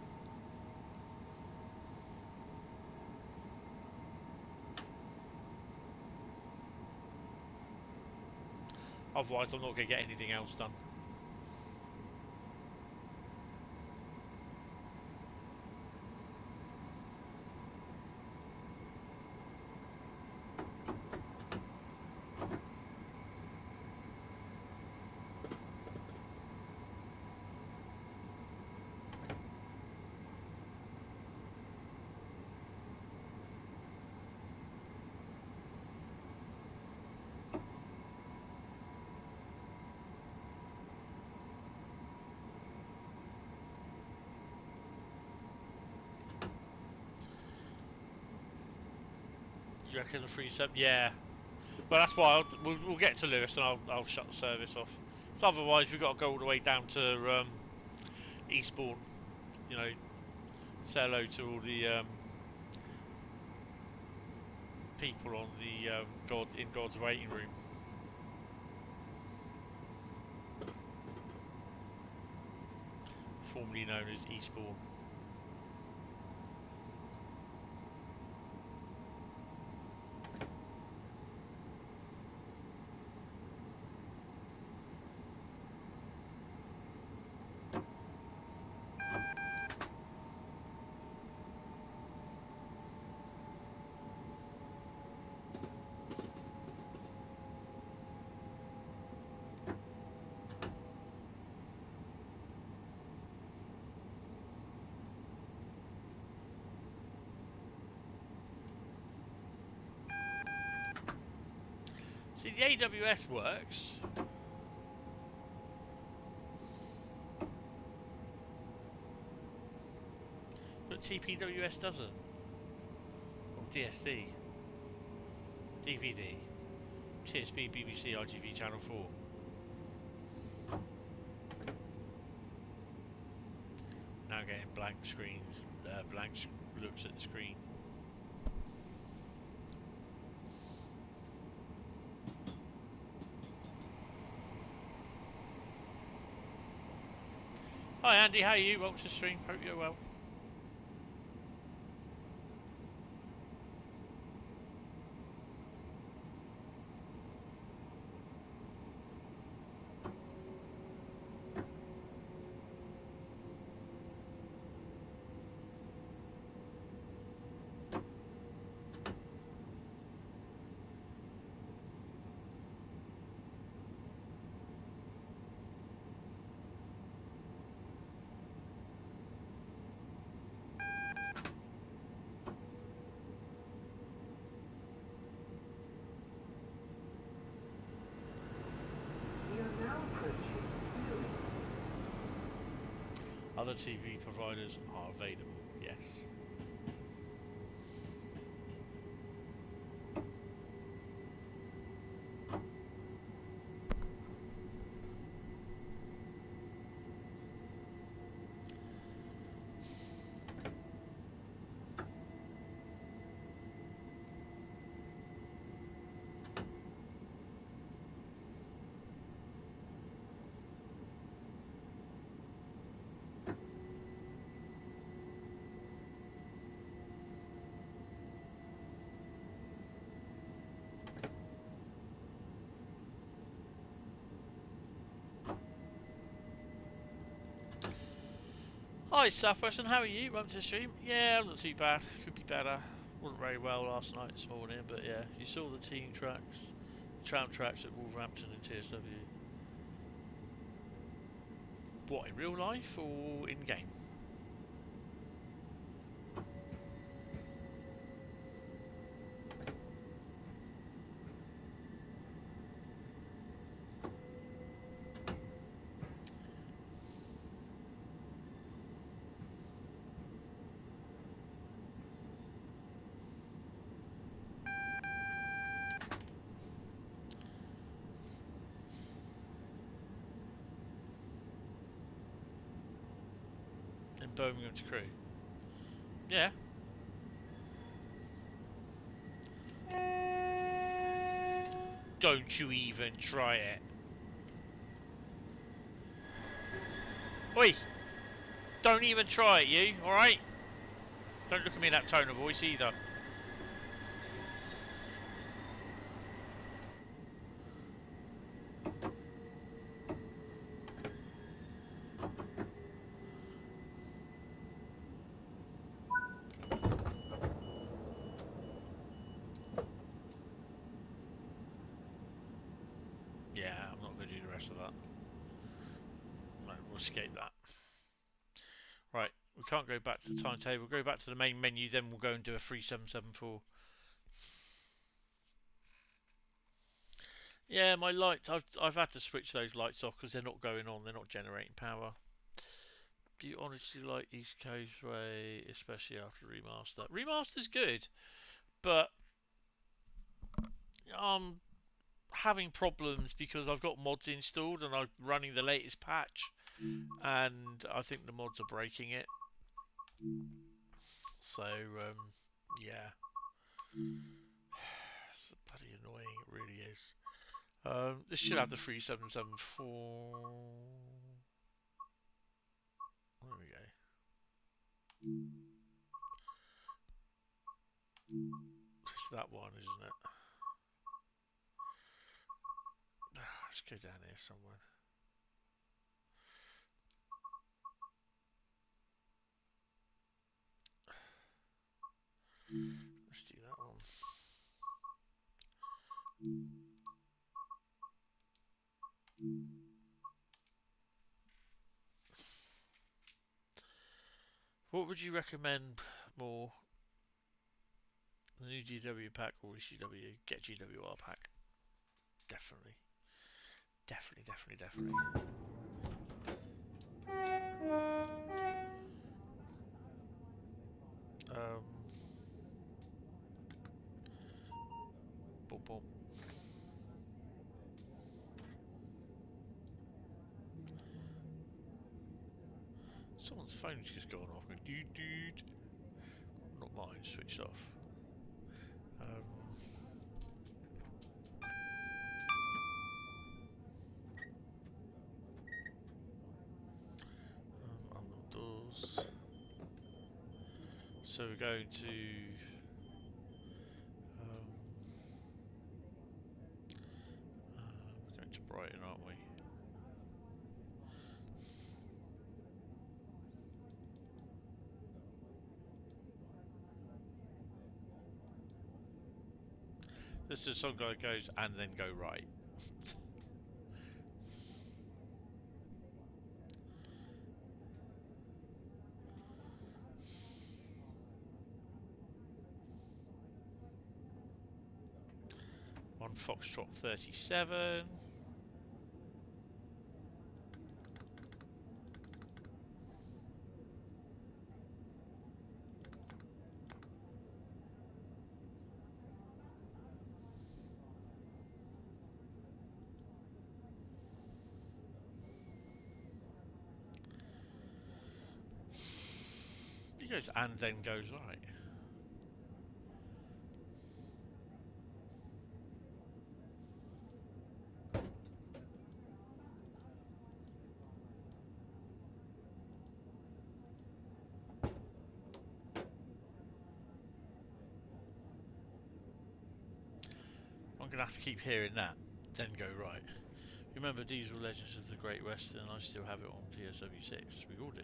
Otherwise, I'm not going to get anything else done. You reckon the 37? Yeah. But that's why we'll get to Lewis and I'll shut the service off. So otherwise we've got to go all the way down to Eastbourne. You know, say hello to all the people on the in God's waiting room. Formerly known as Eastbourne. See, the AWS works. But TPWS doesn't. Or DSD. DVD. TSB, BBC, RGV, Channel 4. Now getting blank screens, looks at the screen. Hi Andy, how are you? Welcome to the stream, hope you're well. Other TV providers are available, yes. Hi Southwestern, how are you? Welcome to the stream. Yeah, I'm not too bad. Could be better. Wasn't very well last night, this morning, but yeah, you saw the team tracks, the tram tracks at Wolverhampton and TSW. What, in real life or in game? In Birmingham to Crewe. Yeah. Don't you even try it. Oi! Don't even try it, you, alright? Don't look at me in that tone of voice either. Yeah, I'm not going to do the rest of that. No, we'll escape that. Right, we can't go back to the timetable. Go back to the main menu, then we'll go and do a 3774. Yeah, my lights. I've had to switch those lights off because they're not going on. They're not generating power. Do you honestly like East Coastway, especially after remaster? Remaster's good, but I'm having problems because I've got mods installed and I'm running the latest patch, and I think the mods are breaking it. So yeah, it's bloody annoying. It really is. This should have the 3774. There we go. It's that one, isn't it? Let's go down here somewhere. Let's do that one. What would you recommend more? The new GW pack or ECW? Get GWR pack. Definitely. Definitely. Boom, boom. Someone's phone's just gone off. Dude. Not mine, switched off. Unlock doors. So we're going to we're going to Brighton, aren't we? This is some guy goes and then go right. On Foxtrot 37. goes and then goes right. I'm going to have to keep hearing that, then go right. Remember Diesel Legends of the Great Western? I still have it on PSW6. We all do.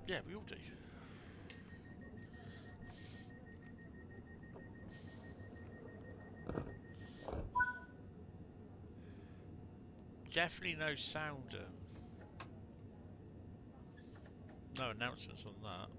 Yeah, we all do. Definitely no sound. No announcements on that.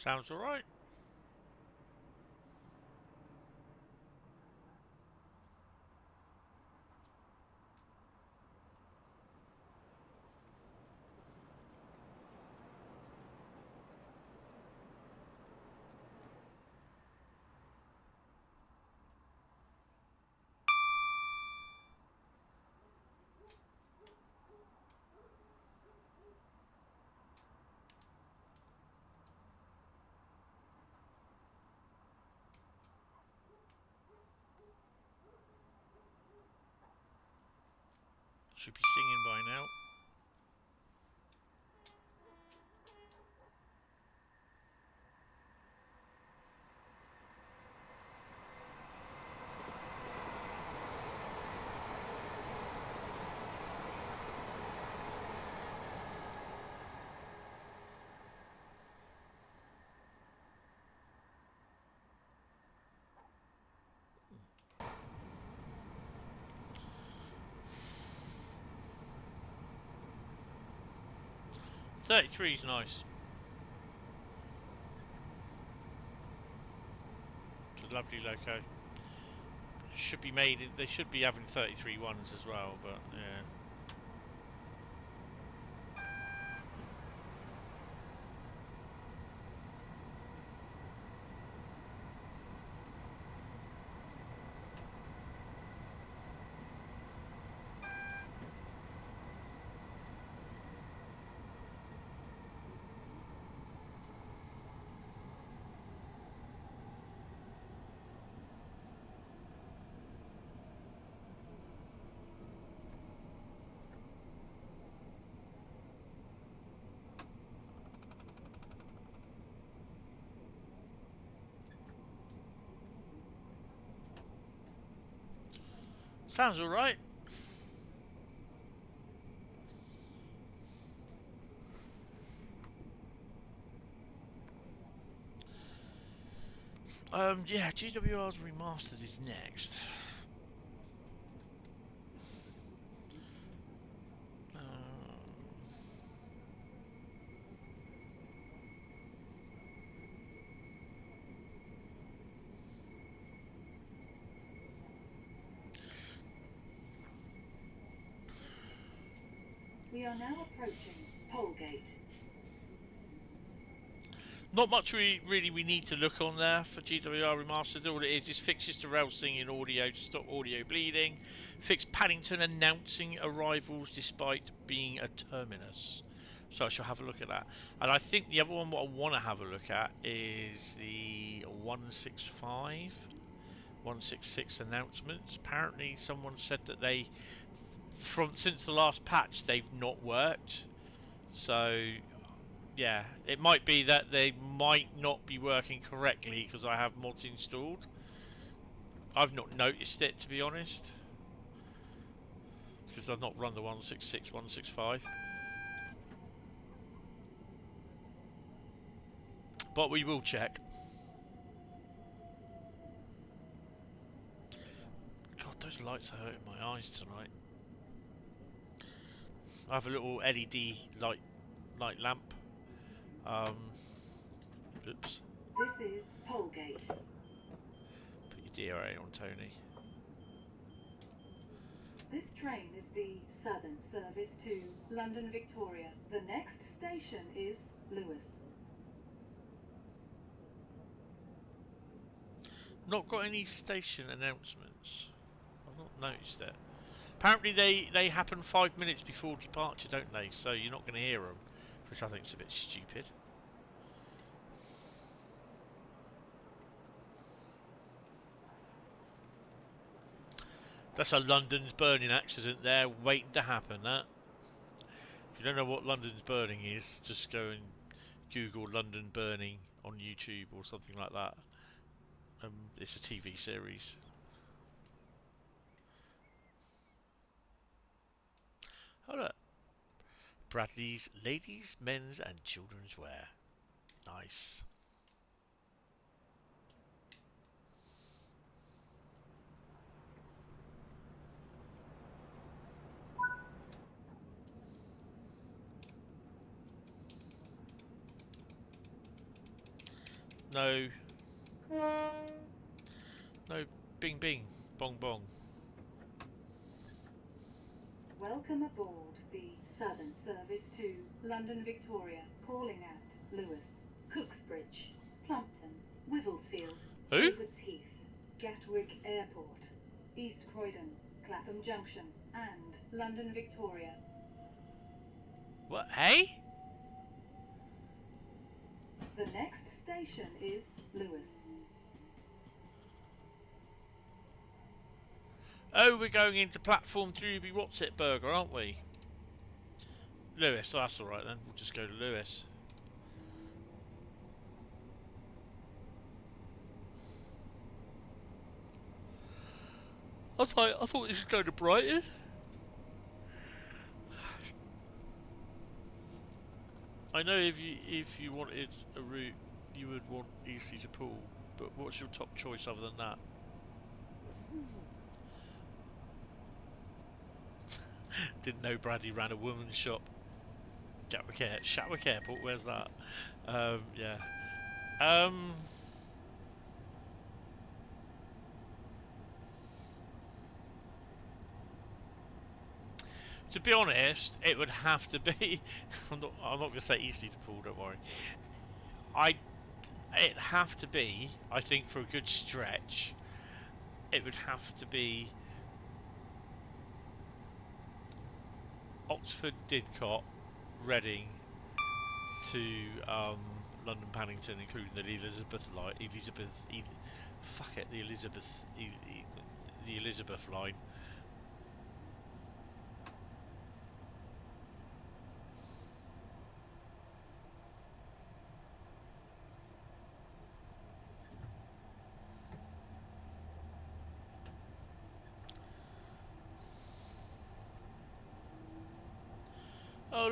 Sounds alright. Should be singing by now. .33 is nice. It's a lovely loco. Should be made. They should be having 33 ones as well, but yeah. Sounds alright. Yeah, GWR's Remastered is next. We are now approaching Polegate. Not much we need to look on there for GWR Remastered. All it is fixes to rail singing audio to stop audio bleeding. Fix Paddington announcing arrivals despite being a terminus. So I shall have a look at that. And I think the other one what I want to have a look at is the 165, 166 announcements. Apparently someone said that they, since the last patch, they've not worked. So yeah, it might be that they might not be working correctly because I have mods installed. I've not noticed it, to be honest, because I've not run the 166, 165. But we will check. God, those lights are hurting my eyes tonight. I have a little LED light lamp. Oops. This is Polegate. Put your DRA on, Tony. This train is the Southern service to London Victoria. The next station is Lewis. Not got any station announcements. I've not noticed it. Apparently they happen 5 minutes before departure, don't they? So you're not going to hear them, which I think is a bit stupid. That's a London's burning accident there, waiting to happen, that. If you don't know what London's burning is, just go and Google London burning on YouTube or something like that. It's a TV series. Oh look. Bradley's ladies, men's and children's wear. Nice. No. No bing bing. Bong bong. Welcome aboard the Southern service to London Victoria, calling at Lewis, Cooksbridge, Plumpton, Wivelsfield, Who? Davids Heath, Gatwick Airport, East Croydon, Clapham Junction, and London Victoria. What? Hey? The next station is Lewis. Oh, we're going into platform 3B What's It Burger, aren't we? Lewis, oh, that's alright then. We'll just go to Lewis. I thought this was going to Brighton. I know if you wanted a route, you would want easy to pull. But what's your top choice other than that? Didn't know Bradley ran a woman's shop. Shatwick Airport, where's that? Yeah. To be honest, it would have to be. I'm not going to say easy to pull. Don't worry. It'd have to be. I think for a good stretch, it would have to be Oxford, Didcot, Reading to London Paddington, including the Elizabeth line. The Elizabeth line.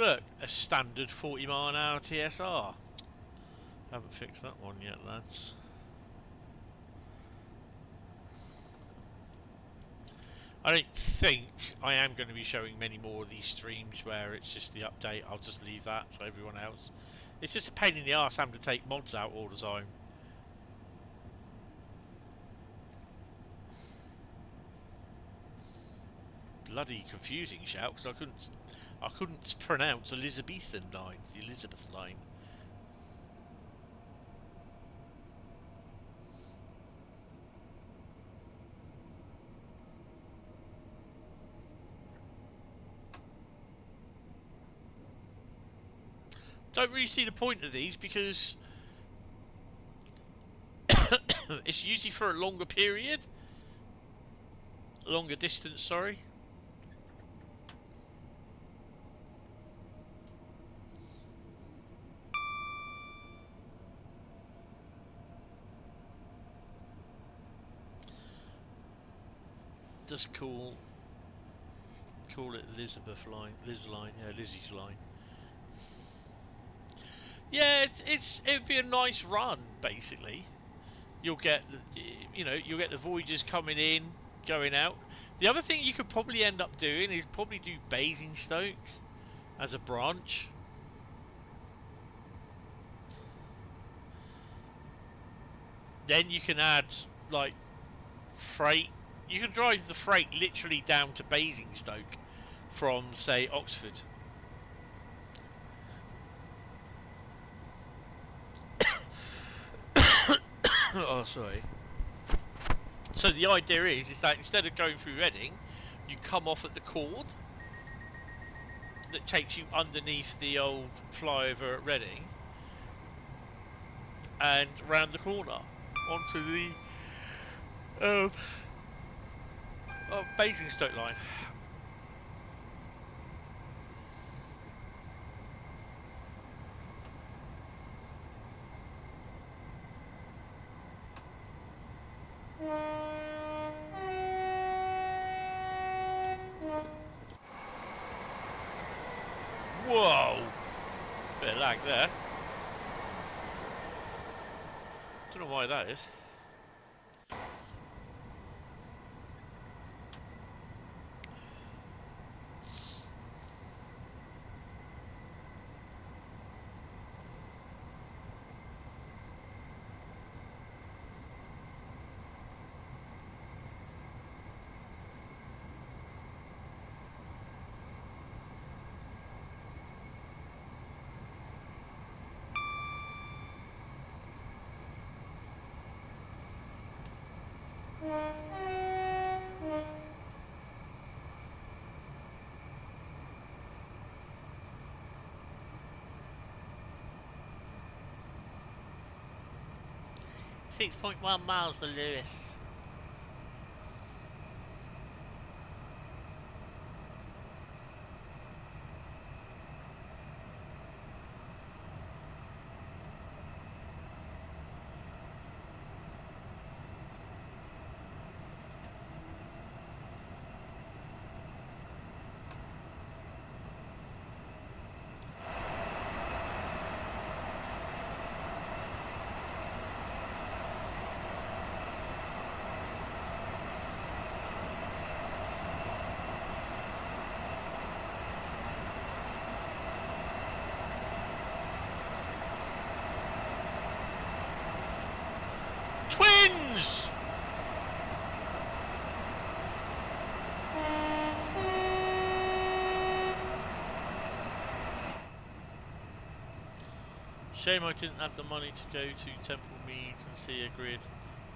look, a standard 40 mph TSR. Haven't fixed that one yet, lads. I don't think I am going to be showing many more of these streams where it's just the update. I'll just leave that for everyone else. It's just a pain in the arse having to take mods out all the time. Bloody confusing shout, because I couldn't pronounce Elizabethan line, the Elizabeth line. Don't really see the point of these because it's usually for a longer period, longer distance, sorry. Just call it Elizabeth line, Liz line, yeah, Lizzie's line. Yeah, it'd be a nice run basically. You'll get you'll get the Voyagers coming in, going out. The other thing you could probably end up doing is probably do Basingstoke as a branch. Then you can add like freight. You can drive the freight literally down to Basingstoke from say Oxford. Oh, sorry. So the idea is that instead of going through Reading, you come off at the chord that takes you underneath the old flyover at Reading and round the corner onto the Basingstoke line. Whoa! Bit of lag there. Don't know why that is. .1 miles to Lewis. Twins! Shame I didn't have the money to go to Temple Meads and see a grid,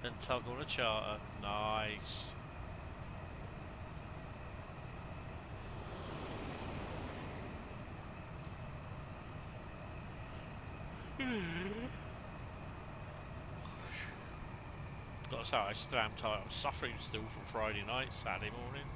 then tug on a charter. Nice. Got to say, I still am tired. I'm suffering still from Friday night, Saturday morning.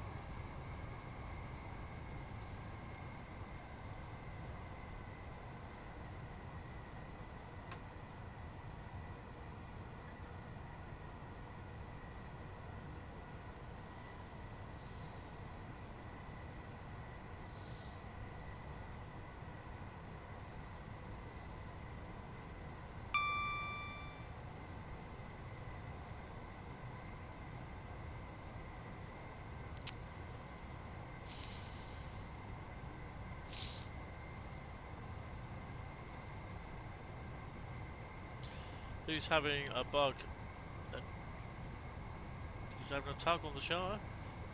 Who's having a bug? He's having a tug on the shower.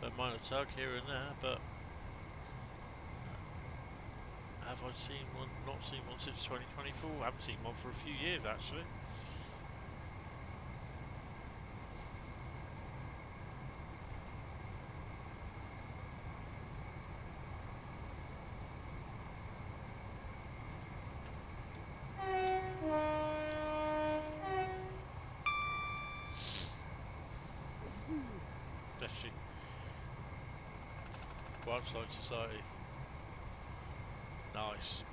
Don't mind a tug here and there, but have I seen one? Not seen one since 2024. I haven't seen one for a few years actually. Especially Wildlife Society. Nice.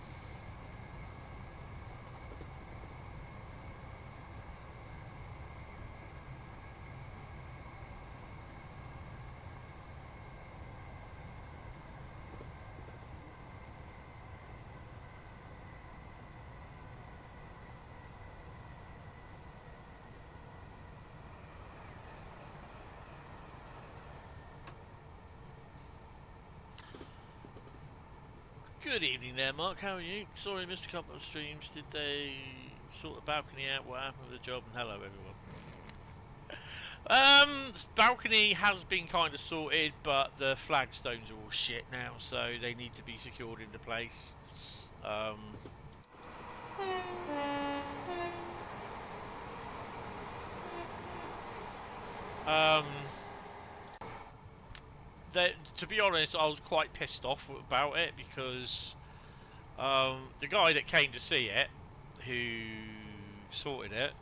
Good evening there, Mark. How are you? Sorry, I missed a couple of streams. Did they sort the balcony out? What happened with the job? And hello, everyone. This balcony has been kind of sorted, but the flagstones are all shit now, so they need to be secured into place. To be honest, I was quite pissed off about it because the guy that came to see it, who sorted it,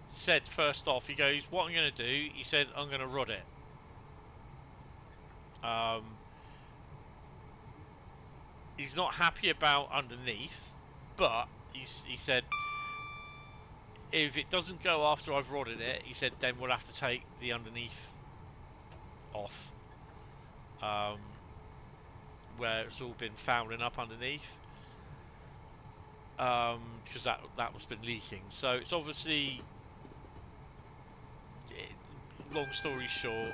said first off, he goes, what I'm going to do, he said, I'm going to rod it. He's not happy about underneath, but he said, if it doesn't go after I've rodded it, he said, then we'll have to take the underneath off. Where it's all been fouling up underneath. Because that was been leaking. So it's obviously, long story short,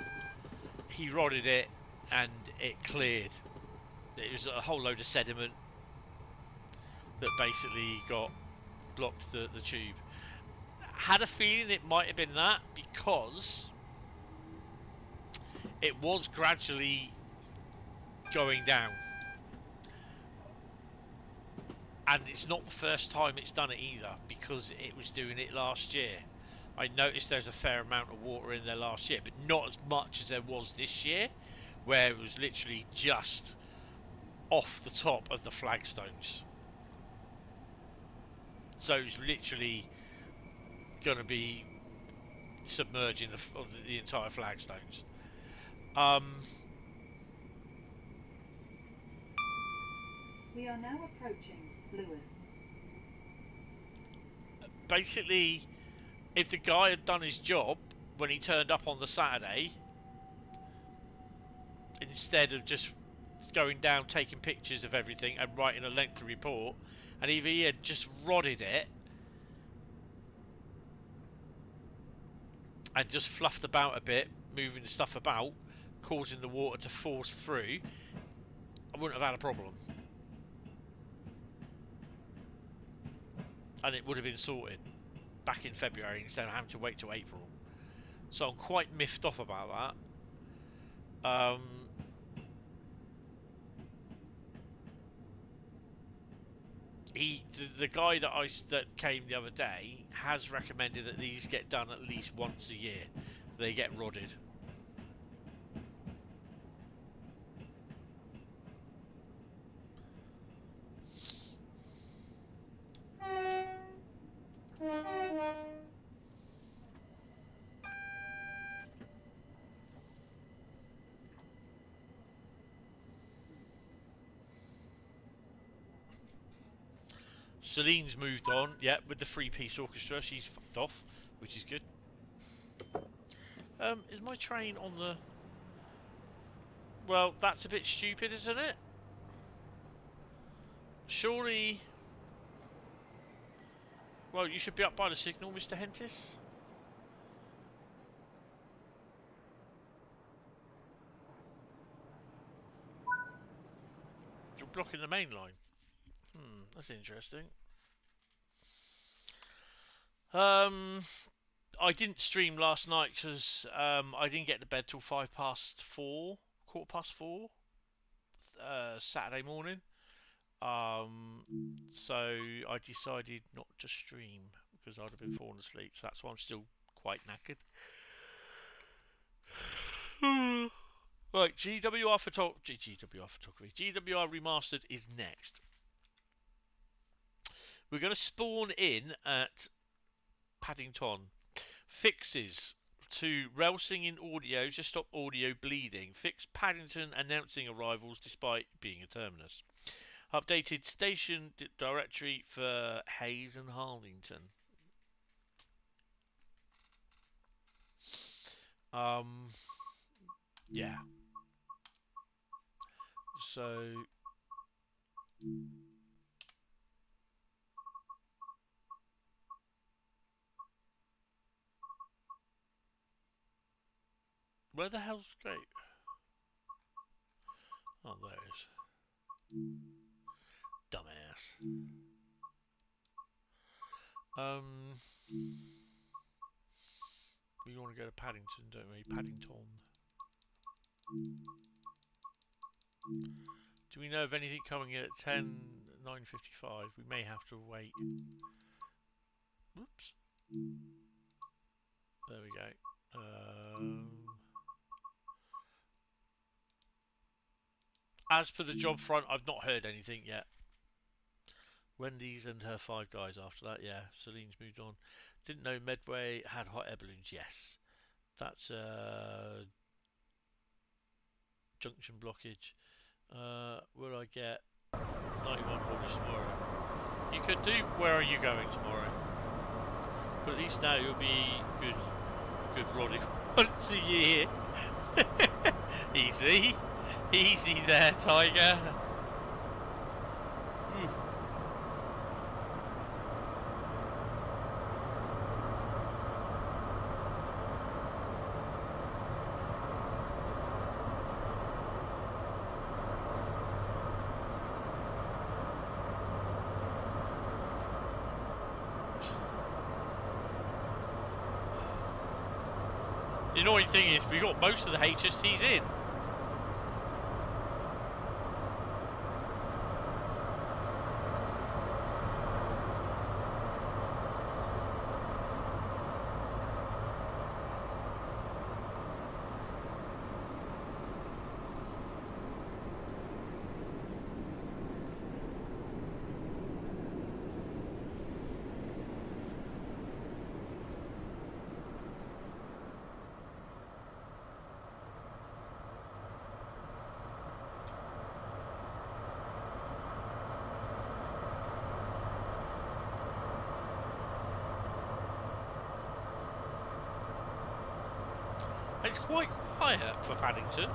he rodded it and it cleared. It was a whole load of sediment that basically blocked the tube. Had a feeling it might have been that because it was gradually going down. And it's not the first time it's done it either, because it was doing it last year. I noticed there's a fair amount of water in there last year, but not as much as there was this year, where it was literally just off the top of the flagstones. So it's literally going to be submerging the entire flagstones. We are now approaching Lewis. Basically, if the guy had done his job when he turned up on the Saturday, instead of just going down, taking pictures of everything and writing a lengthy report, and if he had just rodded it and just fluffed about a bit, moving the stuff about, causing the water to force through, I wouldn't have had a problem. And it would have been sorted back in February instead of having to wait till April. So I'm quite miffed off about that. The guy that came the other day has recommended that these get done at least once a year. So they get rodded. Celine's moved on, yeah, with the three-piece orchestra. She's fucked off, which is good. Is my train on the... Well, that's a bit stupid, isn't it? Surely... Well, you should be up by the signal, Mr. Hentis. You're blocking the main line. That's interesting. I didn't stream last night because I didn't get to bed till 4:05, quarter past 4, Saturday morning. So I decided not to stream because I'd have been falling asleep. So that's why I'm still quite knackered. Right, GWR photography, GWR Remastered is next. We're going to spawn in at Paddington. Fixes to rail singing audio to stop audio bleeding. Fix Paddington announcing arrivals despite being a terminus. Updated station directory for Hayes and Harlington. Yeah. So where the hell's Crewe? Oh, there it is. Dumbass. We want to go to Paddington, don't we? Paddington. Do we know of anything coming in at 9:55? We may have to wait. Whoops. There we go. As for the job front, I've not heard anything yet. Wendy's and her 5 guys after that, yeah. Celine's moved on. Didn't know Medway had hot air balloons, yes. That's junction blockage. Will I get 91 orders tomorrow? You could do where are you going tomorrow? But at least now you'll be good rodding once a year. Easy. Easy there, Tiger. The annoying thing is we got most of the HSTs in. It's quite quiet for Paddington.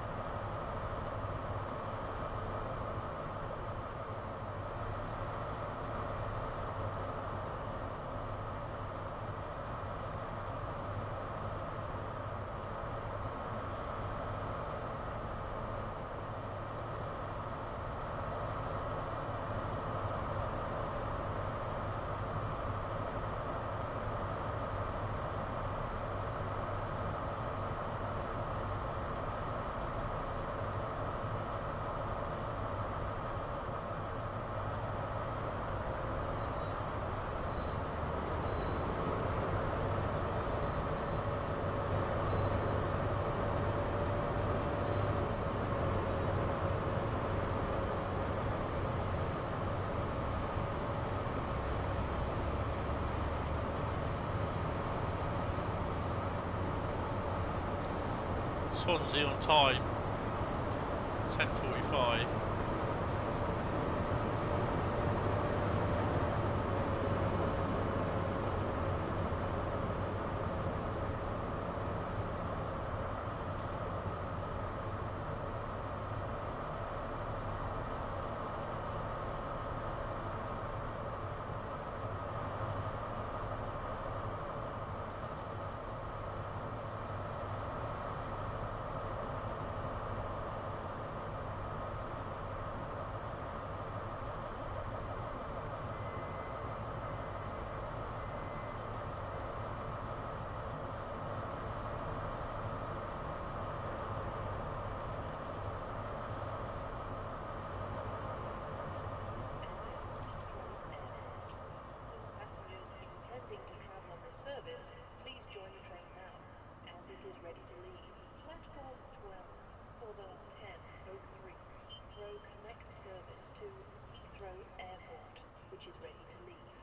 Swansea on time, 10:45. it is ready to leave. Platform 12 for the 10:03 Heathrow Connect service to Heathrow Airport, which is ready to leave.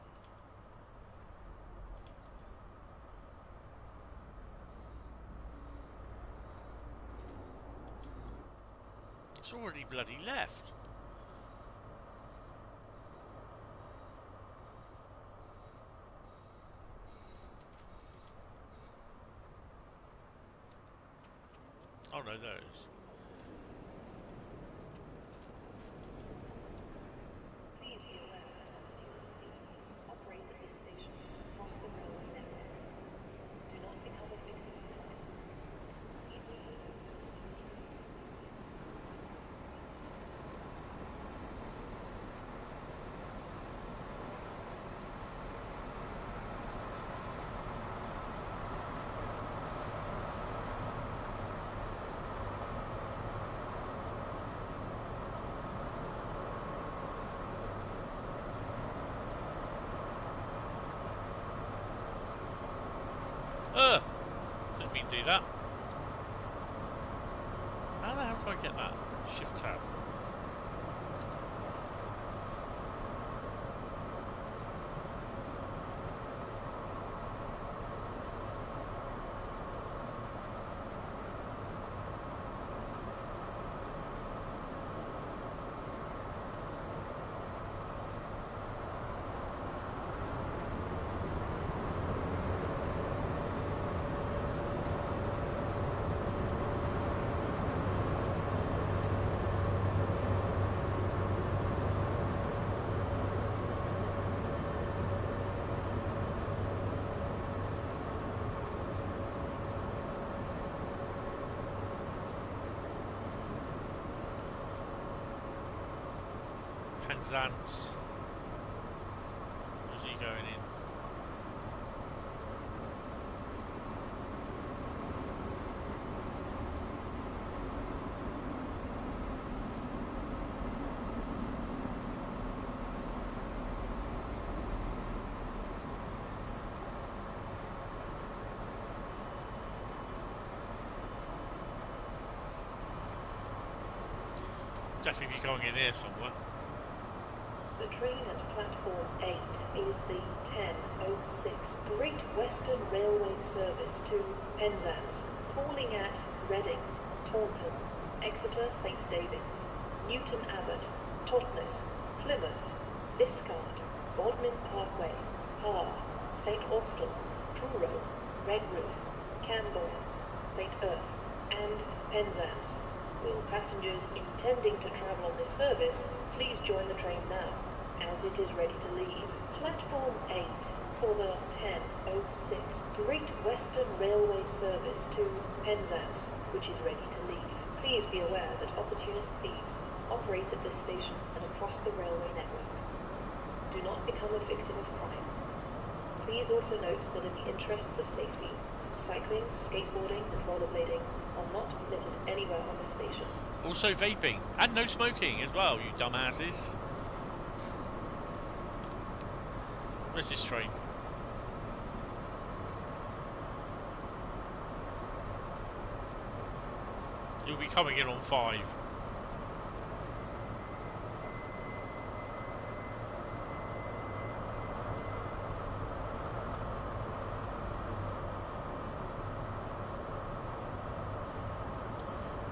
It's already bloody left. Oh no, there it is. Please be aware that opportunist thieves operate at this station across the railway network. Do not become a victim of crime. Please also note that the interests of Didn't mean to do that. How the hell do I get that? Shift tab. Penzance. Where's he going in? Definitely be going in here somewhere. The train at platform 8 is the 10:06 Great Western Railway service to Penzance, calling at Reading, Taunton, Exeter St David's, Newton Abbot, Totnes, Plymouth, Biscard, Bodmin Parkway, Parr, St Austell, Truro, Redruth, Camborne, St Erth, and Penzance. Will passengers intending to travel on this service please join the train now, as it is ready to leave. Platform 8 for the 10:06 Great Western Railway service to Penzance, which is ready to leave. Please be aware that opportunist thieves operate at this station and across the railway network. Do not become a victim of crime. Please also note that in the interests of safety, cycling, skateboarding and rollerblading are not permitted anywhere on the station. Also vaping and no smoking as well, you dumbasses. Where's this train? You'll be coming in on 5.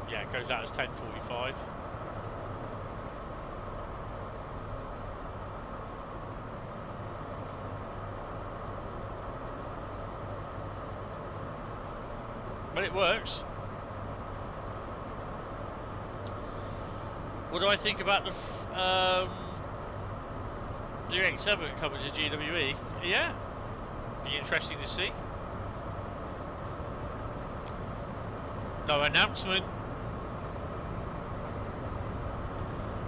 Yeah, it goes out as 10:45. But it works. What do I think about the X7 coming to GWE? Yeah, be interesting to see. No announcement.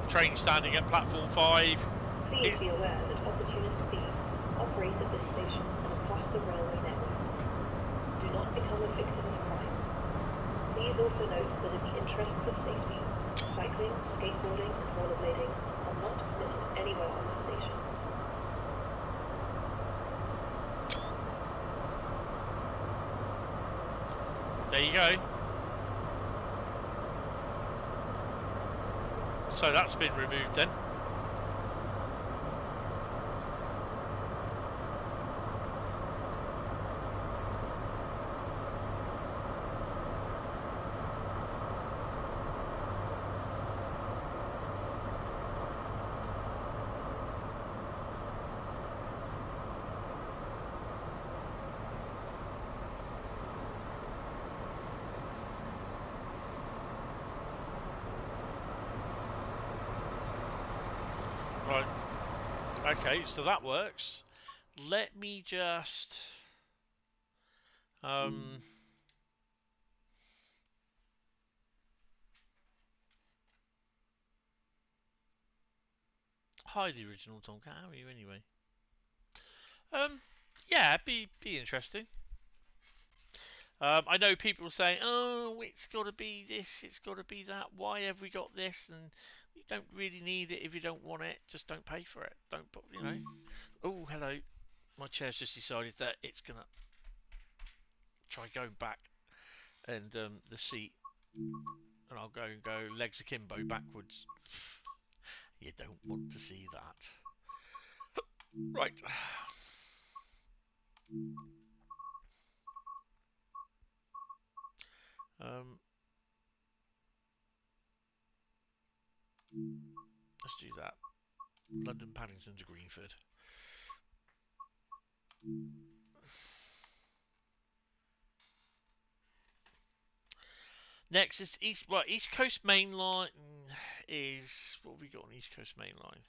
Train standing at platform 5. Please be aware that opportunist thieves operate at this station and across the railway network. Do not become a victim of crime. Please also note that in the interests of safety, cycling, skateboarding and rollerblading are not permitted anywhere on the station. There you go. So that's been removed then. Right. Okay, so that works. Let me just hi the original Tomcat, how are you anyway? Yeah, be interesting. I know people say, oh, it's got to be this, it's got to be that. Why have we got this? And you don't really need it if you don't want it. Just don't pay for it. Don't put, you know. Oh, hello. My chair's just decided that it's gonna try going back, and the seat, and I'll go legs akimbo backwards. You don't want to see that. Right. Let's do that. London Paddington to Greenford. Next is East Coast Main Line is what have we got on East Coast Main Line?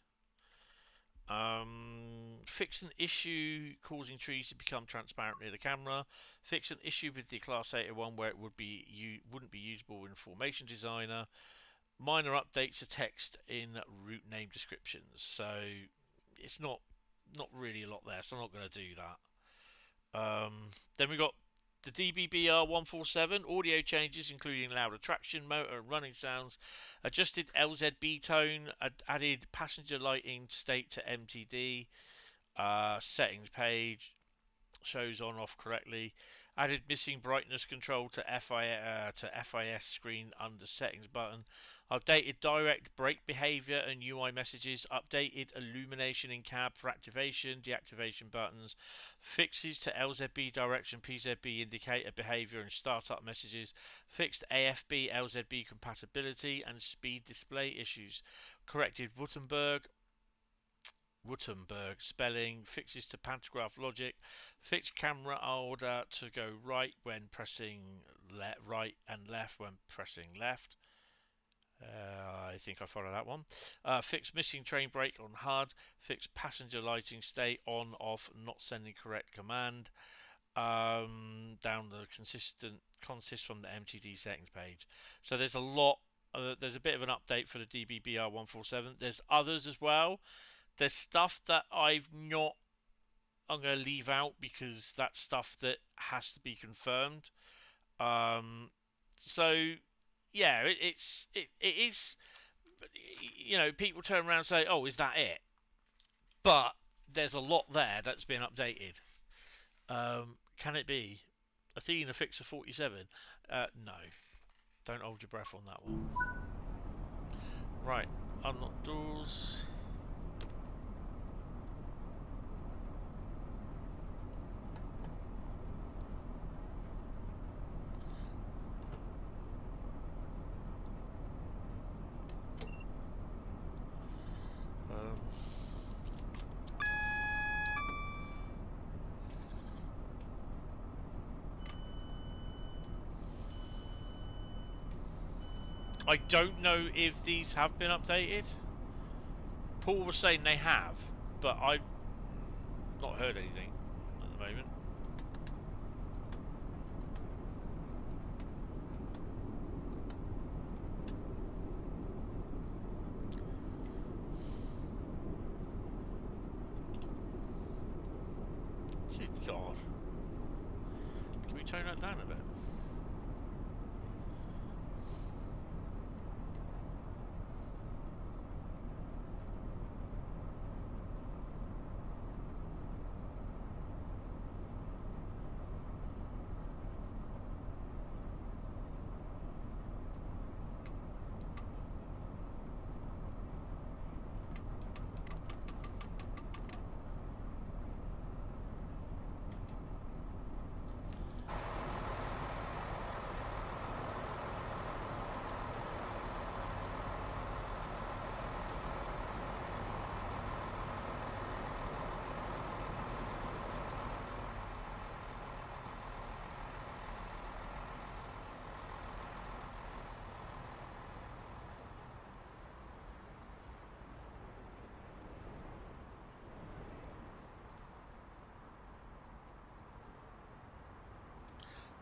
Fix an issue causing trees to become transparent near the camera. Fix an issue with the Class 801 where it wouldn't be usable in Formation Designer. Minor updates to text in route name descriptions. So it's not really a lot there, so I'm not going to do that. Then we got the DBBR 147 audio changes, including louder traction, motor, and running sounds. Adjusted LZB tone, added passenger lighting state to MTD. Settings page shows on off correctly. Added missing brightness control to FIS screen under settings button. Updated direct brake behavior and UI messages. Updated illumination in cab for activation, deactivation buttons. Fixes to LZB direction, PZB indicator behavior and startup messages. Fixed AFB LZB compatibility and speed display issues. Corrected Württemberg spelling, fixes to pantograph logic, fixed camera order to go right when pressing right and left when pressing left. I think I follow that one. Fixed missing train brake on HUD, fixed passenger lighting state on off not sending correct command. Down the consist from the MTD settings page. So there's a lot. There's a bit of an update for the DBBR 147. There's others as well. There's stuff that I'm going to leave out because that's stuff that has to be confirmed. So yeah, it is. You know, people turn around and say, "Oh, is that it?" But there's a lot there that's been updated. Can it be Athena Fixer 47? No, don't hold your breath on that one. Right, unlock doors. I don't know if these have been updated. Paul was saying they have, but I've not heard anything at the moment. Good God. Can we tone that down a bit?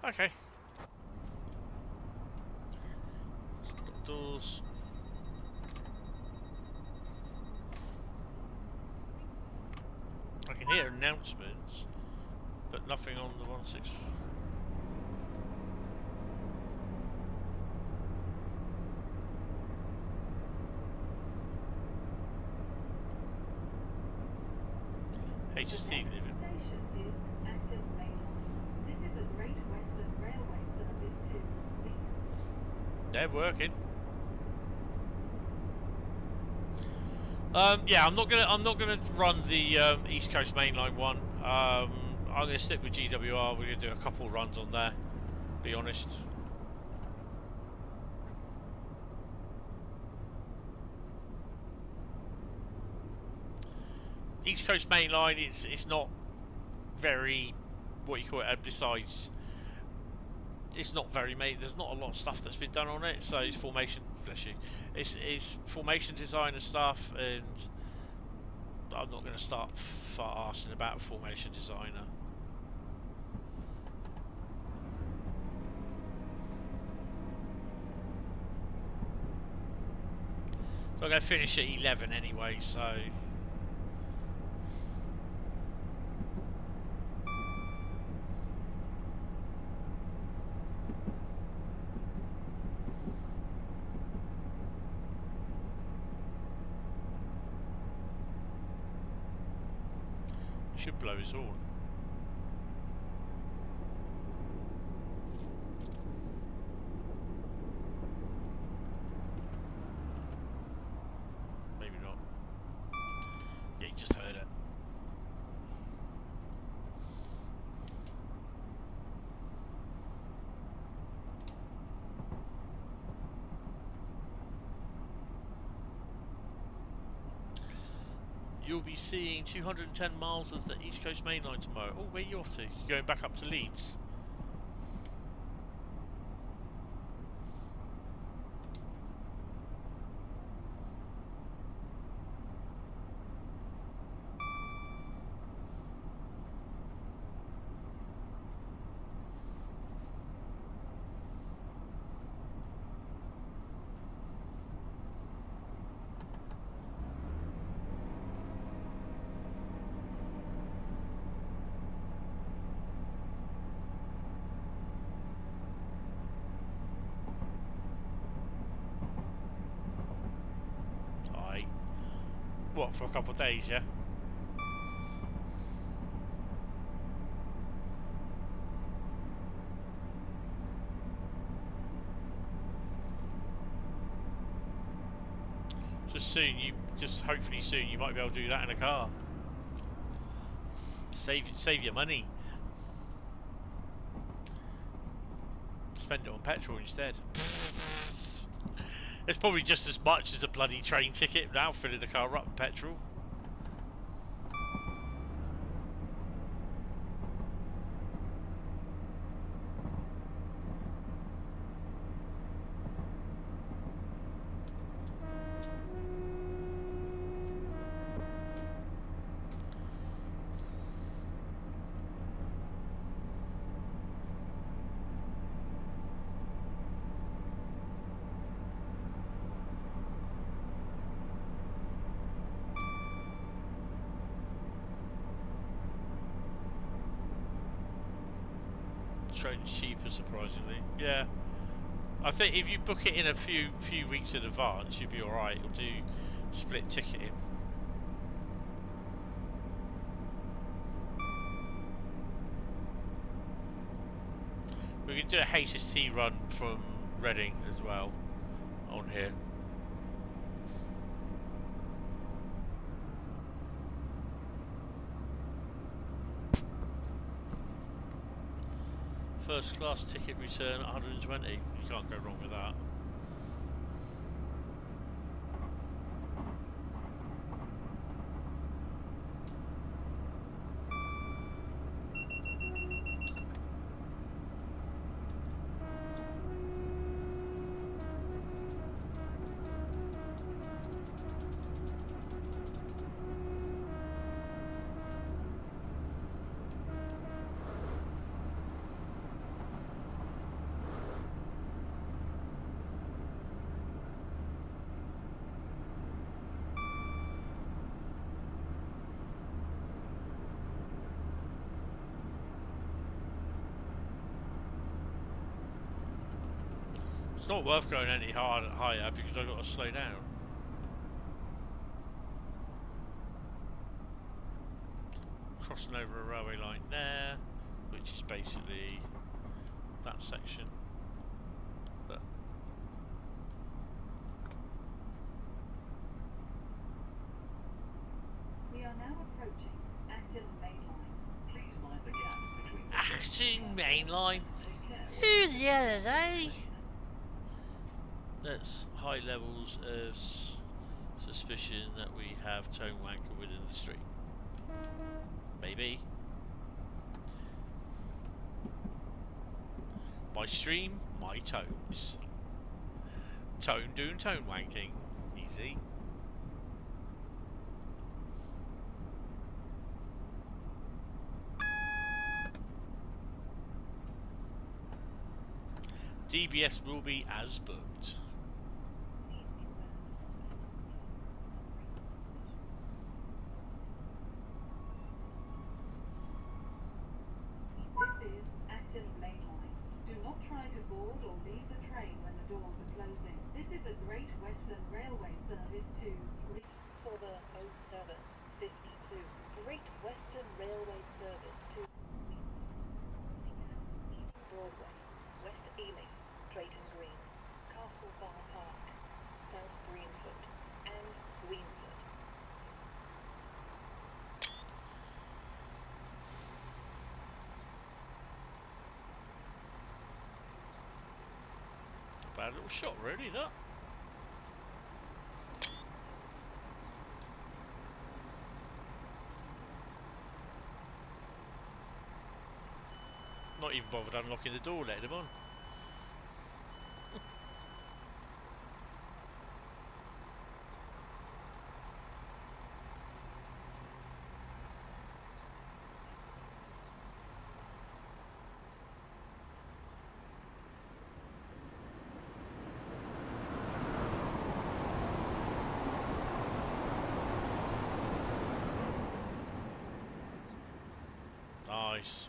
Okay. Doors. I can hear announcements, but nothing on the 16. Hey, just The the next station is Active Mainline. This is a Great Western Railway service to Leeds. they're working. Yeah, I'm not gonna run the East Coast Mainline one. I'm gonna stick with GWR. We're gonna do a couple runs on there. Be honest. East Coast Mainline, it's not very, what you call it. Besides, it's not very there's not a lot of stuff that's been done on it. So it's formation. Bless you. It's formation designer stuff, and I'm not going to start asking about a formation designer. So I'm going to finish at 11 anyway, so... should blow his horn. Maybe not. Yeah, you just heard it. You'll be seeing 210 miles of the East Coast Main Line tomorrow. Oh, where are you off to? You're going back up to Leeds? What, for a couple of days, yeah? Hopefully soon, you might be able to do that in a car. Save your money. Spend it on petrol instead. It's probably just as much as a bloody train ticket now, filling the car up with petrol. Train's cheaper, surprisingly. Yeah, I think if you book it in a few weeks in advance, you'll be all right. It'll do split ticketing. We can do a HST run from Reading as well on here. First class ticket return 120. You can't go wrong with that. It's not worth going any higher because I've got to slow down. Crossing over a railway line there, which is basically that section. But We are now approaching Acton Main Line. Please mind the gap between the Acton Main Line. Take care Who the hell is they? That's high levels of suspicion that we have tone wanker within the street. Maybe. My stream, my tones. Tone doing tone wanking. Easy. DBS will be as booked. This is Acton Main Line. Do not try to board or leave the train when the doors are closing. This is a Great Western Railway service to For the 0752 Great Western Railway service to Broadway, West Ealing, Drayton Green, Castle Bar Park, South Greenford, and Greenford. Bad little shot, really, that. Not even bothered unlocking the door, letting him on. Nice.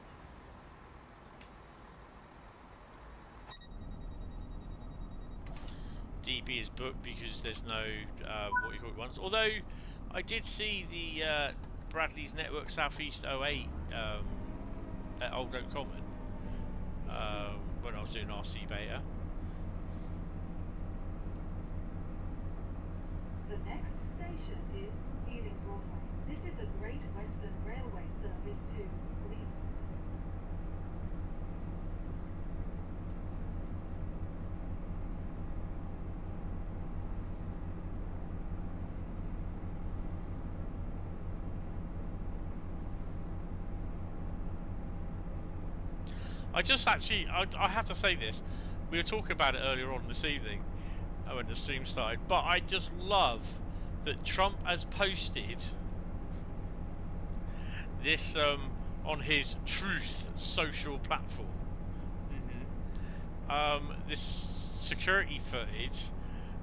DB is booked because there's no what you call it ones. Although I did see the Bradley's Network Southeast 08 at Old Oak Common when I was doing RC beta. The next station is Ealing Broadway. This is a Great Western Railway service to Liverpool. I have to say this. We were talking about it earlier on this evening when the stream started, but I just love that Trump has posted this on his Truth social platform. This security footage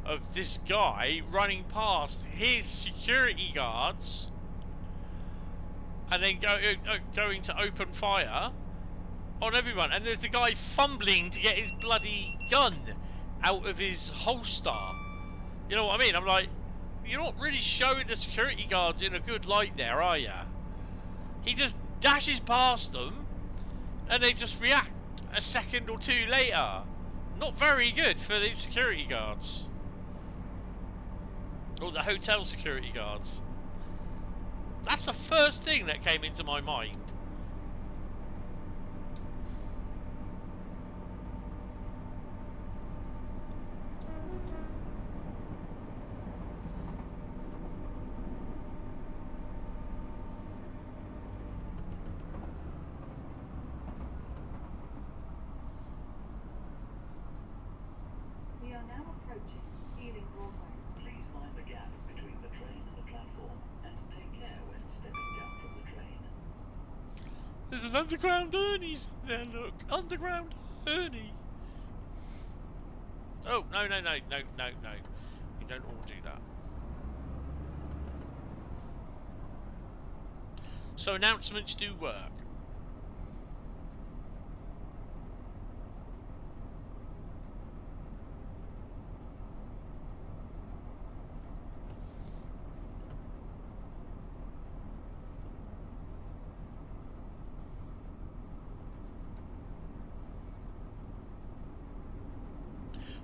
of this guy running past his security guards and then going to open fire on everyone, and there's the guy fumbling to get his bloody gun out of his holster. You know what I mean? I'm like, you're not really showing the security guards in a good light there, are ya? He just dashes past them and they just react a second or two later. Not very good for these security guards. Or the hotel security guards. That's the first thing that came into my mind. We are now approaching Ealing Broadway. Please mind the gap between the train and the platform, and take care when stepping down from the train. There's an underground Ernie's there, look. Underground Ernie. Oh, no. You don't all do that. So announcements do work.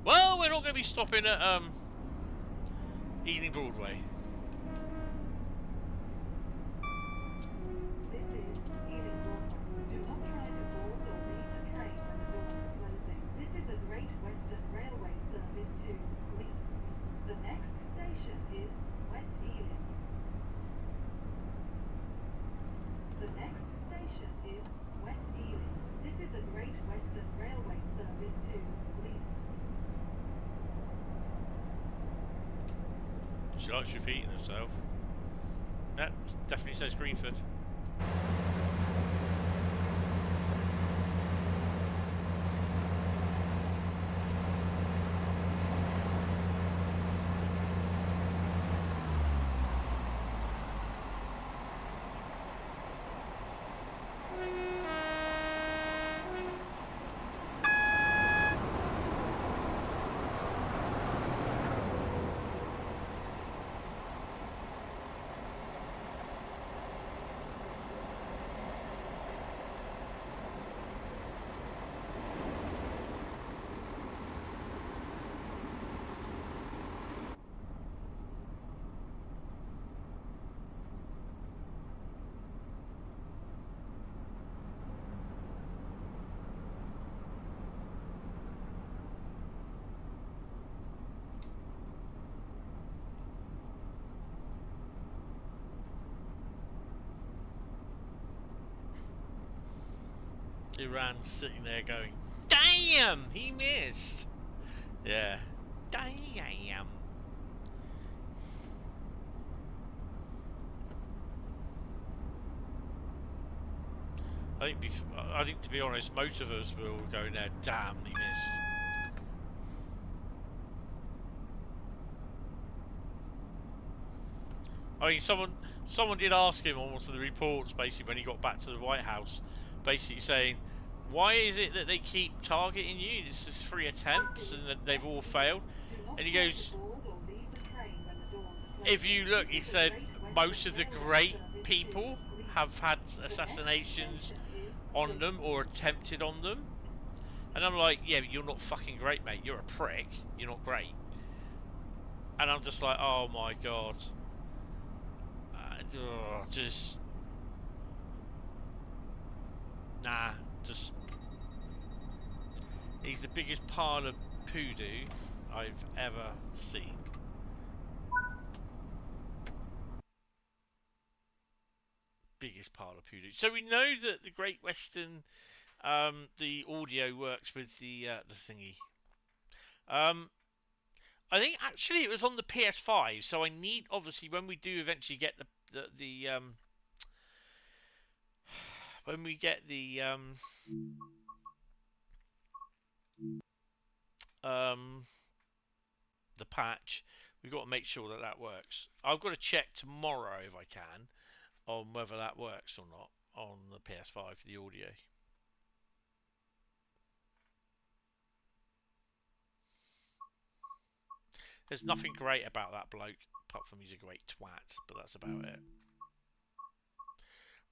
Well, we're not going to be stopping at Ealing Broadway. This is Ealing Broadway. Do not try to board or leave the train when the doors are closing. This is a Great Western Railway service to Leith. The next station is West Ealing. The next station is West Ealing. This is a Great Western Railway service to Leith. She likes repeating herself. That definitely says Greenford. Iran's sitting there going, damn, he missed. Yeah. Damn. I think to be honest, most of us will go in there, damn, he missed. I mean, someone did ask him on one of the reports, basically, when he got back to the White House, basically saying, why is it that they keep targeting you? This is 3 attempts and they've all failed. And he goes, if you look, he said, most of the great people have had assassinations on them or attempted on them. And I'm like, yeah, but you're not fucking great, mate. You're a prick. You're not great. And I'm just like, oh my god. Just... Nah, just... He's the biggest pile of poodoo I've ever seen. Biggest pile of poodoo. So we know that the Great Western, the audio works with the thingy. I think actually it was on the PS5, so I need, obviously, when we do eventually get when we get the patch, we've got to make sure that that works. I've got to check tomorrow if I can on whether that works or not on the PS5 for the audio. There's nothing great about that bloke, apart from he's a great twat, but that's about it.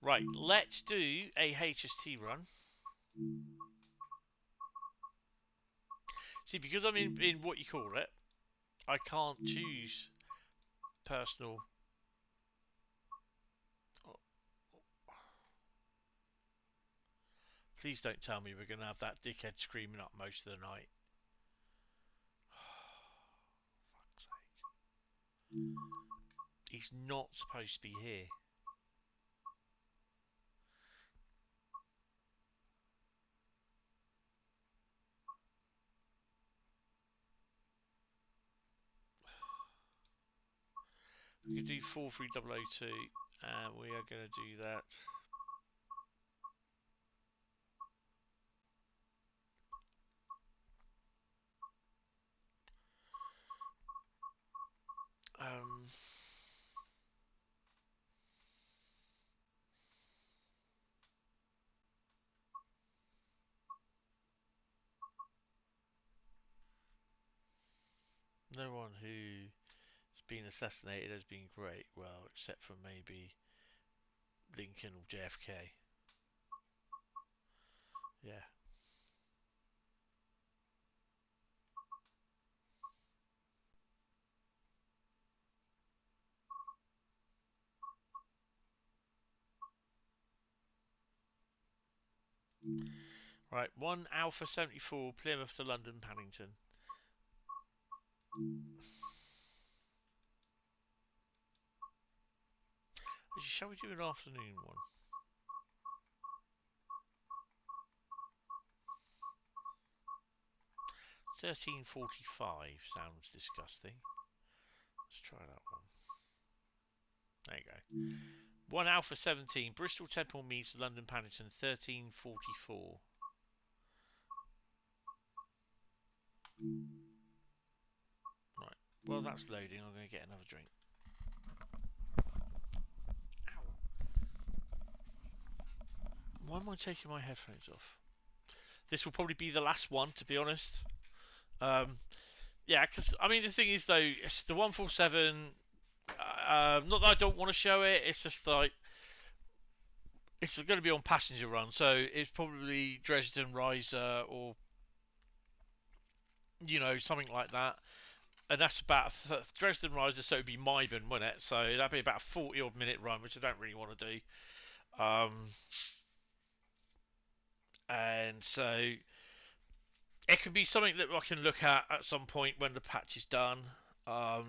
Right, let's do a HST run. See, because I'm in what you call it, I can't choose personal. Please don't tell me we're going to have that dickhead screaming up most of the night. Fuck's sake. He's not supposed to be here. We can do 43002, and we are going to do that. No one who's been assassinated has been great, well, except for maybe Lincoln or JFK. Yeah. Right, 1 Alpha 74 Plymouth to London Paddington. Actually, shall we do an afternoon one? $13.45 sounds disgusting. Let's try that one. There you go. 1 Alpha 17 Bristol Temple Meads to London Paddington 13.44. Right. Well, that's loading. I'm going to get another drink. Ow. Why am I taking my headphones off? This will probably be the last one, to be honest. Yeah, because, I mean, the thing is, though, it's the 147... not that I don't want to show it, it's just like... It's going to be on passenger run, so it's probably Dresden, Riesa, or... You know, something like that. And that's about Dresden Riesa, so it'd be Milton, wouldn't it? So that'd be about a 40-odd minute run, which I don't really want to do. And so it could be something that I can look at some point when the patch is done.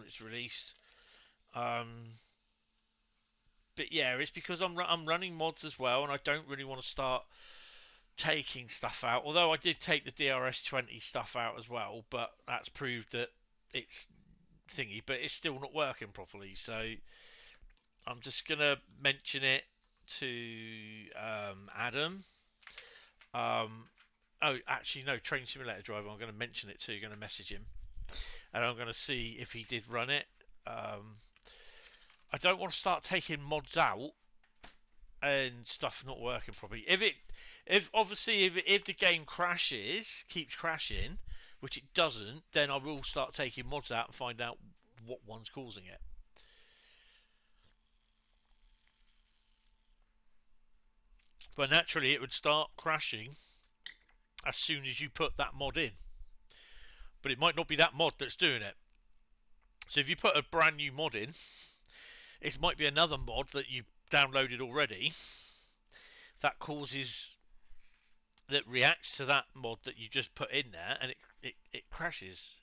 It's released. But yeah, it's because I'm running mods as well, and I don't really want to start taking stuff out. Although I did take the DRS20 stuff out as well, but that's proved that it's thingy, but it's still not working properly. So I'm just gonna mention it to Adam. Oh, actually, no, Train Simulator Driver. I'm going to mention it to. Going to message him, and I'm going to see if he did run it. I don't want to start taking mods out and stuff not working properly. If the game keeps crashing, which it doesn't, then I will start taking mods out and find out what one's causing it. But naturally, it would start crashing as soon as you put that mod in. But it might not be that mod that's doing it. So if you put a brand new mod in, it might be another mod that you downloaded already that reacts to that mod that you just put in there, and it crashes.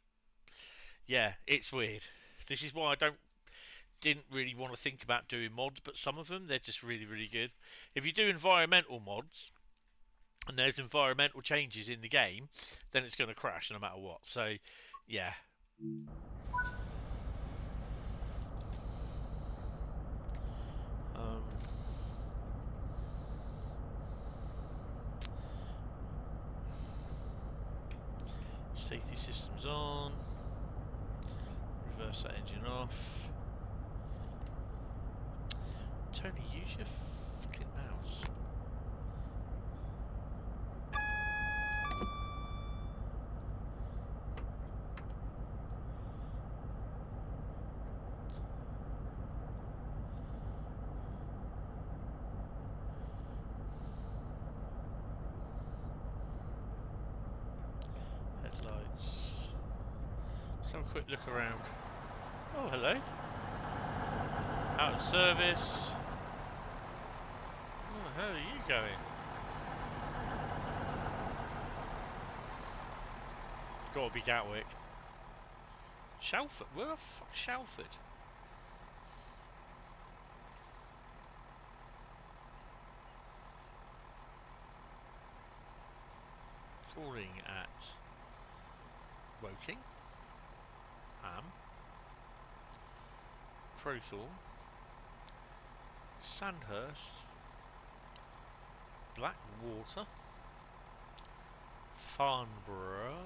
Yeah, it's weird. This is why I didn't really want to think about doing mods, but some of them, they're just really, really good. If you do environmental mods, and there's environmental changes in the game, then it's going to crash no matter what. So, yeah. Safety systems on. Reverse that engine off. Tony, use your fucking mouse. Headlights. Let's have a quick look around. Oh, hello. Out of service. Where the hell are you going? Gotta be Gatwick. Shalford? Where the fuck Shalford? Calling at Woking, Ham, Crowthorne, Sandhurst, Blackwater, Farnborough,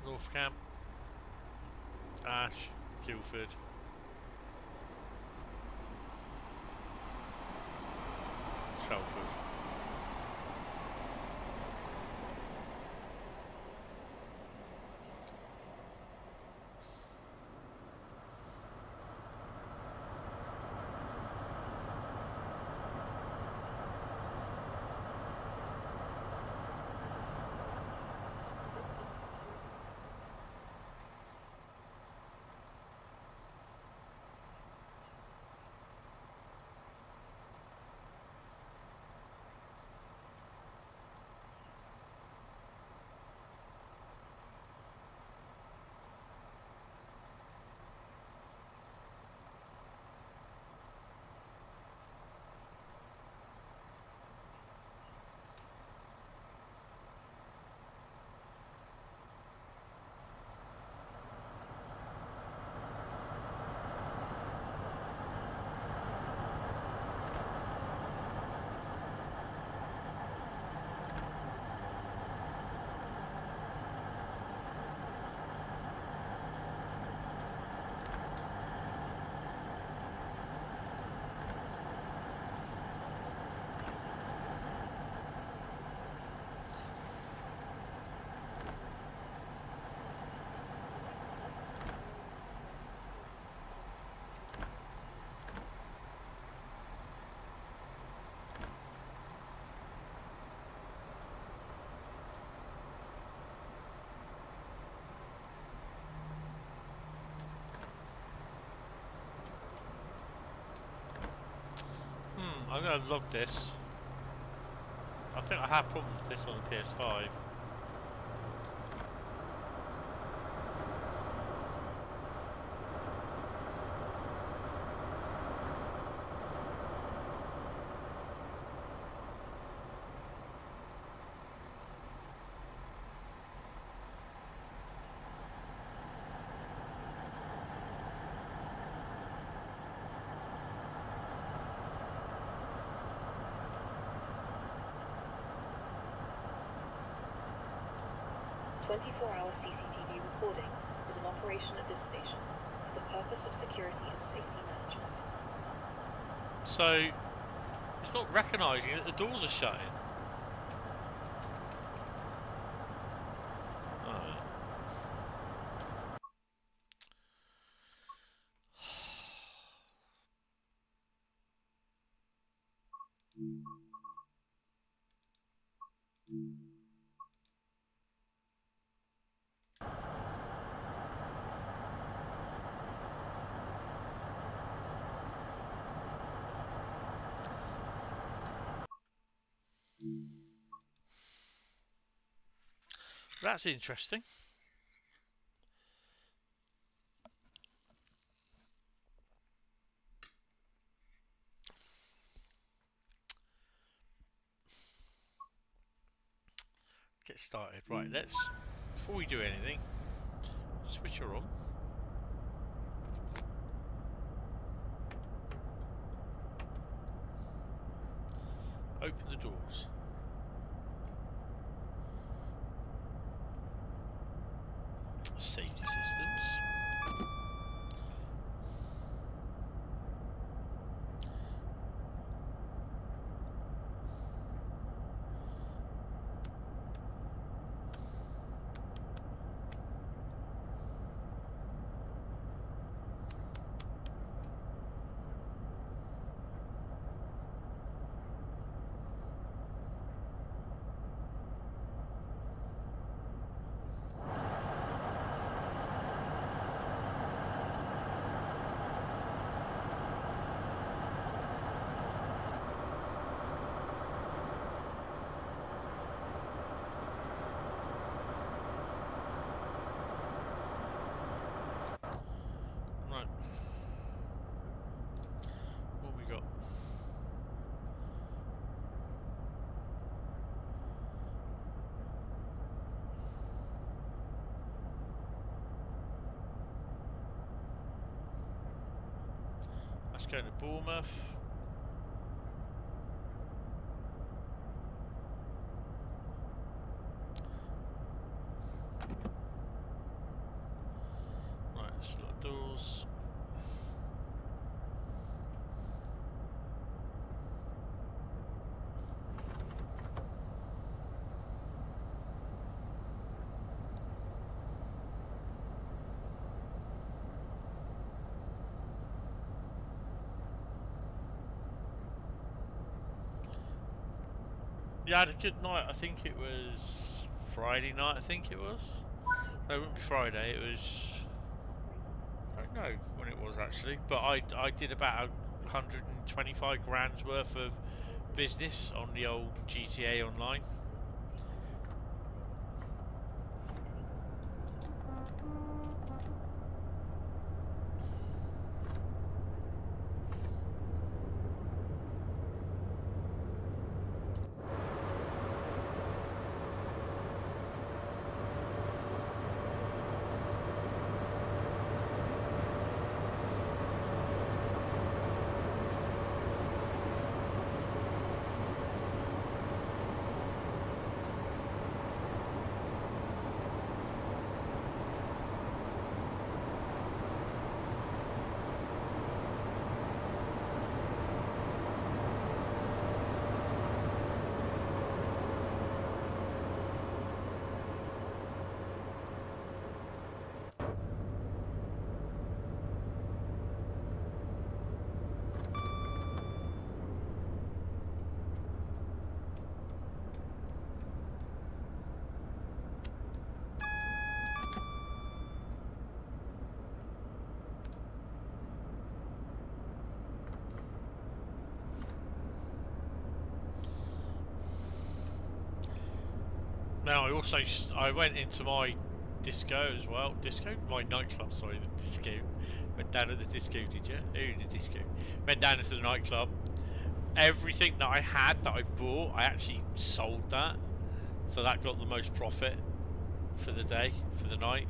North Camp, Ash, Guildford, Shalford. going to log this. I think I had problems with this on the PS5. "24-hour CCTV recording is in operation at this station for the purpose of security and safety management." So, it's not recognising that the doors are shutting. Alright. That's interesting. Get started. Right, let's, before we do anything, switch her on. Open the doors. Safety systems. Right. What have we got? Let's go to Bournemouth. Right, let's lock doors. Yeah, I had a good night. I think it was Friday night. I think it was. No, it wouldn't be Friday. It was. I don't know when it was actually, but I did about 125 grand's worth of business on the old GTA Online. Now I went into my disco as well. Disco? My nightclub, sorry, the disco. Went down to the disco, did you? Oh, the disco. Went down into the nightclub. Everything that I had that I bought, I actually sold that. So that got the most profit for the day, for the night.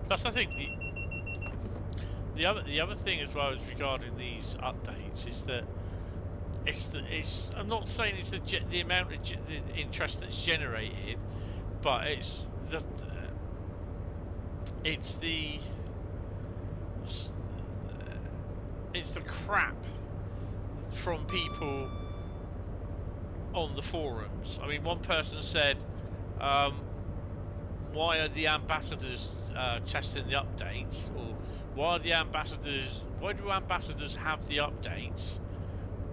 Plus, I think the other thing as well as regarding these updates is that it's I'm not saying it's the amount of the interest that's generated, but it's the crap from people on the forums. I mean, one person said, why are the ambassadors testing the updates, or why do ambassadors have the updates?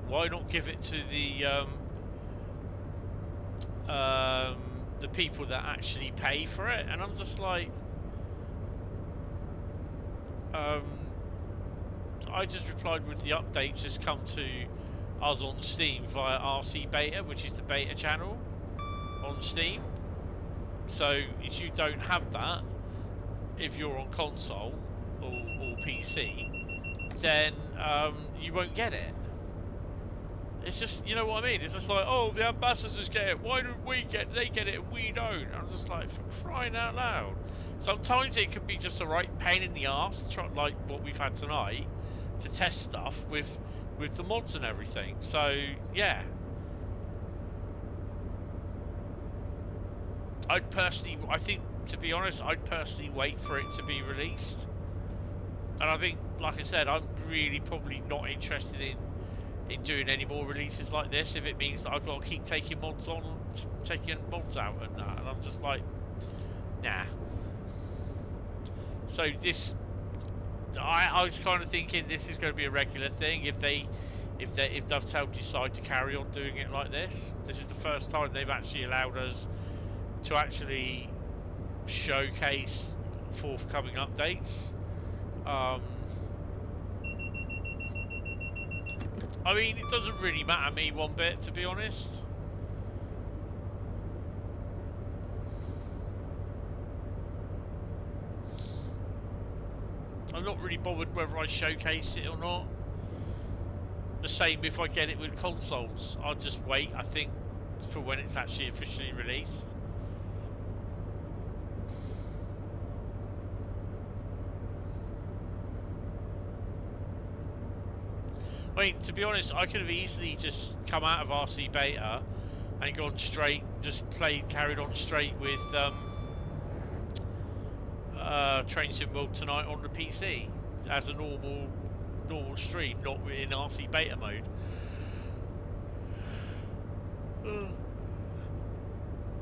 Why not give it to the people that actually pay for it? And I'm just like, I just replied with the updates just come to us on Steam via RC Beta, which is the beta channel on Steam. So if you don't have that, if you're on console or PC, then you won't get it. It's just, you know what I mean? It's just like, oh, the ambassadors get it. Why don't they get it and we don't? And I'm just like, for crying out loud. Sometimes it can be just a right pain in the arse, like what we've had tonight, to test stuff with the mods and everything. So yeah, I think, to be honest, I'd personally wait for it to be released. And I think, like I said, I'm really probably not interested in doing any more releases like this if it means that I've got to keep taking mods on and taking mods out and that. And I'm just like, nah. So this, I was kind of thinking this is going to be a regular thing if Dovetail decide to carry on doing it like this. This is the first time they've actually allowed us to actually showcase forthcoming updates. I mean, it doesn't really matter me one bit, to be honest. I'm not really bothered whether I showcase it or not. The same if I get it with consoles. I'll just wait, I think, for when it's actually officially released. I mean, to be honest, I could have easily just come out of RC Beta and gone straight, carried on straight with Train Sim World tonight on the PC as a normal stream, not in RC Beta mode.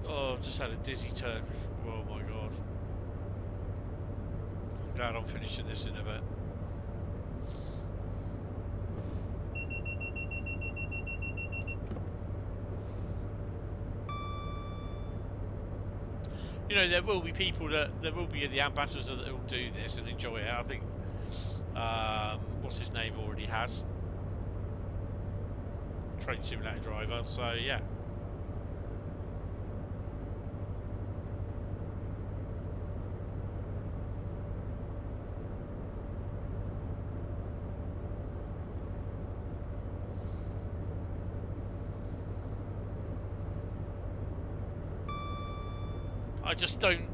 Oh, I've just had a dizzy turn. Oh my god. I'm glad I'm finishing this in a bit. You know, there will be the ambassadors that will do this and enjoy it. I think, what's his name already has. Train Simulator driver, so yeah. I just don't.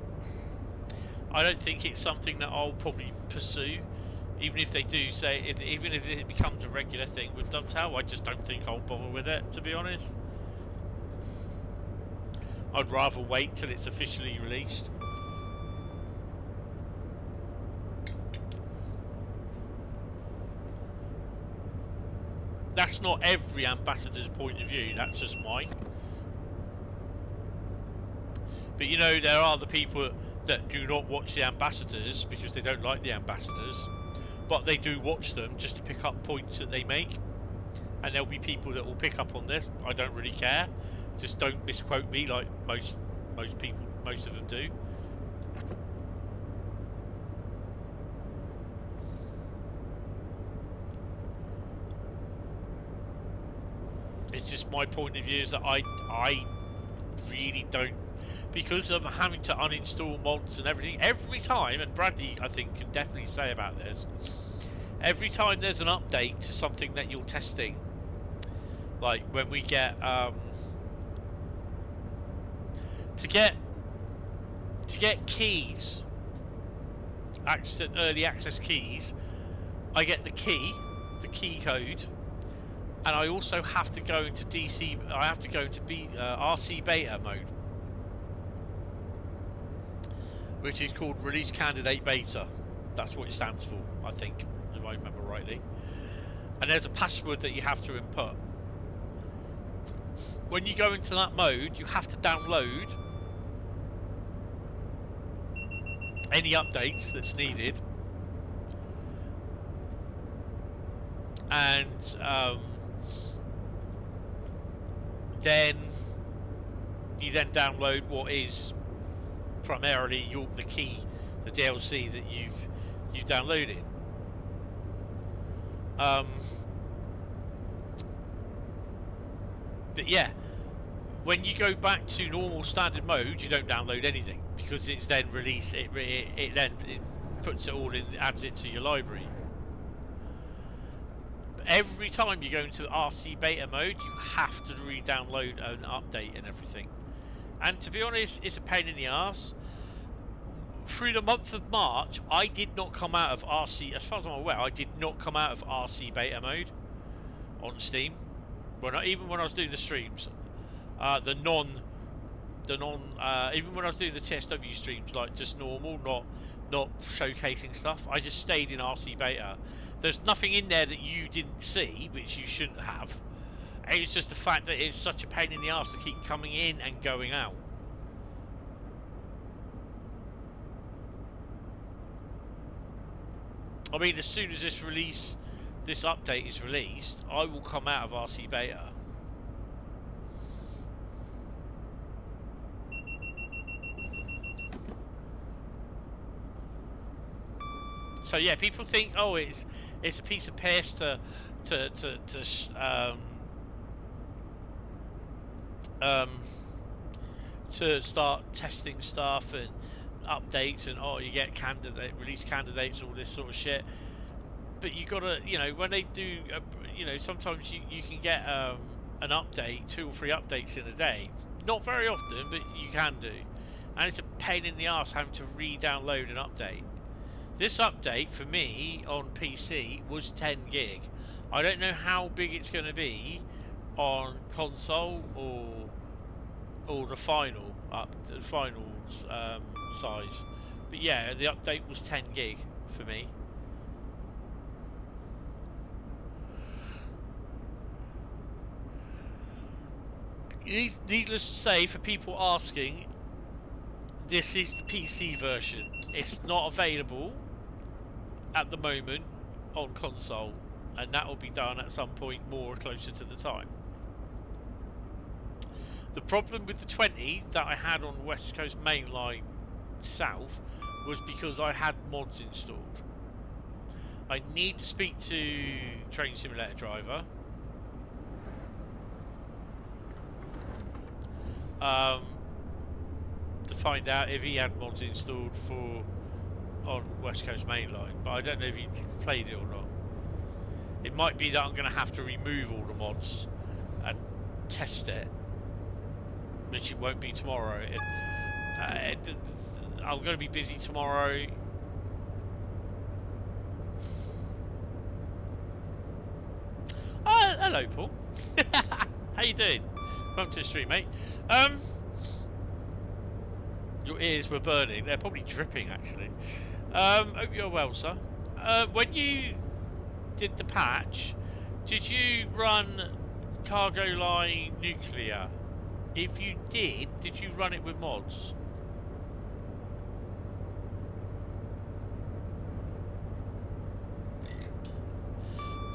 I don't think it's something that I'll probably pursue, even if they do say, even if it becomes a regular thing with Dovetail. I just don't think I'll bother with it, to be honest. I'd rather wait till it's officially released. That's not every ambassador's point of view, that's just mine. But you know, there are the people that do not watch the ambassadors because they don't like the ambassadors, but they do watch them just to pick up points that they make. And there'll be people that will pick up on this. I don't really care. Just don't misquote me like most people, most of them do. It's just my point of view is that I really don't, because I'm having to uninstall mods and everything every time, and Bradley I think can definitely say about this, every time there's an update to something that you're testing, like when we get to get keys, early access keys, I get the key code, and I also have to go into RC beta mode, which is called Release Candidate Beta. That's what it stands for, I think, if I remember rightly. And there's a password that you have to input. When you go into that mode, you have to download any updates that's needed, and then you then download what is primarily the key, the DLC that you've downloaded. But yeah, when you go back to normal standard mode, you don't download anything because it's then released. It puts it all in, adds it to your library. But every time you go into RC beta mode, you have to re-download an update and everything. And to be honest, it's a pain in the arse. Through the month of March, I did not come out of RC, as far as I'm aware, I did not come out of RC beta mode on Steam. Even when I was doing the streams, even when I was doing the TSW streams, like just normal, not showcasing stuff, I just stayed in RC beta. There's nothing in there that you didn't see, which you shouldn't have. It's just the fact that it's such a pain in the arse to keep coming in and going out. I mean, as soon as this update is released, I will come out of RC beta. So yeah, people think, oh, it's a piece of piss to start testing stuff and updates, and oh, you get release candidates, all this sort of shit. But you gotta, you know, when they do, you know, sometimes you can get an update, 2 or 3 updates in a day. Not very often, but you can do. And it's a pain in the arse having to re-download an update. This update for me on PC was 10 gig. I don't know how big it's going to be on console or the final size. But yeah, the update was 10 gig for me. Needless to say, for people asking, this is the PC version. It's not available at the moment on console, and that will be done at some point more closer to the time. The problem with the 20 that I had on West Coast Main Line South was because I had mods installed. I need to speak to Train Simulator Driver to find out if he had mods installed on West Coast Main Line, but I don't know if he played it or not. It might be that I'm going to have to remove all the mods and test it, which it won't be tomorrow. I'm going to be busy tomorrow. Oh, hello, Paul. How you doing? Welcome to the stream, mate. Your ears were burning. They're probably dripping, actually. Hope you're well, sir. When you did the patch, did you run cargo line nuclear? If you did you run it with mods?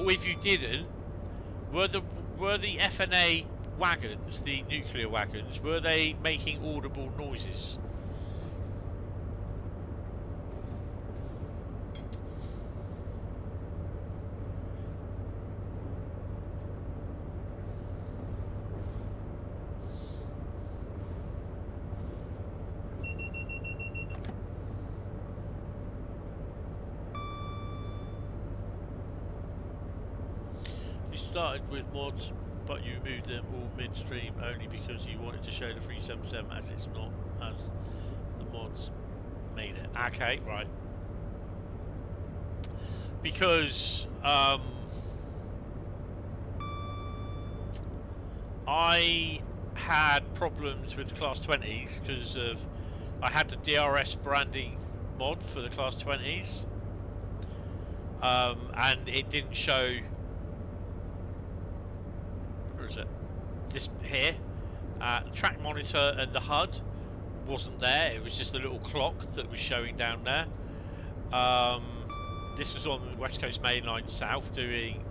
Or if you didn't, were the FNA wagons, the nuclear wagons, were they making audible noises? Started with mods, but you moved them all midstream only because you wanted to show the 377 as it's not as the mods made it. Okay, right. Because I had problems with the Class 20s because of I had the DRS branding mod for the Class 20s, and it didn't show. Is it this here? The track monitor and the HUD wasn't there. It was just a little clock that was showing down there. This was on the West Coast Main Line South, doing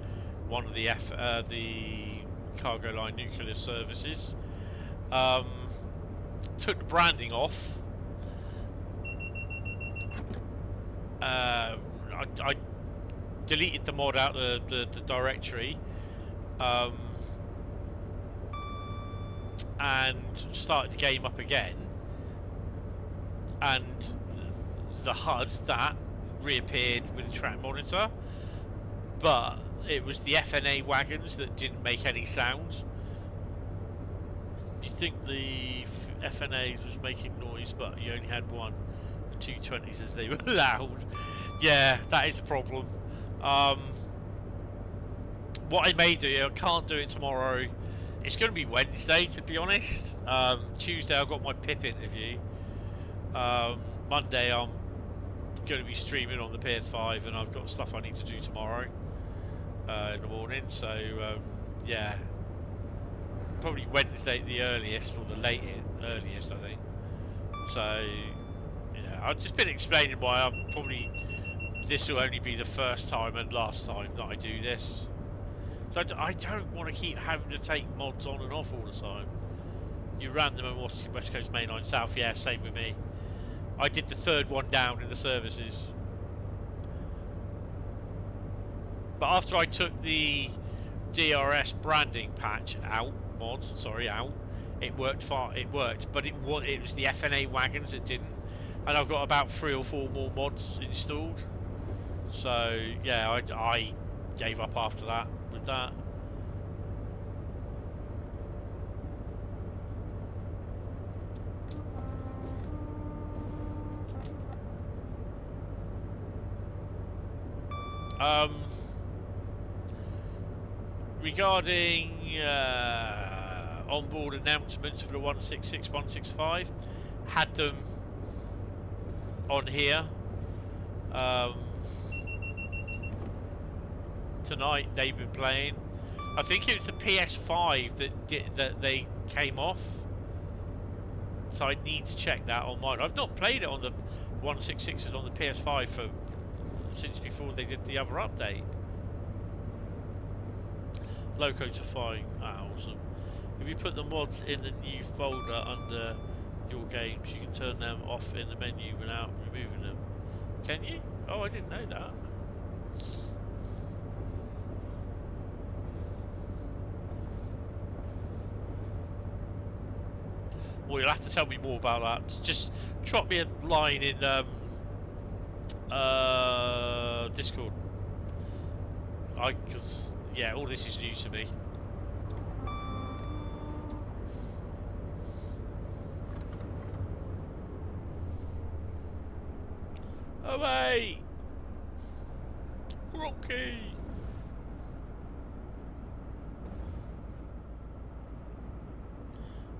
one of the cargo line nuclear services. Took the branding off. I deleted the mod out of the directory. And started the game up again, and the HUD that reappeared with the track monitor, but it was the FNA wagons that didn't make any sounds. You think the FNAs was making noise, but you only had one, the 220s, as they were loud. Yeah, that is a problem. What I may do, I can't do it tomorrow. It's going to be Wednesday, to be honest. Tuesday I've got my PIP interview. Monday I'm going to be streaming on the PS5, and I've got stuff I need to do tomorrow in the morning. So yeah, probably Wednesday at the earliest, or the earliest, I think. So yeah, I've just been explaining why this will only be the first time and last time that I do this. So I don't want to keep having to take mods on and off all the time. You ran them on West Coast Main Line South, yeah, same with me. I did the third one down in the services. But after I took the DRS branding patch out, it worked fine. It worked, but it was the FNA wagons that didn't. And I've got about 3 or 4 more mods installed. So yeah, I gave up after that. That regarding onboard announcements for the 166, 165, had them on here. Tonight they've been playing. I think it was the PS5 that they came off, so I need to check that on mine. I've not played it on the 166s on the PS5 since before they did the other update. Locos are fine. Ah, awesome. If you put the mods in the new folder under your games, you can turn them off in the menu without removing them. Can you? Oh, I didn't know that. Well, you'll have to tell me more about that. Just drop me a line in Discord. Because yeah, all this is new to me. Away! Rocky!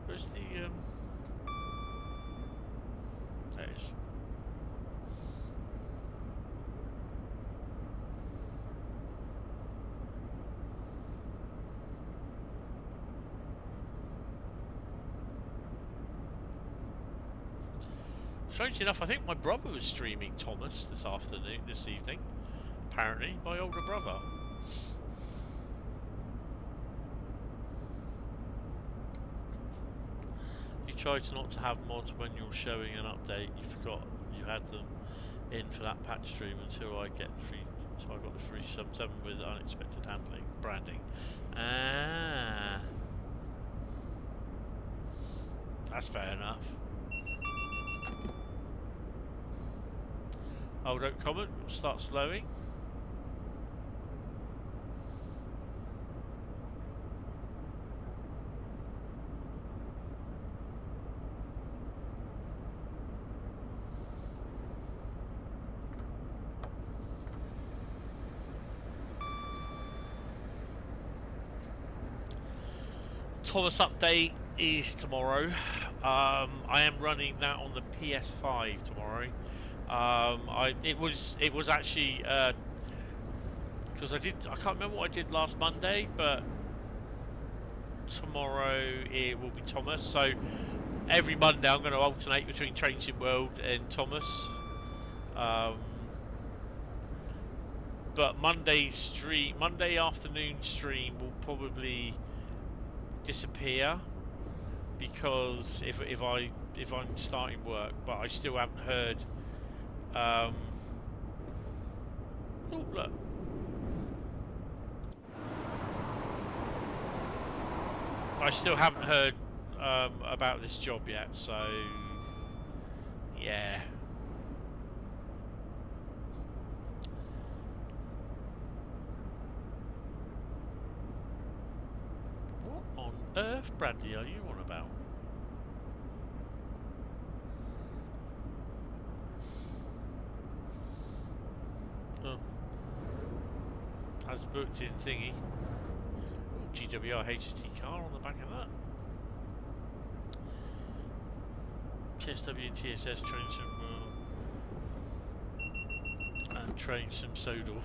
Where's the there it is. Strange enough, I think my brother was streaming Thomas this evening. Apparently, my older brother. You tried not to have mods when you're showing an update. You forgot you had them in for that patch stream until I got the free sub 7 with unexpected branding. Ah, that's fair enough. Oh, don't comment. We'll start slowing. Thomas update is tomorrow. I am running that on the PS5 tomorrow. It was actually because I can't remember what I did last Monday, but tomorrow it will be Thomas. So every Monday I'm going to alternate between Train Sim World and Thomas. But Monday afternoon stream will probably disappear because if I'm starting work, but I still haven't heard. Oh look. I still haven't heard about this job yet, so yeah. What on earth, Bradley, are you on about? Oh. As booked in thingy. Ooh, GWR HT car on the back of that. TSW and TSS train some and train some Sodal.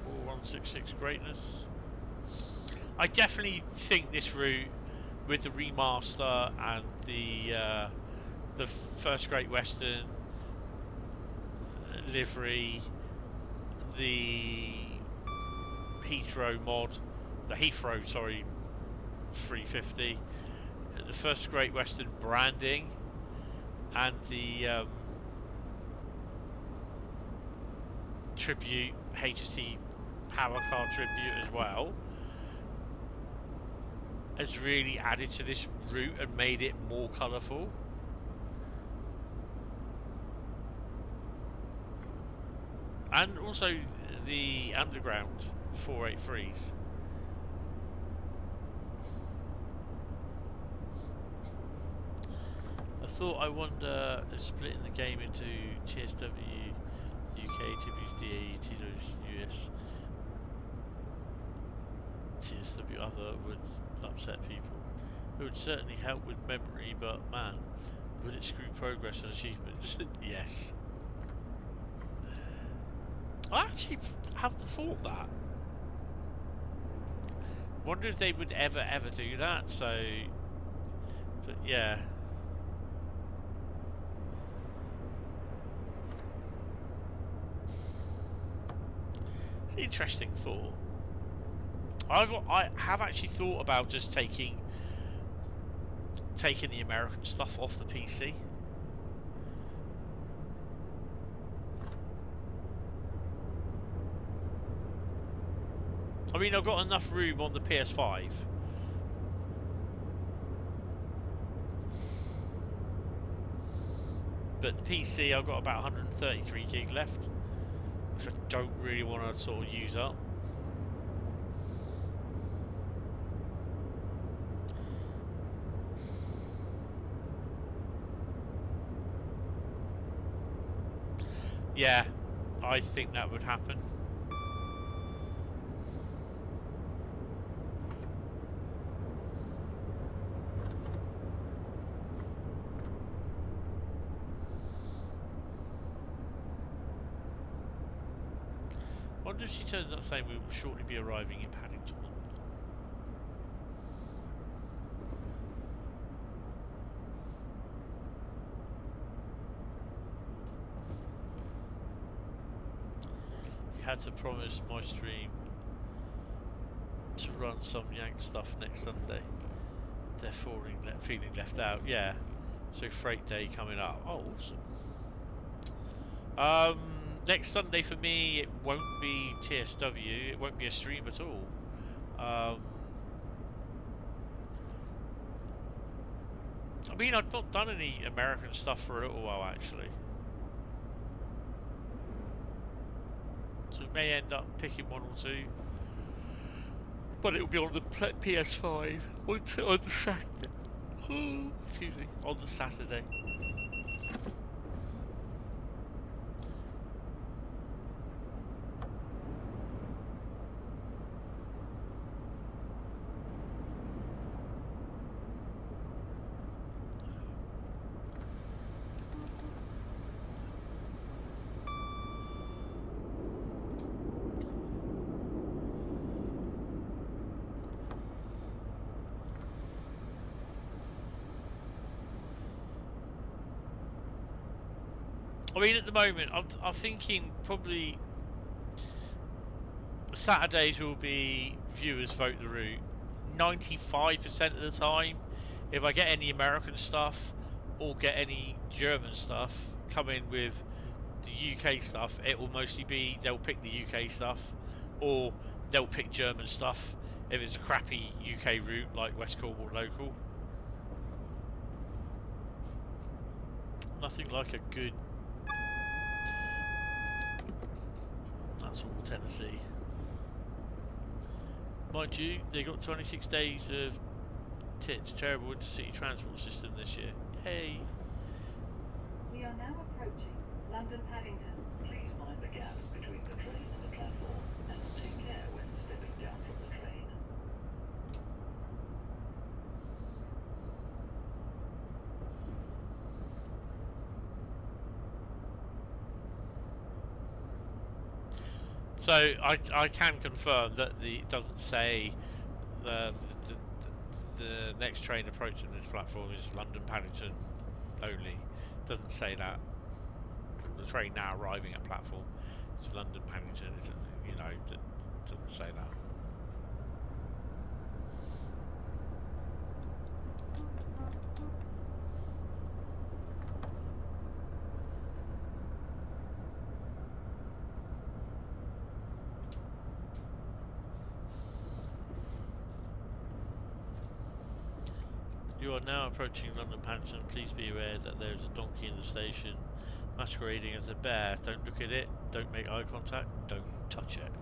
Or 166 greatness. I definitely think this route with the remaster and the first Great Western livery, the Heathrow 350, the first Great Western branding, and the tribute HST power car tribute as well, has really added to this route and made it more colourful. And also the underground 483s. I wonder splitting the game into TSW UK, TW's DAE, TW's US, TSW other would upset people. It would certainly help with memory, but man, would it screw progress and achievements? Yes. I actually haven't thought that. Wonder if they would ever do that. So, but yeah. It's an interesting thought. I have actually thought about just taking the American stuff off the PC. I mean, I've got enough room on the PS5. But the PC, I've got about 133 gig left, which I don't really want to sort of use up. Yeah, I think that would happen. I wonder if she turns up saying we will shortly be arriving in Paddington. You had to promise my stream to run some Yank stuff next Sunday. They're feeling left out. Yeah. So Freight Day coming up. Oh, awesome. Next Sunday for me, it won't be TSW. It won't be a stream at all. I mean, I've not done any American stuff for a little while, actually. So it may end up picking one or two. But it'll be on the PS5 on the Saturday. Excuse me, on the Saturday. I mean, at the moment, I'm thinking probably Saturdays will be viewers vote the route. 95% of the time, if I get any American stuff or get any German stuff come in with the UK stuff, it will mostly be they'll pick the UK stuff or they'll pick German stuff if it's a crappy UK route like West Cornwall local. Nothing like a good. That's all Tennessee. Mind you, they got 26 days of tits. Terrible intercity transport system this year. Hey. We are now approaching London Paddington. Please mind the gap between the train and the platform and take care when stepping down from the train. So I can confirm that it doesn't say the next train approaching this platform is London Paddington only. It doesn't say that. The train now arriving at platform is London Paddington. You know, it doesn't say that. You are now approaching London Paddington. Please be aware that there is a donkey in the station masquerading as a bear. Don't look at it, don't make eye contact, don't touch it.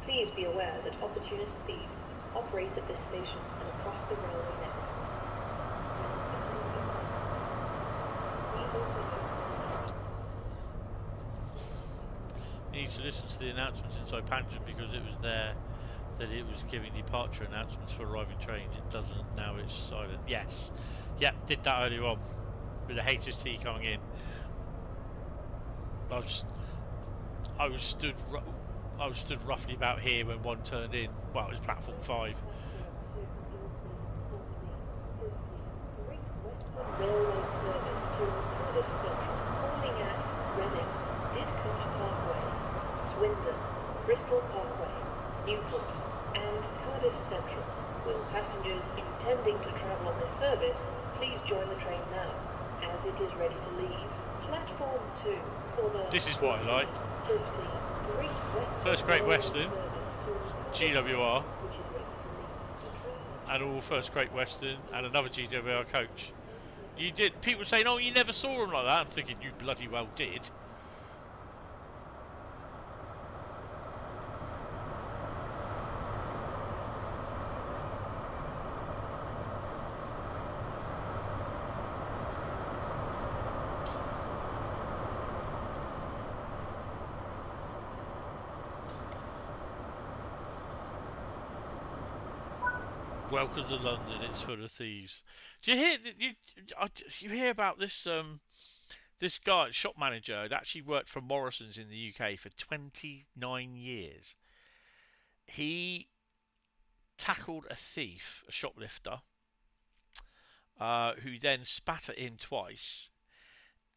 Please be aware that opportunist thieves operate at this station and across the railway network. Please also You need to listen to the announcements inside Paddington because it was there that it was giving departure announcements for arriving trains. It doesn't now. It's silent. Yes, yep, did that earlier on with the HST coming in. I was stood roughly about here when one turned in. Well, it was platform 5. Railway service to Cardiff Central, calling at Reading, Didcot Parkway, Swindon, Bristol Parkway, Newport, and Cardiff Central. Will passengers intending to travel on this service please join the train now, as it is ready to leave. Platform 2 for the This is what I like. 50 Great Western First Great Railway Western, service to GWR, which is ready to leave the train. and all First Great Western, and another GWR coach. You did. People saying, "Oh, you never saw them like that." I'm thinking, you bloody well did. Welcome to London. It's full of thieves. Do you hear? You hear about this? This guy, shop manager, had actually worked for Morrison's in the UK for 29 years. He tackled a thief, a shoplifter, who then spat at him twice.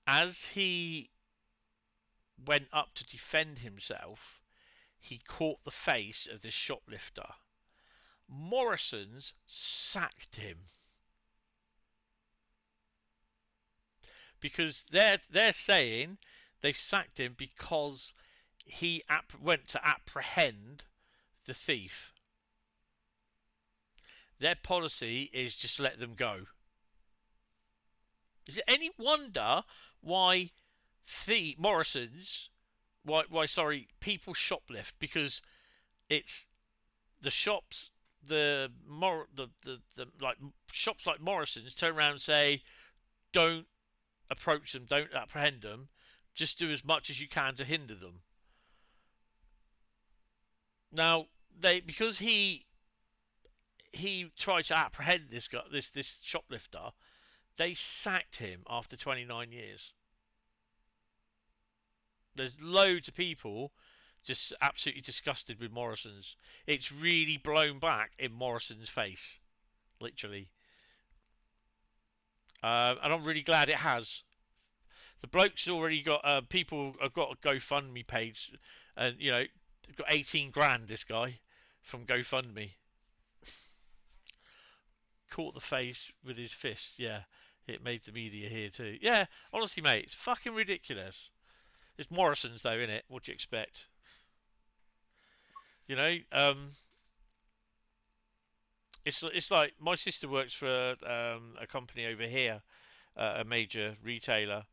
As he went up to defend himself, he caught the face of this shoplifter. Morrison's sacked him because they're saying they sacked him because he went to apprehend the thief. Their policy is just let them go. Is it any wonder why Morrison's people shoplift? Because it's the shops, like shops like Morrison's turn around and say, don't approach them, don't apprehend them, just do as much as you can to hinder them. Now because he tried to apprehend this guy, this shoplifter, they sacked him after 29 years. There's loads of people just absolutely disgusted with Morrison's. It's really blown back in Morrison's face, literally. And I'm really glad it has. The bloke's already got people have got a GoFundMe page, and they've got 18 grand. This guy from GoFundMe caught the face with his fist. Yeah, it made the media here too. Yeah, honestly, mate, it's fucking ridiculous. It's Morrison's though, innit? What do you expect? It's like my sister works for a company over here, a major retailer.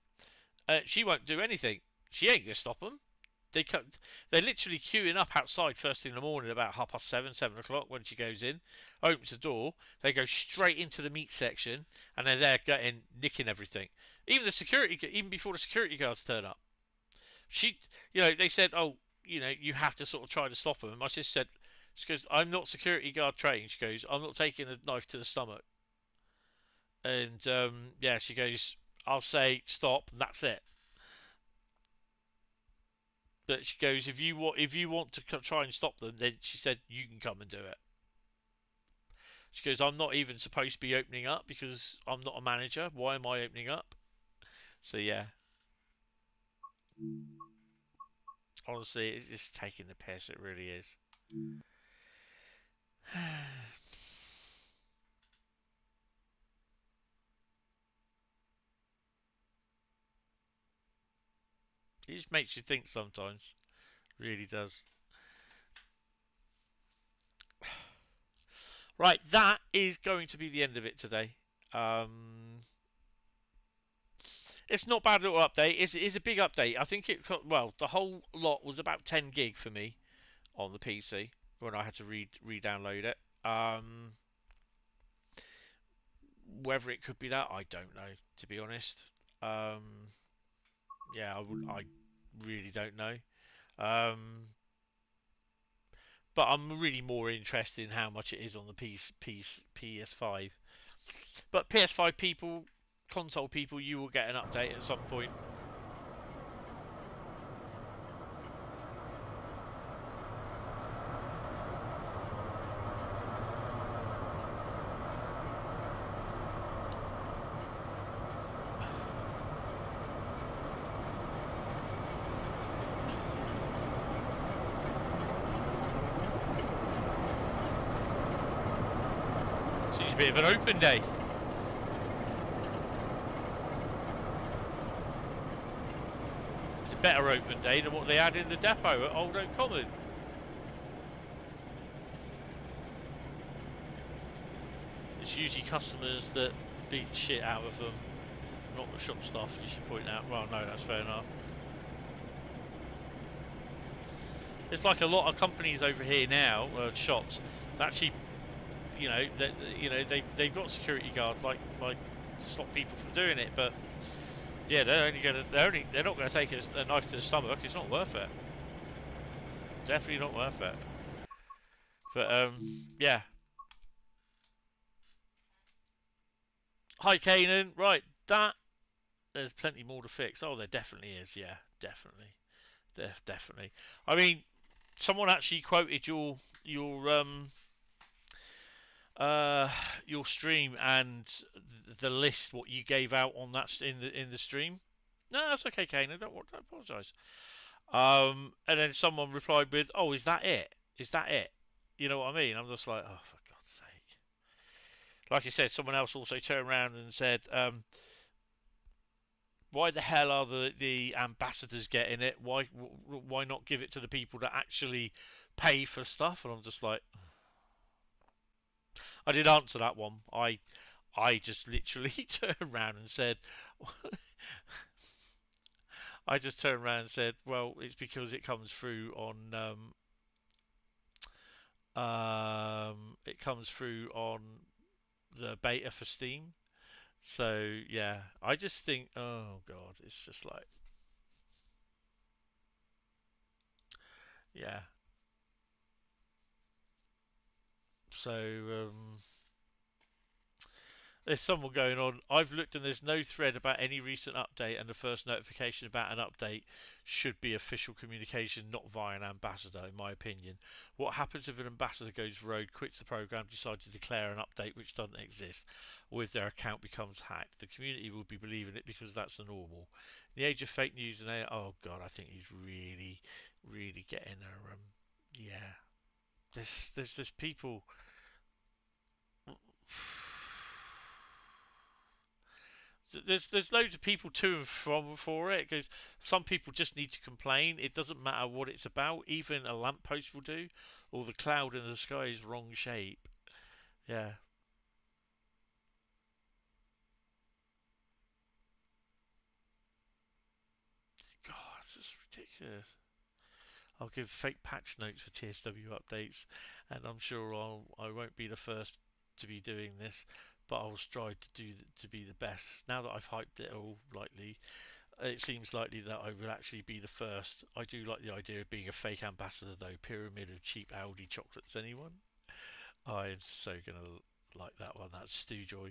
She won't do anything. She ain't gonna stop them. They're literally queuing up outside first thing in the morning, about 7:30, 7 o'clock when she goes in, opens the door. They go straight into the meat section, and they're there nicking everything. Even before the security guards turn up. They said, "Oh, you have to sort of try to stop them." And my sister said, she goes, "I'm not security guard trained." She goes, "I'm not taking a knife to the stomach." And she goes, "I'll say stop, and that's it." But she goes, if you want to try and stop them, then she said you can come and do it. She goes, "I'm not even supposed to be opening up because I'm not a manager. Why am I opening up?" So yeah, honestly, it's just taking the piss. It really is. It just makes you think sometimes. It really does. Right, that is going to be the end of it today. It's not bad little update. It's a big update. I think the whole lot was about 10 gig for me on the PC when I had to re-download it. Whether it could be that, I don't know, to be honest. I really don't know. But I'm really more interested in how much it is on the PS5. But PS5 people, console people, you will get an update at some point. Seems a bit of an open day. It's a better open day than what they had in the depot at Old Oak Common. It's usually customers that beat shit out of them, not the shop staff, you should point out. Well, no, that's fair enough. It's like a lot of companies over here now, shops, that actually, they've got security guards like to stop people from doing it, but yeah, they're not gonna take a knife to the stomach. It's not worth it. Definitely not worth it. But yeah. Hi, Kanan. Right, there's plenty more to fix. Oh, there definitely is. Yeah, definitely, definitely. I mean, someone actually quoted your stream and the list what you gave out on that in the stream. No, that's okay, Kane. Don't apologise. And then someone replied with, "Oh, is that it? Is that it?" You know what I mean? I'm just like, oh, for God's sake. Like I said, someone else also turned around and said, "Why the hell are the ambassadors getting it? Why not give it to the people that actually pay for stuff?" And I'm just like, I did answer that one. I just literally turned around and said, well, it's because it comes through on it comes through on the beta for Steam. So yeah, I just think, oh god, it's just like, yeah. So there's someone going on. I've looked and there's no thread about any recent update, and the first notification about an update should be official communication, not via an ambassador, in my opinion. What happens if an ambassador goes rogue, quits the program, decides to declare an update which doesn't exist, or if their account becomes hacked? The community will be believing it because that's the normal. In the age of fake news and AI, oh god, I think he's really, really getting a yeah. There's people. There's loads of people to and from for it because some people just need to complain. It doesn't matter what it's about. Even a lamppost will do, or the cloud in the sky is wrong shape. Yeah. God, it's just ridiculous. I'll give fake patch notes for TSW updates, and I'm sure I won't be the first to be doing this, but I'll strive to be the best. Now that I've hyped it all lightly, it seems likely that I will actually be the first. I do like the idea of being a fake ambassador though. Pyramid of cheap Aldi chocolates, anyone? I'm so gonna like that one. That's Stew Joy.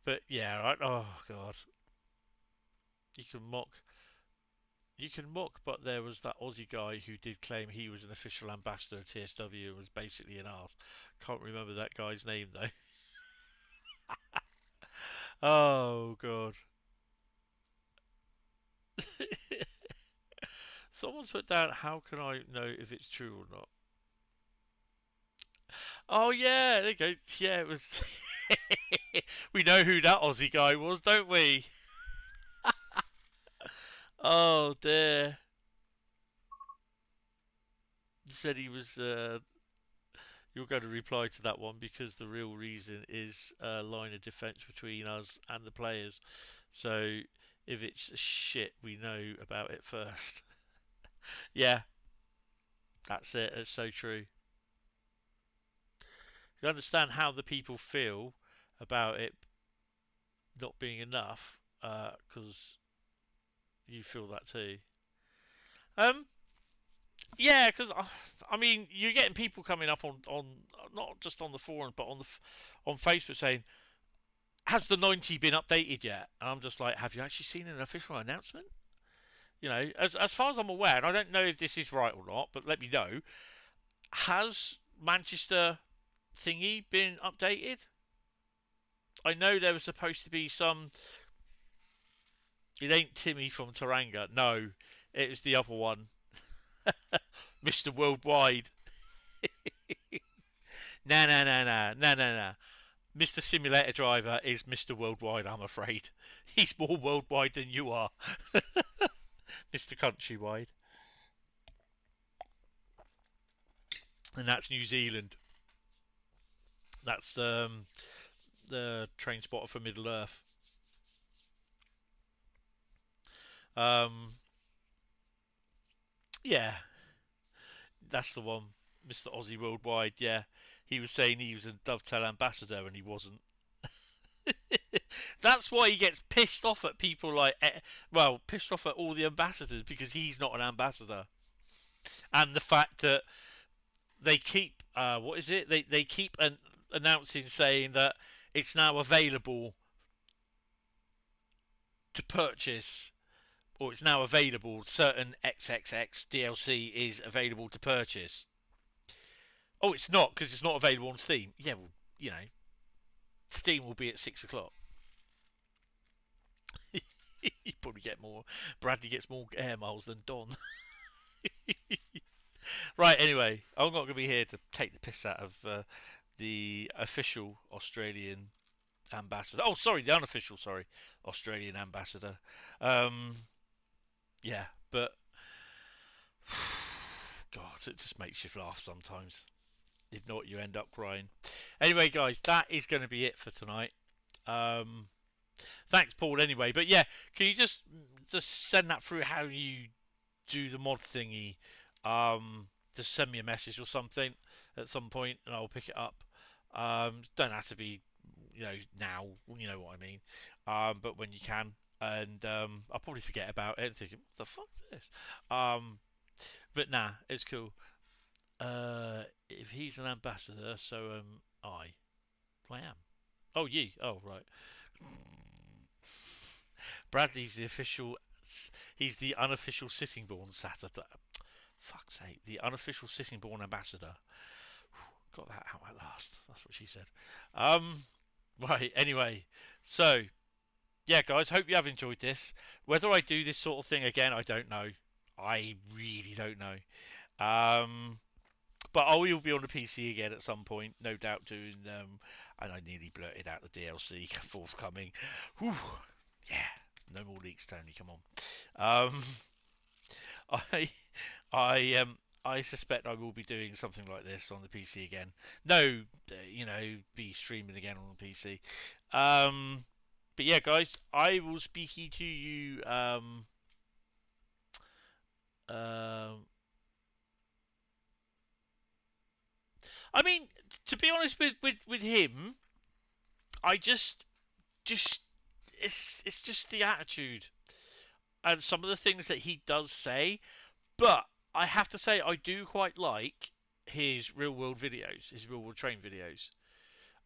But yeah, oh god, you can mock. You can mock, but there was that Aussie guy who did claim he was an official ambassador of TSW and was basically an arse. Can't remember that guy's name though. Oh god. Someone's put down, how can I know if it's true or not? Oh yeah, there you go. Yeah, it was. We know who that Aussie guy was, don't we? Oh dear. Said he was. You're going to reply to that one because the real reason is a line of defence between us and the players. So if it's shit, we know about it first. Yeah, that's it. It's so true. You understand how the people feel about it not being enough, because you feel that too. Um, Yeah, because I mean, you're getting people coming up on not just on the forums, but on Facebook saying, "Has the 90 been updated yet?" And I'm just like, "Have you actually seen an official announcement?" You know, as far as I'm aware, and I don't know if this is right or not, but let me know. Has Manchester thingy been updated? I know there was supposed to be some. It ain't Timmy from Taranga. No, it was the other one, Mr. Worldwide. Nah, nah, nah, nah, nah, nah, nah. Mr. Simulator Driver is Mr. Worldwide, I'm afraid. He's more worldwide than you are. Mr. Countrywide. And that's New Zealand. That's the train spotter for Middle Earth. Um, yeah, that's the one. Mr. Aussie Worldwide, yeah. He was saying he was a Dovetail ambassador and he wasn't. That's why he gets pissed off at people like, well, pissed off at all the ambassadors because he's not an ambassador. And the fact that they keep, what is it? They keep announcing saying that it's now available to purchase, or it's now available. Certain XXX DLC is available to purchase. Oh, it's not because it's not available on Steam. Yeah, well, you know, Steam will be at 6 o'clock. You probably get more. Bradley gets more air miles than Don. Right. Anyway, I'm not going to be here to take the piss out of the official Australian ambassador. Oh, sorry, the unofficial, sorry, Australian ambassador. Um, yeah, but God, it just makes you laugh sometimes. If not, you end up crying. Anyway, guys, that is going to be it for tonight. Um, Thanks, Paul. Anyway, but yeah, can you just send that through how you do the mod thingy? Just send me a message or something at some point, and I'll pick it up. Don't have to be, now. You know what I mean. But when you can, and I'll probably forget about it and think, what the fuck is this? But nah, it's cool. If he's an ambassador, so I. I am. Oh, ye. Oh, right. Bradley's the official. He's the unofficial Sittingbourne Saturday. Fuck's sake, the unofficial Sittingbourne ambassador. Got that out at last. That's what she said. Um, right. Anyway, so yeah, guys. Hope you have enjoyed this. Whether I do this sort of thing again, I don't know. I really don't know. Um, but I will be on the PC again at some point, no doubt. Doing and I nearly blurted out the DLC forthcoming. Whew, yeah, no more leaks, Tony. Come on. Um, I I suspect I will be doing something like this on the PC again. No, be streaming again on the PC. But yeah, guys, I will speak to you. Um, I mean, to be honest with him, I just it's just the attitude and some of the things that he does say. But I have to say, I do quite like his real world videos, his real world train videos.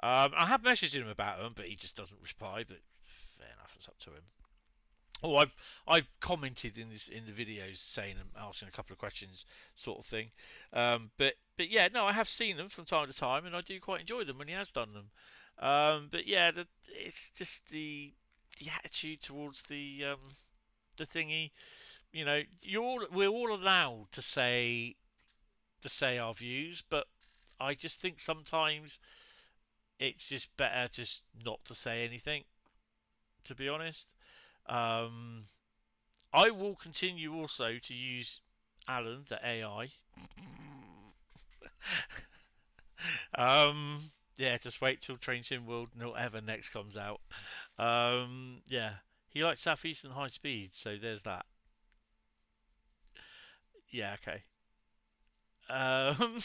I have messaged him about them, but he just doesn't reply. But fair enough, it's up to him. Oh, I've commented in the videos saying and asking a couple of questions, sort of thing. But yeah, no, I have seen them from time to time, and I do quite enjoy them when he has done them. But yeah, it's just the attitude towards the thingy. We're all allowed to say our views, but I just think sometimes it's just better just not to say anything. To be honest, um, I will continue also to use Alan, the AI. Yeah, just wait till Train Sim World whatever next comes out. Yeah, he likes Southeastern Highspeed, so there's that. Yeah, okay. Um,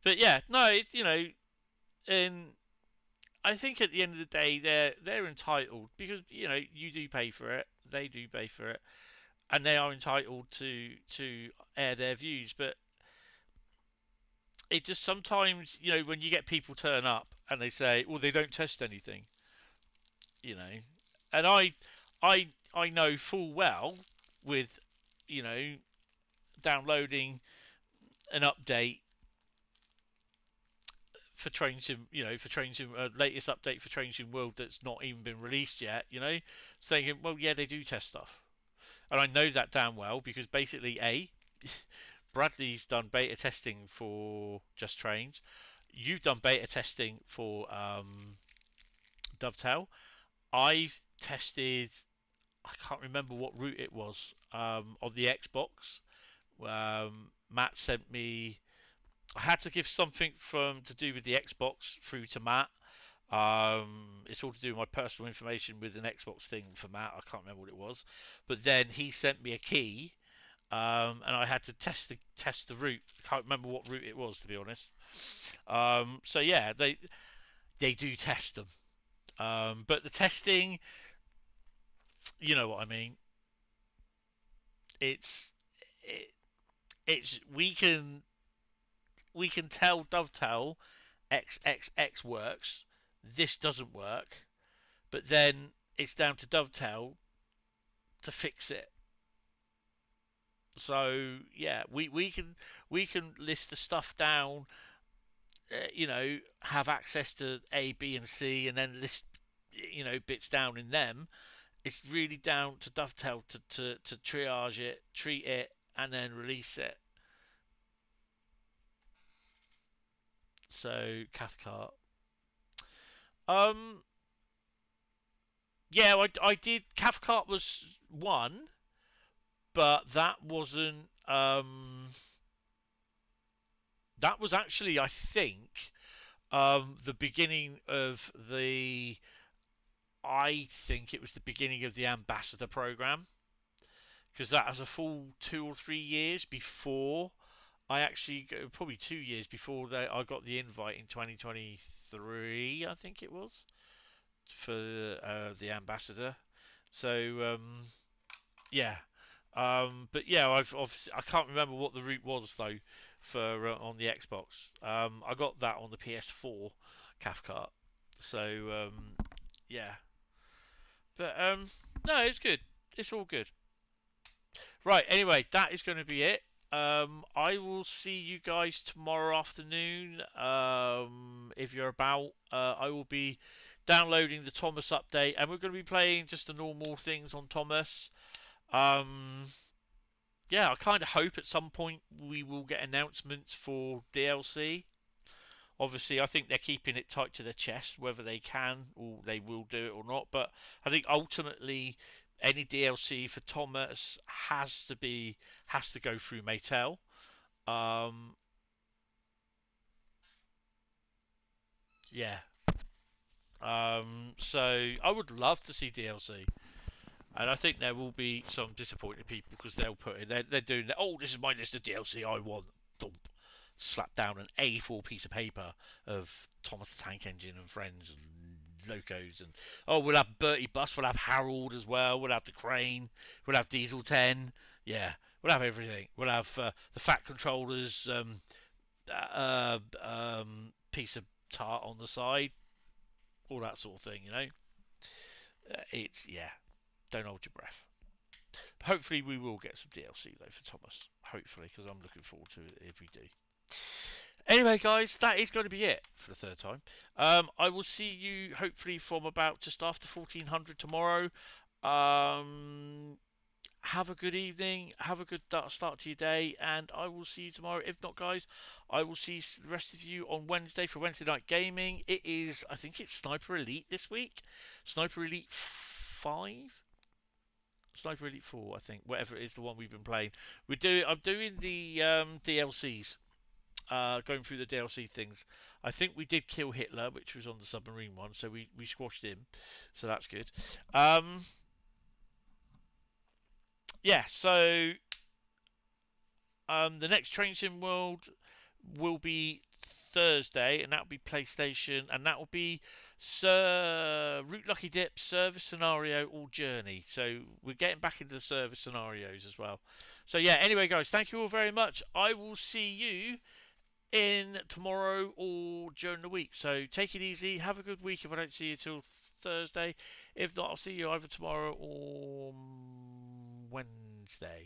but yeah, no, it's and I think at the end of the day, they're entitled because you do pay for it, they do pay for it. and they are entitled to air their views. But it just sometimes, when you get people turn up and they say, well, they don't test anything, and I know full well with, you know, downloading an update for Train Sim, for Train Sim, latest update for Train Sim World that's not even been released yet, saying, well, yeah, they do test stuff. And I know that damn well because basically, Bradley's done beta testing for Just Trains. You've done beta testing for Dovetail. I've tested, I can't remember what route it was, on the Xbox. Matt sent me, I had to give something to do with the Xbox through to Matt. It's all to do with my personal information with an Xbox thing for Matt. I can't remember what it was, but then he sent me a key, and I had to test the route. I can't remember what route it was, to be honest. So yeah, they do test them, but the testing, you know what I mean. It's it, it's we can tell Dovetail XXX works, this doesn't work, but then it's down to Dovetail to fix it. So yeah, we can list the stuff down, have access to A, B, and C, and then list bits down in them. It's really down to Dovetail to triage it, treat it, and then release it. So Cathcart. Um, yeah, I did. Cathcart was one, but that wasn't. That was actually, I think, the beginning of the. I think it was the beginning of the ambassador program because that was a full 2 or 3 years before I actually, probably 2 years before I got the invite in 2023, I think it was, for the ambassador. So yeah, but yeah, I can't remember what the route was though for on the Xbox. I got that on the PS4 Cathcart. So yeah, but no, it's good. It's all good. Right. Anyway, that is going to be it. I will see you guys tomorrow afternoon. If you're about, I will be downloading the Thomas update, and we're going to be playing just the normal things on Thomas. Um, yeah, I kind of hope at some point we will get announcements for DLC. Obviously, I think they're keeping it tight to their chest, whether they can or they will do it or not. But I think ultimately, any DLC for Thomas has to go through Maytel. Um, yeah. So I would love to see DLC, and I think there will be some disappointed people because they'll put in they're doing that. Oh, this is my list of DLC I want. Thump. Slap down an A4 piece of paper of Thomas the Tank Engine and friends and locos, and oh, we'll have Bertie Bus, we'll have Harold as well, we'll have the Crane, we'll have Diesel 10, yeah, we'll have everything. We'll have the Fat Controllers piece of tart on the side, all that sort of thing. It's, yeah, don't hold your breath. Hopefully we will get some DLC though for Thomas. Hopefully, because I'm looking forward to it if we do. Anyway, guys, that is going to be it for the third time. I will see you hopefully from about just after 1400 tomorrow. Have a good evening. Have a good start to your day, and I will see you tomorrow. If not, guys, I will see the rest of you on Wednesday for Wednesday Night Gaming. It is, I think it's Sniper Elite this week. Sniper Elite 5? Sniper Elite 4, I think. Whatever it is, the one we've been playing. I'm doing the DLCs. Going through the DLC things. I think we did kill Hitler, which was on the submarine one, so we squashed him. So that's good. Yeah, so the next Train Sim World will be Thursday, and that will be PlayStation, and that will be Route Lucky Dip, Service Scenario, or Journey. So we're getting back into the service scenarios as well. So yeah, anyway guys, thank you all very much. I will see you in tomorrow or during the week. So take it easy, have a good week if I don't see you till Thursday. If not, I'll see you either tomorrow or Wednesday.